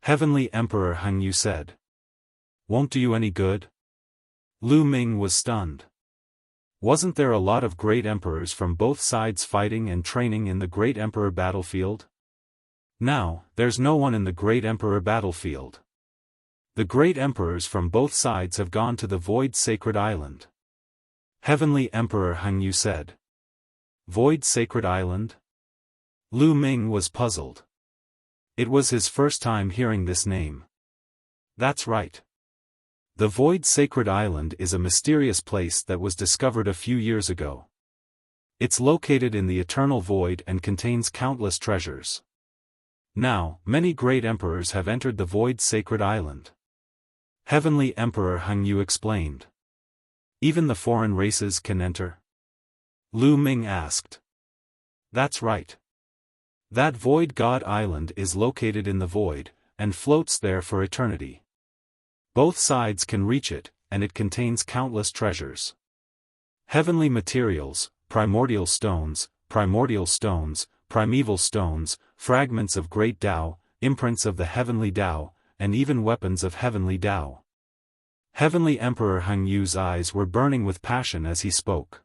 Heavenly Emperor Hang Yu said. Won't do you any good? Lu Ming was stunned. Wasn't there a lot of great emperors from both sides fighting and training in the Great Emperor battlefield? Now, there's no one in the Great Emperor battlefield. The great emperors from both sides have gone to the Void Sacred Island. Heavenly Emperor Hang Yu said. Void Sacred Island? Lu Ming was puzzled. It was his first time hearing this name. That's right. The Void Sacred Island is a mysterious place that was discovered a few years ago. It's located in the eternal void and contains countless treasures. Now, many great emperors have entered the Void Sacred Island. Heavenly Emperor Hang Yu explained. Even the foreign races can enter? Lu Ming asked. That's right. That Void God Island is located in the void, and floats there for eternity. Both sides can reach it, and it contains countless treasures. Heavenly materials, primordial stones, primeval stones, fragments of great Tao, imprints of the heavenly Tao, and even weapons of heavenly Tao. Heavenly Emperor Hang Yu's eyes were burning with passion as he spoke.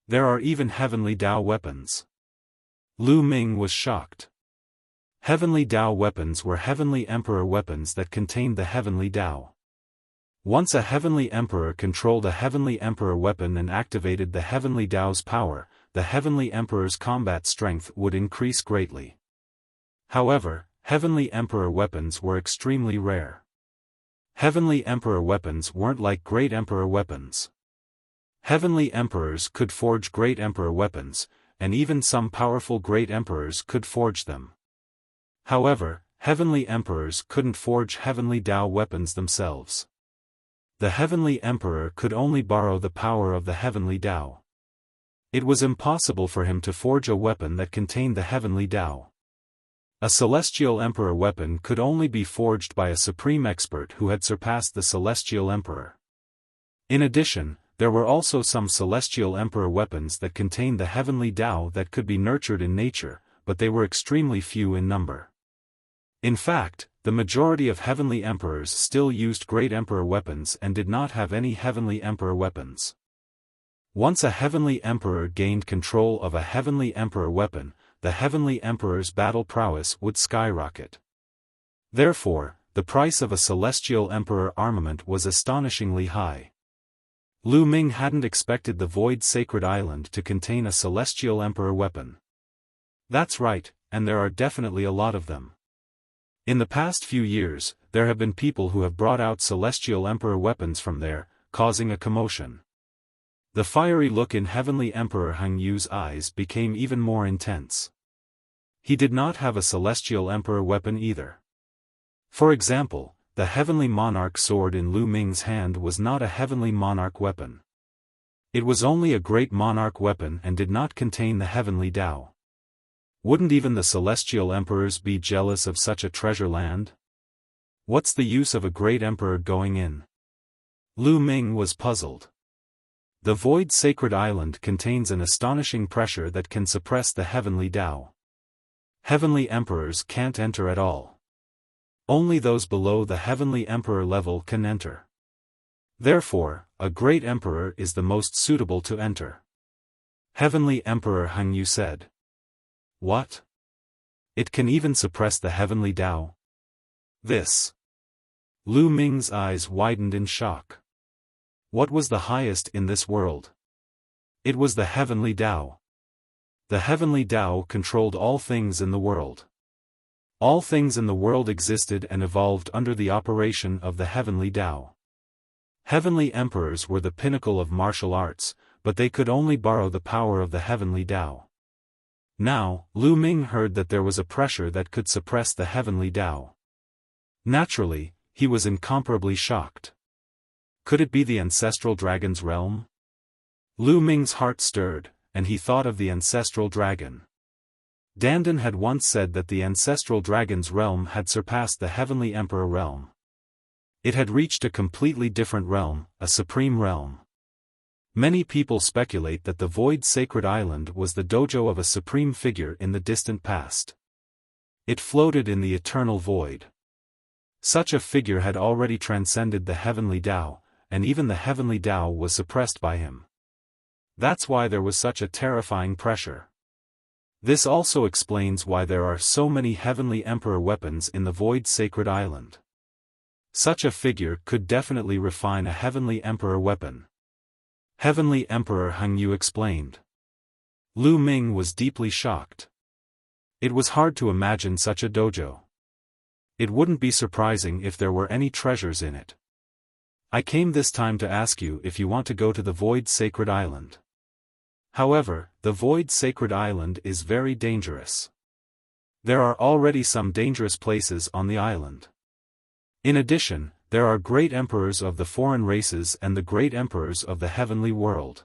There are even heavenly Tao weapons. Lu Ming was shocked. Heavenly Tao weapons were heavenly emperor weapons that contained the heavenly Tao. Once a heavenly emperor controlled a heavenly emperor weapon and activated the heavenly Tao's power, the heavenly emperor's combat strength would increase greatly. However, Heavenly Emperor weapons were extremely rare. Heavenly Emperor weapons weren't like Great Emperor weapons. Heavenly Emperors could forge Great Emperor weapons, and even some powerful Great Emperors could forge them. However, Heavenly Emperors couldn't forge Heavenly Dao weapons themselves. The Heavenly Emperor could only borrow the power of the Heavenly Dao. It was impossible for him to forge a weapon that contained the Heavenly Dao. A Celestial Emperor weapon could only be forged by a supreme expert who had surpassed the Celestial Emperor. In addition, there were also some Celestial Emperor weapons that contained the Heavenly Dao that could be nurtured in nature, but they were extremely few in number. In fact, the majority of Heavenly Emperors still used Great Emperor weapons and did not have any Heavenly Emperor weapons. Once a Heavenly Emperor gained control of a Heavenly Emperor weapon, the Heavenly Emperor's battle prowess would skyrocket. Therefore, the price of a Celestial Emperor armament was astonishingly high. Lu Ming hadn't expected the Void Sacred Island to contain a Celestial Emperor weapon. That's right, and there are definitely a lot of them. In the past few years, there have been people who have brought out Celestial Emperor weapons from there, causing a commotion. The fiery look in Heavenly Emperor Hung Yu's eyes became even more intense. He did not have a Celestial Emperor weapon either. For example, the Heavenly Monarch sword in Lu Ming's hand was not a Heavenly Monarch weapon. It was only a Great Monarch weapon and did not contain the Heavenly Dao. Wouldn't even the Celestial Emperors be jealous of such a treasure land? What's the use of a Great Emperor going in? Lu Ming was puzzled. The Void Sacred Island contains an astonishing pressure that can suppress the Heavenly Dao. Heavenly Emperors can't enter at all. Only those below the Heavenly Emperor level can enter. Therefore, a Great Emperor is the most suitable to enter. Heavenly Emperor Hung Yu said. What? It can even suppress the Heavenly Dao? This. Lu Ming's eyes widened in shock. What was the highest in this world? It was the Heavenly Dao. The Heavenly Dao controlled all things in the world. All things in the world existed and evolved under the operation of the Heavenly Dao. Heavenly Emperors were the pinnacle of martial arts, but they could only borrow the power of the Heavenly Dao. Now, Lu Ming heard that there was a pressure that could suppress the Heavenly Dao. Naturally, he was incomparably shocked. Could it be the ancestral dragon's realm? Lu Ming's heart stirred, and he thought of the ancestral dragon. Dandan had once said that the ancestral dragon's realm had surpassed the Heavenly Emperor realm. It had reached a completely different realm, a supreme realm. Many people speculate that the Void Sacred Island was the dojo of a supreme figure in the distant past. It floated in the eternal void. Such a figure had already transcended the Heavenly Dao, and even the Heavenly Dao was suppressed by him. That's why there was such a terrifying pressure. This also explains why there are so many Heavenly Emperor weapons in the Void Sacred Island. Such a figure could definitely refine a Heavenly Emperor weapon. Heavenly Emperor Hung Yu explained. Lu Ming was deeply shocked. It was hard to imagine such a dojo. It wouldn't be surprising if there were any treasures in it. I came this time to ask you if you want to go to the Void Sacred Island. However, the Void Sacred Island is very dangerous. There are already some dangerous places on the island. In addition, there are great emperors of the foreign races and the great emperors of the heavenly world.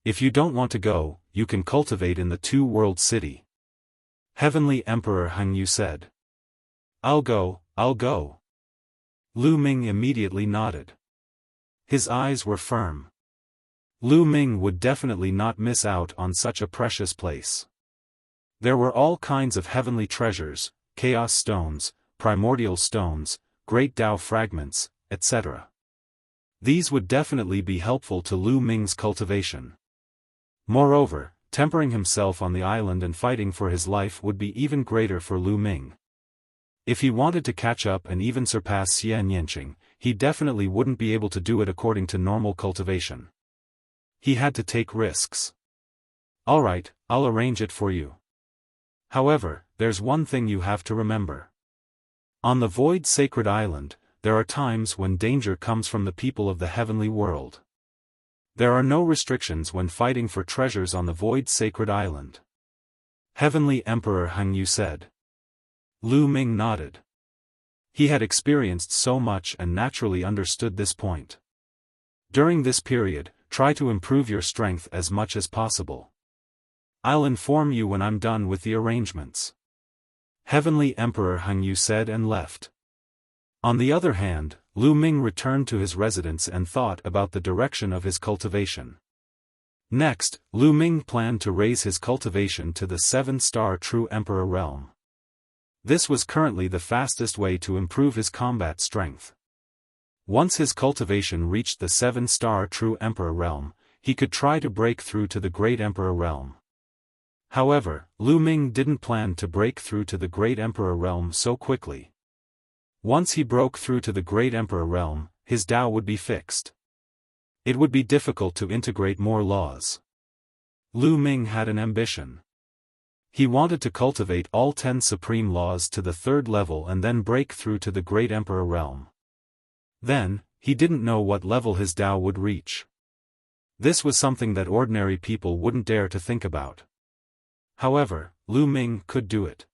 If you don't want to go, you can cultivate in the two-world city. Heavenly Emperor Hung Yu said. I'll go. Lu Ming immediately nodded. His eyes were firm. Lu Ming would definitely not miss out on such a precious place. There were all kinds of heavenly treasures, chaos stones, primordial stones, great Dao fragments, etc. These would definitely be helpful to Lu Ming's cultivation. Moreover, tempering himself on the island and fighting for his life would be even greater for Lu Ming. If he wanted to catch up and even surpass Xian Yanqing, he definitely wouldn't be able to do it according to normal cultivation. He had to take risks. Alright, I'll arrange it for you. However, there's one thing you have to remember. On the Void Sacred Island, there are times when danger comes from the people of the heavenly world. There are no restrictions when fighting for treasures on the Void Sacred Island. Heavenly Emperor Hengyu said. Lu Ming nodded. He had experienced so much and naturally understood this point. During this period, try to improve your strength as much as possible. I'll inform you when I'm done with the arrangements. Heavenly Emperor Hengyu said and left. On the other hand, Lu Ming returned to his residence and thought about the direction of his cultivation. Next, Lu Ming planned to raise his cultivation to the 7-star True Emperor realm. This was currently the fastest way to improve his combat strength. Once his cultivation reached the 7-star True Emperor realm, he could try to break through to the Great Emperor realm. However, Lu Ming didn't plan to break through to the Great Emperor realm so quickly. Once he broke through to the Great Emperor realm, his Tao would be fixed. It would be difficult to integrate more laws. Lu Ming had an ambition. He wanted to cultivate all 10 supreme laws to the 3rd level and then break through to the Great Emperor realm. Then, he didn't know what level his Tao would reach. This was something that ordinary people wouldn't dare to think about. However, Lu Ming could do it.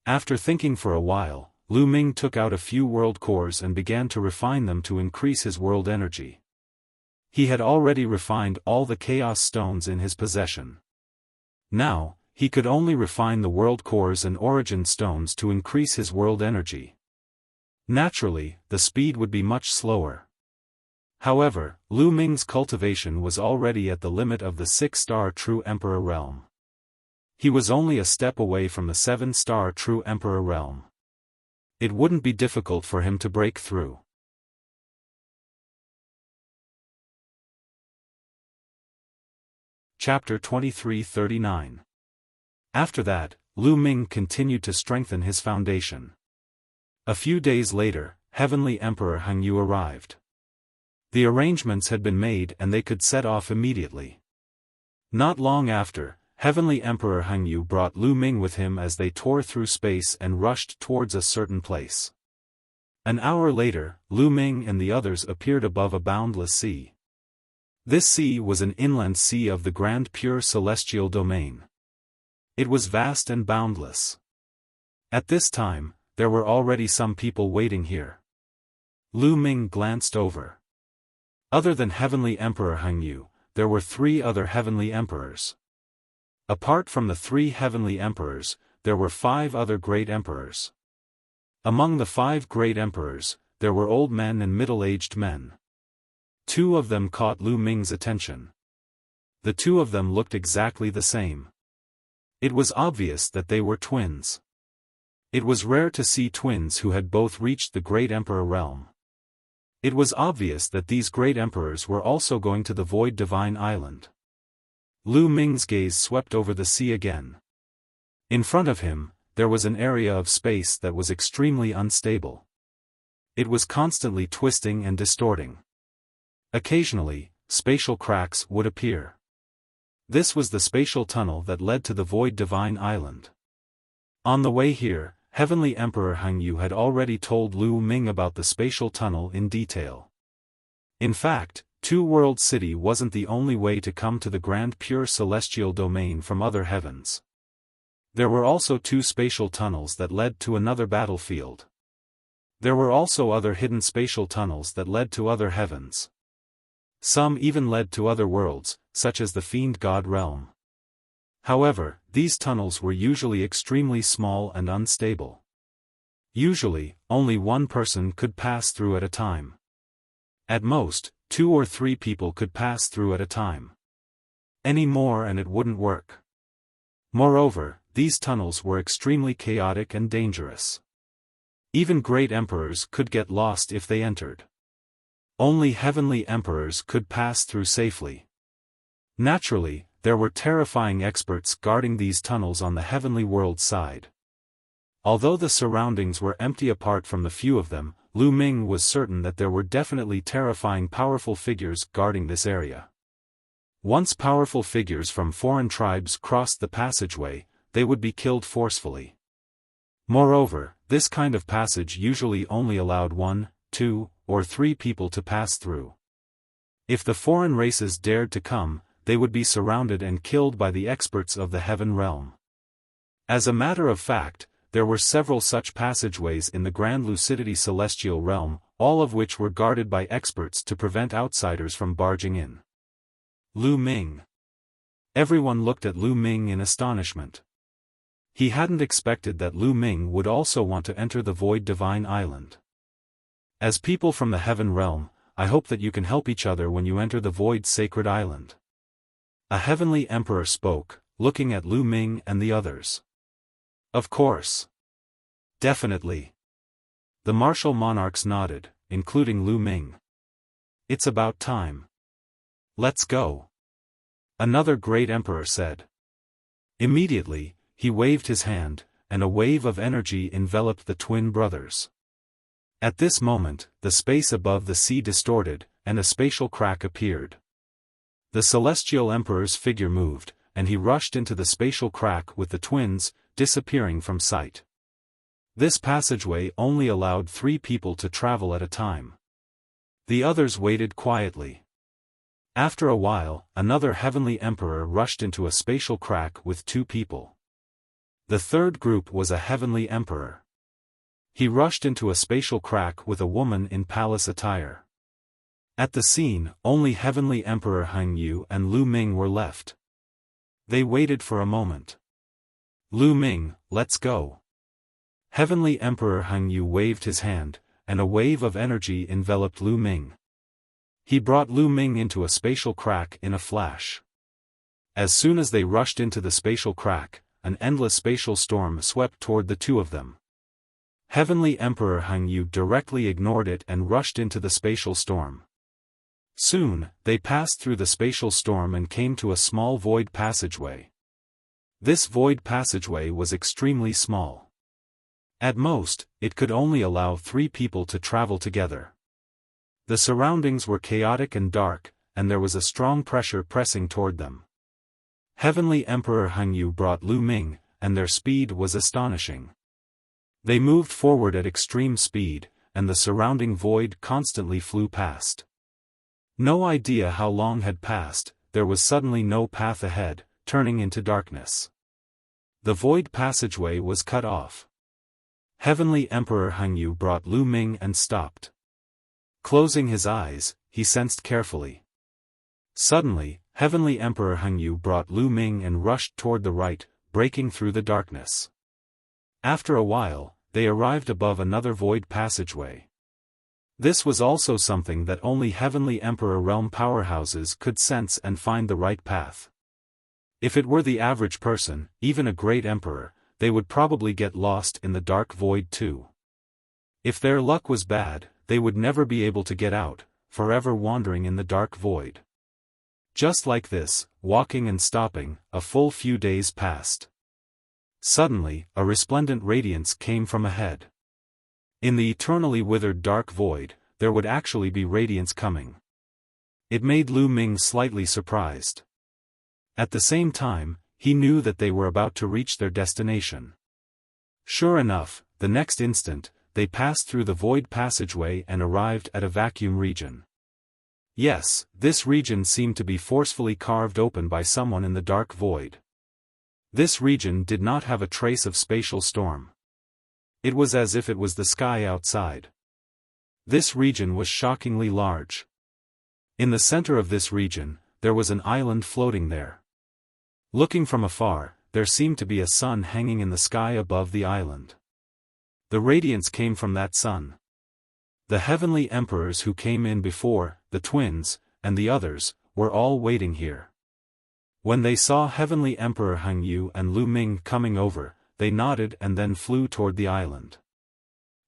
After thinking for a while, Lu Ming took out a few world cores and began to refine them to increase his world energy. He had already refined all the chaos stones in his possession. Now, he could only refine the world cores and origin stones to increase his world energy. Naturally, the speed would be much slower. However, Lu Ming's cultivation was already at the limit of the 6-star True Emperor realm. He was only a step away from the 7-star True Emperor realm. It wouldn't be difficult for him to break through. Chapter 2339. After that, Lu Ming continued to strengthen his foundation. A few days later, Heavenly Emperor Hengyu arrived. The arrangements had been made and they could set off immediately. Not long after, Heavenly Emperor Hengyu brought Lu Ming with him as they tore through space and rushed towards a certain place. An hour later, Lu Ming and the others appeared above a boundless sea. This sea was an inland sea of the grand pure celestial domain. It was vast and boundless. At this time, there were already some people waiting here. Lu Ming glanced over. Other than Heavenly Emperor Hengyu, there were 3 other Heavenly Emperors. Apart from the 3 Heavenly Emperors, there were 5 other Great Emperors. Among the 5 Great Emperors, there were old men and middle-aged men. 2 of them caught Lu Ming's attention. The 2 of them looked exactly the same. It was obvious that they were twins. It was rare to see twins who had both reached the Great Emperor realm. It was obvious that these Great Emperors were also going to the Void Divine Island. Lu Ming's gaze swept over the sea again. In front of him, there was an area of space that was extremely unstable. It was constantly twisting and distorting. Occasionally, spatial cracks would appear. This was the spatial tunnel that led to the Void Divine Island. On the way here, Heavenly Emperor Hengyu had already told Lu Ming about the spatial tunnel in detail. In fact, Two World City wasn't the only way to come to the grand pure celestial domain from other heavens. There were also 2 spatial tunnels that led to another battlefield. There were also other hidden spatial tunnels that led to other heavens. Some even led to other worlds, such as the Fiend God realm. However, these tunnels were usually extremely small and unstable. Usually, only one person could pass through at a time. At most, 2 or 3 people could pass through at a time. Any more and it wouldn't work. Moreover, these tunnels were extremely chaotic and dangerous. Even great emperors could get lost if they entered. Only heavenly emperors could pass through safely. Naturally, there were terrifying experts guarding these tunnels on the heavenly world side. Although the surroundings were empty apart from the few of them, Lu Ming was certain that there were definitely terrifying powerful figures guarding this area. Once powerful figures from foreign tribes crossed the passageway, they would be killed forcefully. Moreover, this kind of passage usually only allowed 1, 2, or 3 people to pass through. If the foreign races dared to come, they would be surrounded and killed by the experts of the heaven realm. As a matter of fact, there were several such passageways in the Grand Lucidity Celestial Realm, all of which were guarded by experts to prevent outsiders from barging in. Lu Ming. Everyone looked at Lu Ming in astonishment. He hadn't expected that Lu Ming would also want to enter the Void Divine Island. As people from the Heaven Realm, I hope that you can help each other when you enter the Void Sacred Island. A heavenly emperor spoke, looking at Lu Ming and the others. Of course. Definitely. The martial monarchs nodded, including Lu Ming. It's about time. Let's go. Another great emperor said. Immediately, he waved his hand, and a wave of energy enveloped the twin brothers. At this moment, the space above the sea distorted, and a spatial crack appeared. The celestial emperor's figure moved, and he rushed into the spatial crack with the twins, disappearing from sight. This passageway only allowed 3 people to travel at a time. The others waited quietly. After a while, another heavenly emperor rushed into a spatial crack with 2 people. The third group was a heavenly emperor. He rushed into a spatial crack with a woman in palace attire. At the scene, only Heavenly Emperor Heng Yu and Lu Ming were left. They waited for a moment. Lu Ming, let's go. Heavenly Emperor Heng Yu waved his hand, and a wave of energy enveloped Lu Ming. He brought Lu Ming into a spatial crack in a flash. As soon as they rushed into the spatial crack, an endless spatial storm swept toward the 2 of them. Heavenly Emperor Heng Yu directly ignored it and rushed into the spatial storm. Soon, they passed through the spatial storm and came to a small void passageway. This void passageway was extremely small. At most, it could only allow 3 people to travel together. The surroundings were chaotic and dark, and there was a strong pressure pressing toward them. Heavenly Emperor Heng Yu brought Lu Ming, and their speed was astonishing. They moved forward at extreme speed, and the surrounding void constantly flew past. No idea how long had passed, there was suddenly no path ahead, turning into darkness. The void passageway was cut off. Heavenly Emperor Heng Yu brought Lu Ming and stopped. Closing his eyes, he sensed carefully. Suddenly, Heavenly Emperor Heng Yu brought Lu Ming and rushed toward the right, breaking through the darkness. After a while, they arrived above another void passageway. This was also something that only Heavenly Emperor realm powerhouses could sense and find the right path. If it were the average person, even a great emperor, they would probably get lost in the dark void too. If their luck was bad, they would never be able to get out, forever wandering in the dark void. Just like this, walking and stopping, a full few days passed. Suddenly, a resplendent radiance came from ahead. In the eternally withered dark void, there would actually be radiance coming. It made Lu Ming slightly surprised. At the same time, he knew that they were about to reach their destination. Sure enough, the next instant, they passed through the void passageway and arrived at a vacuum region. Yes, this region seemed to be forcefully carved open by someone in the dark void. This region did not have a trace of spatial storm. It was as if it was the sky outside. This region was shockingly large. In the center of this region, there was an island floating there. Looking from afar, there seemed to be a sun hanging in the sky above the island. The radiance came from that sun. The heavenly emperors who came in before, the twins, and the others, were all waiting here. When they saw Heavenly Emperor Heng Yu and Lu Ming coming over, they nodded and then flew toward the island.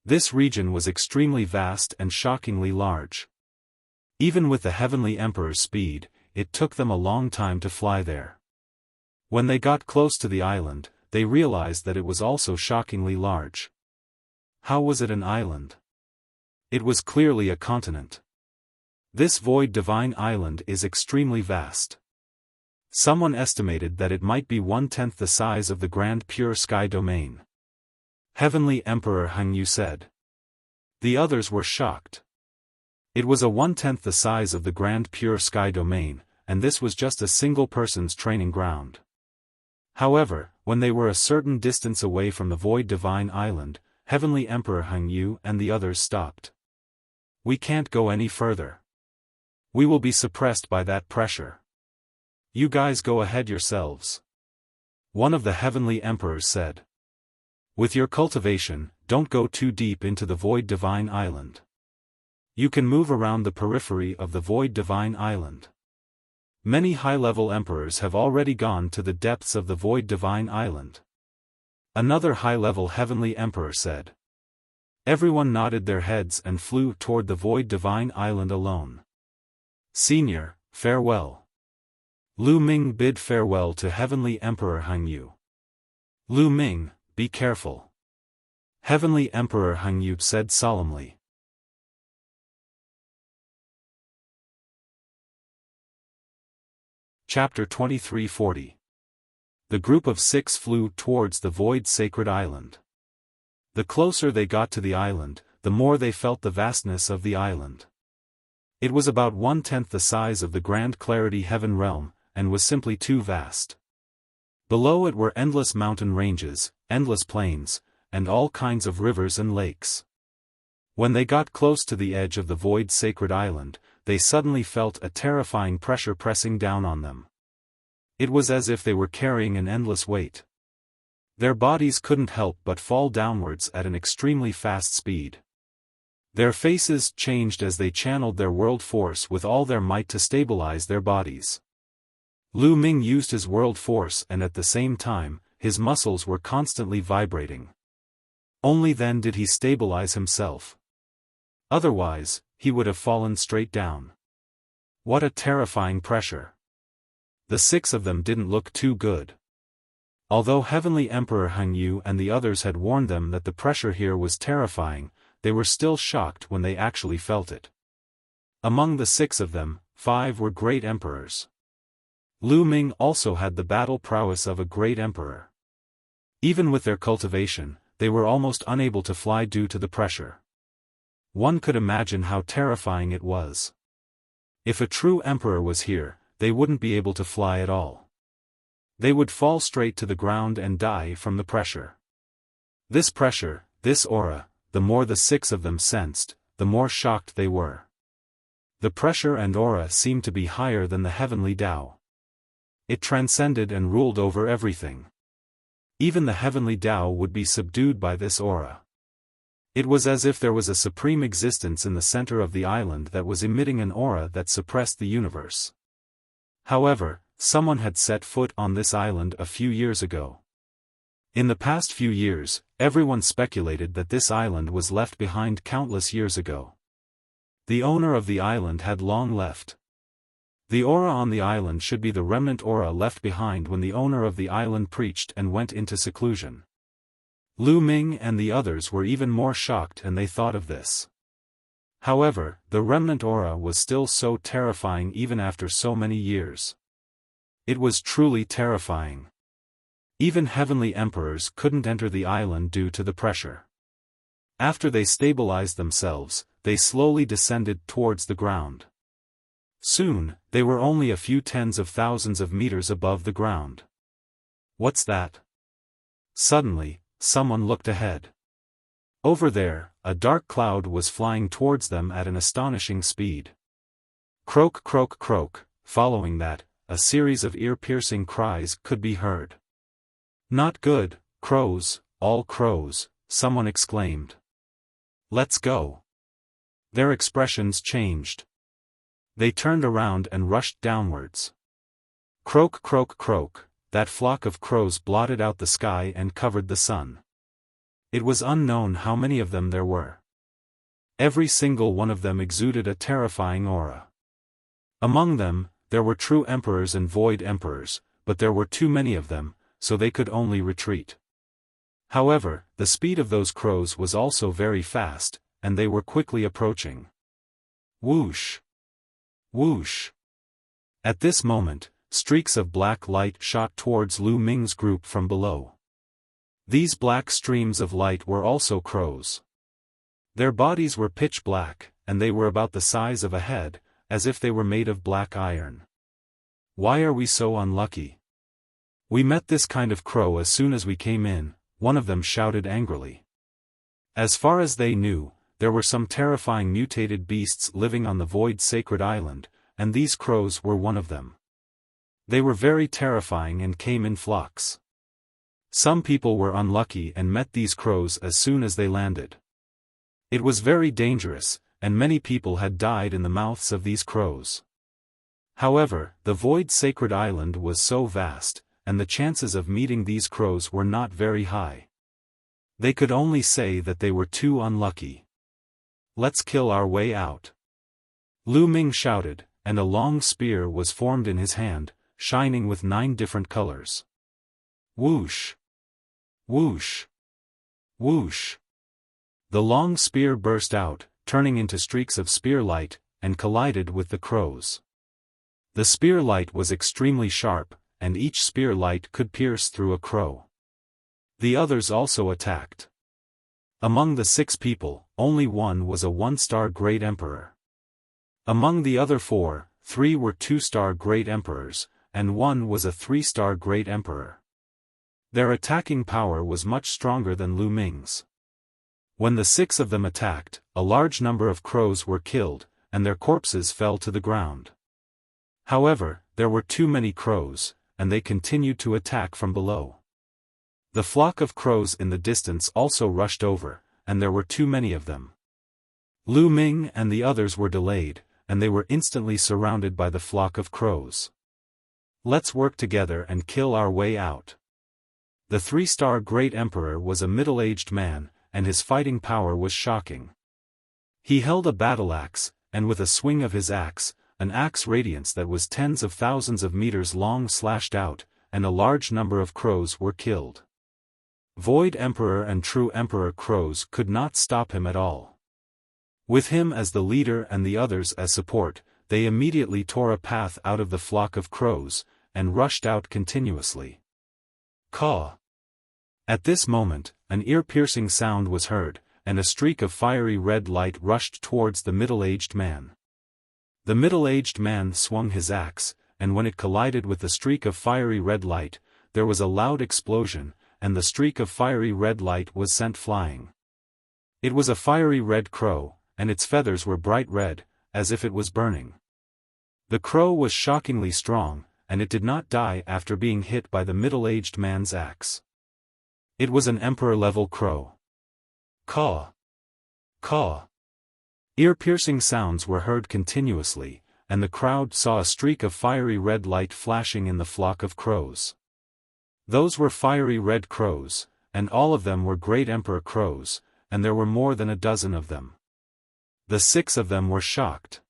This region was extremely vast and shockingly large. Even with the Heavenly Emperor's speed, it took them a long time to fly there. When they got close to the island, they realized that it was also shockingly large. How was it an island? It was clearly a continent. This void divine island is extremely vast. Someone estimated that it might be 1/10 the size of the Grand Pure Sky domain. Heavenly Emperor Hangyu said. The others were shocked. It was a 1/10 the size of the Grand Pure Sky domain, and this was just a single person's training ground. However, when they were a certain distance away from the Void Divine Island, Heavenly Emperor Hangyu and the others stopped. We can't go any further. We will be suppressed by that pressure. You guys go ahead yourselves. One of the Heavenly Emperors said. With your cultivation, don't go too deep into the Void Divine Island. You can move around the periphery of the Void Divine Island. Many high-level emperors have already gone to the depths of the Void Divine Island. Another high-level Heavenly Emperor said. Everyone nodded their heads and flew toward the Void Divine Island alone. Senior, farewell. Lu Ming bid farewell to Heavenly Emperor Hangyu. Lu Ming, be careful. Heavenly Emperor Hangyu said solemnly. Chapter 2340. The group of 6 flew towards the Void Sacred Island. The closer they got to the island, the more they felt the vastness of the island. It was about 1/10 the size of the Grand Clarity Heaven Realm, and was simply too vast. Below it were endless mountain ranges, endless plains, and all kinds of rivers and lakes. When they got close to the edge of the Void Sacred Island, they suddenly felt a terrifying pressure pressing down on them. It was as if they were carrying an endless weight. Their bodies couldn't help but fall downwards at an extremely fast speed. Their faces changed as they channeled their world force with all their might to stabilize their bodies. Lu Ming used his world force and at the same time, his muscles were constantly vibrating. Only then did he stabilize himself. Otherwise, he would have fallen straight down. What a terrifying pressure. The 6 of them didn't look too good. Although Heavenly Emperor Hangyu and the others had warned them that the pressure here was terrifying, they were still shocked when they actually felt it. Among the 6 of them, 5 were great emperors. Lu Ming also had the battle prowess of a great emperor. Even with their cultivation, they were almost unable to fly due to the pressure. One could imagine how terrifying it was. If a true emperor was here, they wouldn't be able to fly at all. They would fall straight to the ground and die from the pressure. This pressure, this aura, the more the 6 of them sensed, the more shocked they were. The pressure and aura seemed to be higher than the heavenly Tao. It transcended and ruled over everything. Even the heavenly Tao would be subdued by this aura. It was as if there was a supreme existence in the center of the island that was emitting an aura that suppressed the universe. However, someone had set foot on this island a few years ago. In the past few years, everyone speculated that this island was left behind countless years ago. The owner of the island had long left. The aura on the island should be the remnant aura left behind when the owner of the island preached and went into seclusion. Lu Ming and the others were even more shocked and they thought of this. However, the remnant aura was still so terrifying even after so many years. It was truly terrifying. Even heavenly emperors couldn't enter the island due to the pressure. After they stabilized themselves, they slowly descended towards the ground. Soon, they were only a few tens of thousands of meters above the ground. What's that? Suddenly, someone looked ahead. Over there, a dark cloud was flying towards them at an astonishing speed. Croak, croak, croak. Following that, a series of ear-piercing cries could be heard. Not good, crows, all crows, someone exclaimed. Let's go. Their expressions changed. They turned around and rushed downwards. Croak, croak, croak. That flock of crows blotted out the sky and covered the sun. It was unknown how many of them there were. Every single one of them exuded a terrifying aura. Among them, there were true emperors and void emperors, but there were too many of them, so they could only retreat. However, the speed of those crows was also very fast, and they were quickly approaching. Whoosh! Whoosh! At this moment, streaks of black light shot towards Lu Ming's group from below. These black streams of light were also crows. Their bodies were pitch black, and they were about the size of a head, as if they were made of black iron. Why are we so unlucky? We met this kind of crow as soon as we came in, one of them shouted angrily. As far as they knew, there were some terrifying mutated beasts living on the Void Sacred Island, and these crows were one of them. They were very terrifying and came in flocks. Some people were unlucky and met these crows as soon as they landed. It was very dangerous, and many people had died in the mouths of these crows. However, the Void Sacred Island was so vast, and the chances of meeting these crows were not very high. They could only say that they were too unlucky. Let's kill our way out. Lu Ming shouted, and a long spear was formed in his hand, shining with 9 different colors. Whoosh! Whoosh! Whoosh! The long spear burst out, turning into streaks of spear light, and collided with the crows. The spear light was extremely sharp, and each spear light could pierce through a crow. The others also attacked. Among the 6 people, only one was a 1-star Great Emperor. Among the other 4, 3 were 2-star Great Emperors, and 1 was a 3-star Great Emperor. Their attacking power was much stronger than Lu Ming's. When the 6 of them attacked, a large number of crows were killed, and their corpses fell to the ground. However, there were too many crows, and they continued to attack from below. The flock of crows in the distance also rushed over, and there were too many of them. Lu Ming and the others were delayed, and they were instantly surrounded by the flock of crows. Let's work together and kill our way out. The 3-star Great Emperor was a middle-aged man, and his fighting power was shocking. He held a battle axe, and with a swing of his axe, an axe radiance that was tens of thousands of meters long slashed out, and a large number of crows were killed. Void Emperor and True Emperor crows could not stop him at all. With him as the leader and the others as support, they immediately tore a path out of the flock of crows, and rushed out continuously. Caw! At this moment, an ear-piercing sound was heard, and a streak of fiery red light rushed towards the middle-aged man. The middle-aged man swung his axe, and when it collided with the streak of fiery red light, there was a loud explosion, and the streak of fiery red light was sent flying. It was a fiery red crow, and its feathers were bright red, as if it was burning. The crow was shockingly strong, and it did not die after being hit by the middle-aged man's axe. It was an emperor-level crow. Caw! Caw! Ear-piercing sounds were heard continuously, and the crowd saw a streak of fiery red light flashing in the flock of crows. Those were fiery red crows, and all of them were Great Emperor crows, and there were more than a dozen of them. The 6 of them were shocked.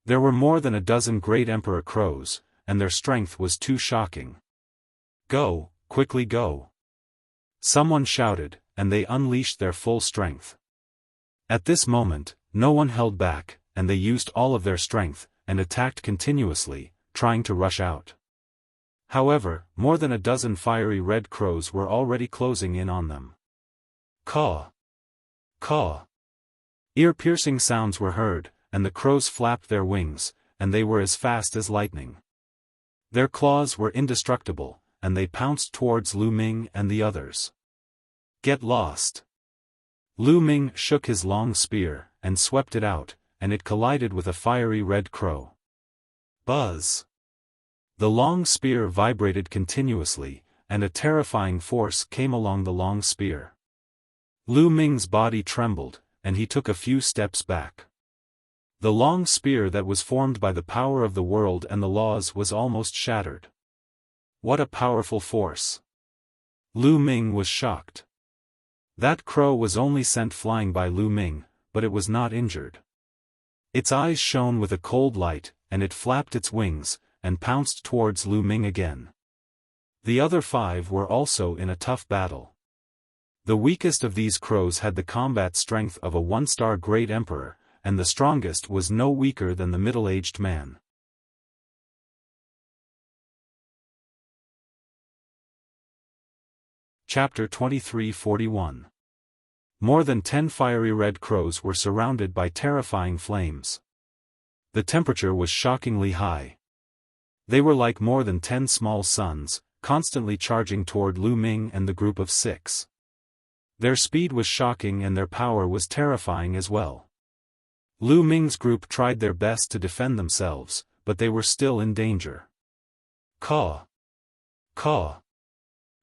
There were more than a dozen Great Emperor crows, and their strength was too shocking. Go, quickly go! Someone shouted, and they unleashed their full strength. At this moment, no one held back, and they used all of their strength, and attacked continuously, trying to rush out. However, more than a dozen fiery red crows were already closing in on them. Caw! Caw! Ear-piercing sounds were heard, and the crows flapped their wings, and they were as fast as lightning. Their claws were indestructible, and they pounced towards Lu Ming and the others. Get lost! Lu Ming shook his long spear, and swept it out, and it collided with a fiery red crow. Buzz! The long spear vibrated continuously, and a terrifying force came along the long spear. Lu Ming's body trembled, and he took a few steps back. The long spear that was formed by the power of the world and the laws was almost shattered. What a powerful force! Lu Ming was shocked. That crow was only sent flying by Lu Ming, but it was not injured. Its eyes shone with a cold light, and it flapped its wings, and pounced towards Lu Ming again. The other 5 were also in a tough battle. The weakest of these crows had the combat strength of a 1-star Great Emperor, and the strongest was no weaker than the middle-aged man. Chapter 23:41. More than 10 fiery red crows were surrounded by terrifying flames. The temperature was shockingly high. They were like more than 10 small suns, constantly charging toward Lu Ming and the group of 6. Their speed was shocking and their power was terrifying as well. Lu Ming's group tried their best to defend themselves, but they were still in danger. Caw! Caw!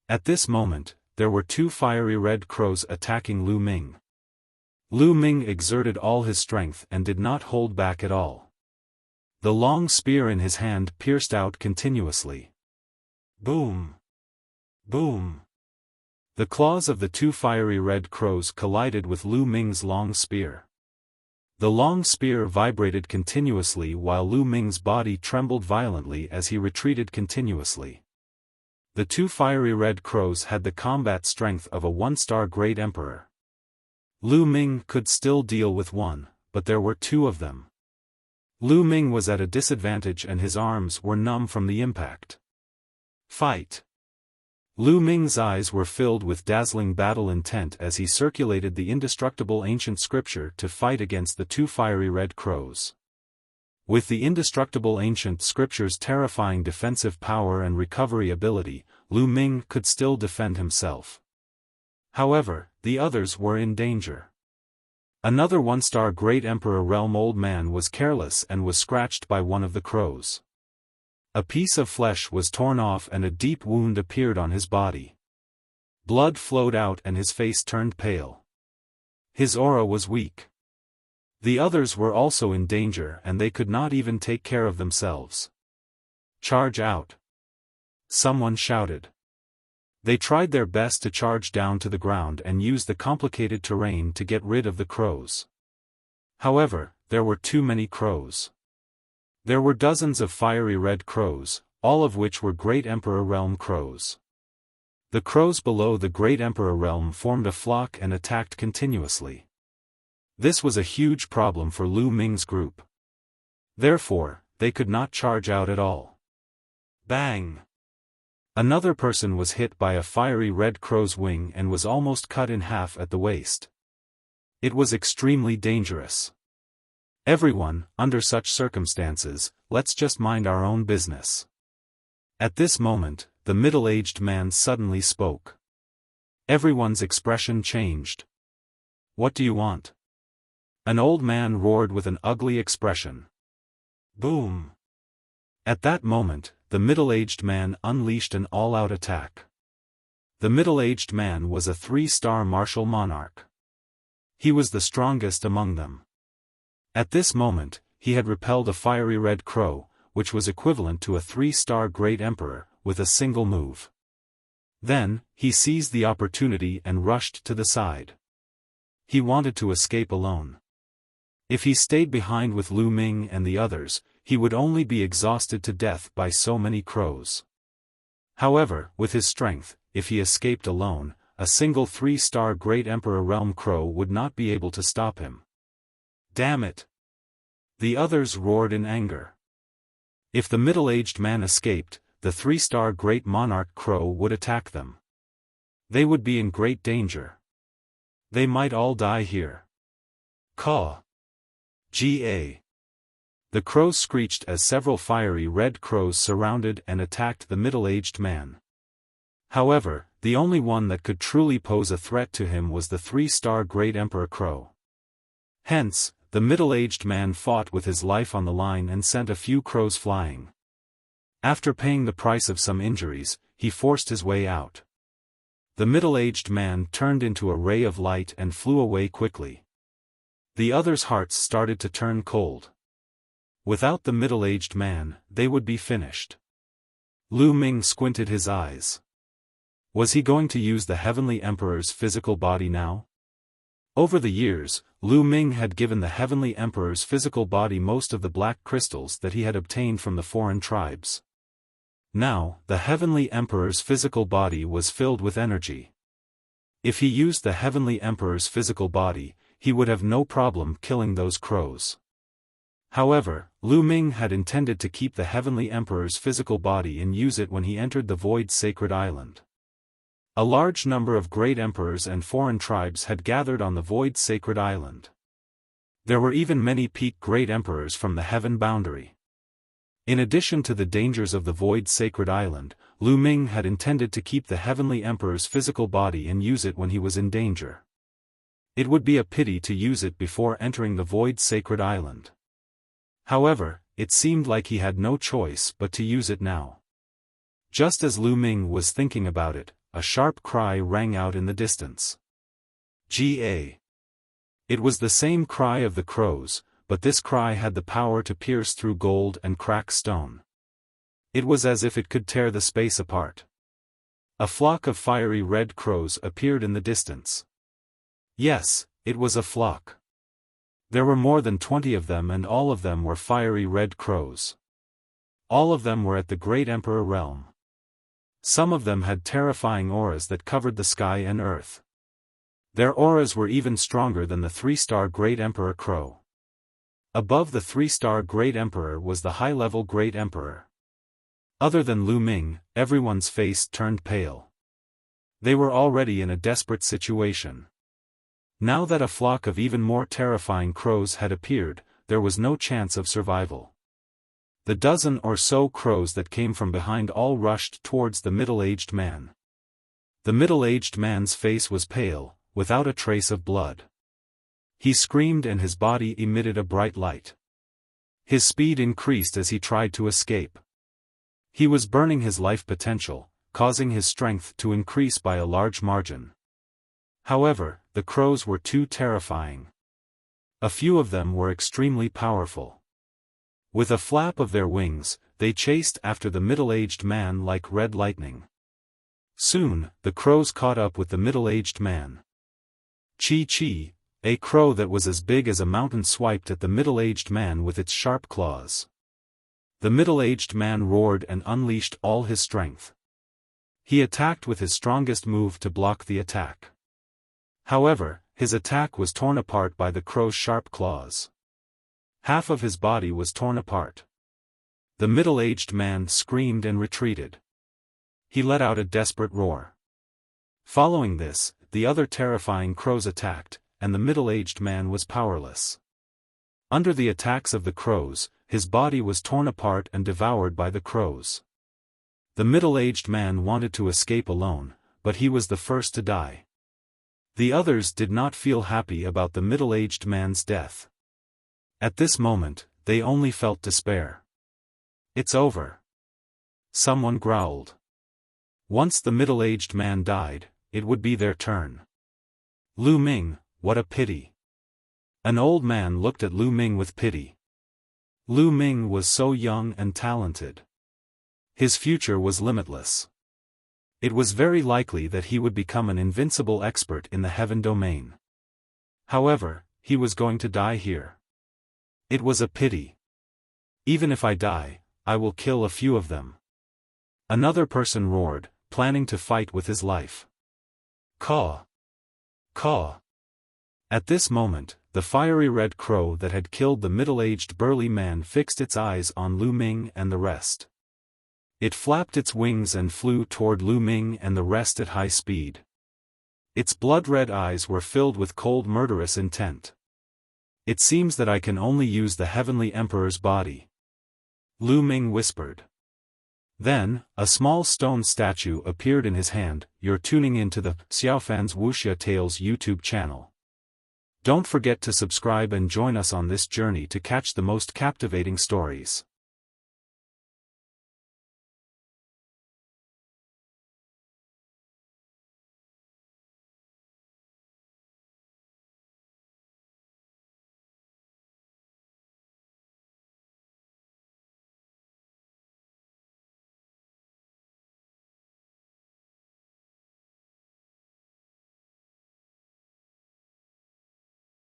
At this moment, there were 2 fiery red crows attacking Lu Ming. Lu Ming exerted all his strength and did not hold back at all. The long spear in his hand pierced out continuously. Boom! Boom! The claws of the 2 fiery red crows collided with Lu Ming's long spear. The long spear vibrated continuously while Lu Ming's body trembled violently as he retreated continuously. The 2 fiery red crows had the combat strength of a 1-star great emperor. Lu Ming could still deal with one, but there were 2 of them. Lu Ming was at a disadvantage and his arms were numb from the impact. Fight! Lu Ming's eyes were filled with dazzling battle intent as he circulated the indestructible ancient scripture to fight against the 2 fiery red crows. With the indestructible ancient scripture's terrifying defensive power and recovery ability, Lu Ming could still defend himself. However, the others were in danger. Another 1-star great emperor realm old man was careless and was scratched by one of the crows. A piece of flesh was torn off and a deep wound appeared on his body. Blood flowed out and his face turned pale. His aura was weak. The others were also in danger and they could not even take care of themselves. Charge out! Someone shouted. They tried their best to charge down to the ground and use the complicated terrain to get rid of the crows. However, there were too many crows. There were dozens of fiery red crows, all of which were Great Emperor Realm crows. The crows below the Great Emperor Realm formed a flock and attacked continuously. This was a huge problem for Lu Ming's group. Therefore, they could not charge out at all. Bang! Another person was hit by a fiery red crow's wing and was almost cut in half at the waist. It was extremely dangerous. Everyone, under such circumstances, let's just mind our own business. At this moment, the middle-aged man suddenly spoke. Everyone's expression changed. What do you want? An old man roared with an ugly expression. Boom! At that moment, the middle-aged man unleashed an all-out attack. The middle-aged man was a 3-star martial monarch. He was the strongest among them. At this moment, he had repelled a fiery red crow, which was equivalent to a 3-star great emperor, with a single move. Then, he seized the opportunity and rushed to the side. He wanted to escape alone. If he stayed behind with Lu Ming and the others, he would only be exhausted to death by so many crows. However, with his strength, if he escaped alone, a single 3-star Great Emperor Realm crow would not be able to stop him. Damn it! The others roared in anger. If the middle-aged man escaped, the 3-star Great Monarch Crow would attack them. They would be in great danger. They might all die here. Caw! Ga! The crows screeched as several fiery red crows surrounded and attacked the middle-aged man. However, the only one that could truly pose a threat to him was the 3-star Great Emperor Crow. Hence, the middle-aged man fought with his life on the line and sent a few crows flying. After paying the price of some injuries, he forced his way out. The middle-aged man turned into a ray of light and flew away quickly. The others' hearts started to turn cold. Without the middle-aged man, they would be finished. Lu Ming squinted his eyes. Was he going to use the Heavenly Emperor's physical body now? Over the years, Lu Ming had given the Heavenly Emperor's physical body most of the black crystals that he had obtained from the foreign tribes. Now, the Heavenly Emperor's physical body was filled with energy. If he used the Heavenly Emperor's physical body, he would have no problem killing those crows. However, Lu Ming had intended to keep the Heavenly Emperor's physical body and use it when he entered the Void Sacred Island. A large number of great emperors and foreign tribes had gathered on the Void's sacred island. There were even many peak great emperors from the heaven boundary. In addition to the dangers of the Void's sacred island, Lu Ming had intended to keep the heavenly emperor's physical body and use it when he was in danger. It would be a pity to use it before entering the Void's sacred island. However, it seemed like he had no choice but to use it now. Just as Lu Ming was thinking about it, a sharp cry rang out in the distance. Ga. It was the same cry of the crows, but this cry had the power to pierce through gold and crack stone. It was as if it could tear the space apart. A flock of fiery red crows appeared in the distance. Yes, it was a flock. There were more than 20 of them, and all of them were fiery red crows. All of them were at the Great Emperor realm. Some of them had terrifying auras that covered the sky and earth. Their auras were even stronger than the 3-star Great Emperor Crow. Above the 3-star Great Emperor was the high-level Great Emperor. Other than Lu Ming, everyone's face turned pale. They were already in a desperate situation. Now that a flock of even more terrifying crows had appeared, there was no chance of survival. The dozen or so crows that came from behind all rushed towards the middle-aged man. The middle-aged man's face was pale, without a trace of blood. He screamed and his body emitted a bright light. His speed increased as he tried to escape. He was burning his life potential, causing his strength to increase by a large margin. However, the crows were too terrifying. A few of them were extremely powerful. With a flap of their wings, they chased after the middle-aged man like red lightning. Soon, the crows caught up with the middle-aged man. Chi-Chi, a crow that was as big as a mountain, swiped at the middle-aged man with its sharp claws. The middle-aged man roared and unleashed all his strength. He attacked with his strongest move to block the attack. However, his attack was torn apart by the crow's sharp claws. Half of his body was torn apart. The middle-aged man screamed and retreated. He let out a desperate roar. Following this, the other terrifying crows attacked, and the middle-aged man was powerless. Under the attacks of the crows, his body was torn apart and devoured by the crows. The middle-aged man wanted to escape alone, but he was the first to die. The others did not feel happy about the middle-aged man's death. At this moment, they only felt despair. It's over. Someone growled. Once the middle-aged man died, it would be their turn. Lu Ming, what a pity. An old man looked at Lu Ming with pity. Lu Ming was so young and talented. His future was limitless. It was very likely that he would become an invincible expert in the heaven domain. However, he was going to die here. It was a pity. Even if I die, I will kill a few of them. Another person roared, planning to fight with his life. Caw! Caw! At this moment, the fiery red crow that had killed the middle-aged burly man fixed its eyes on Lu Ming and the rest. It flapped its wings and flew toward Lu Ming and the rest at high speed. Its blood-red eyes were filled with cold murderous intent. It seems that I can only use the Heavenly Emperor's body. Lu Ming whispered. Then, a small stone statue appeared in his hand. You're tuning into the Xiaofan's Wuxia Tales YouTube channel. Don't forget to subscribe and join us on this journey to catch the most captivating stories.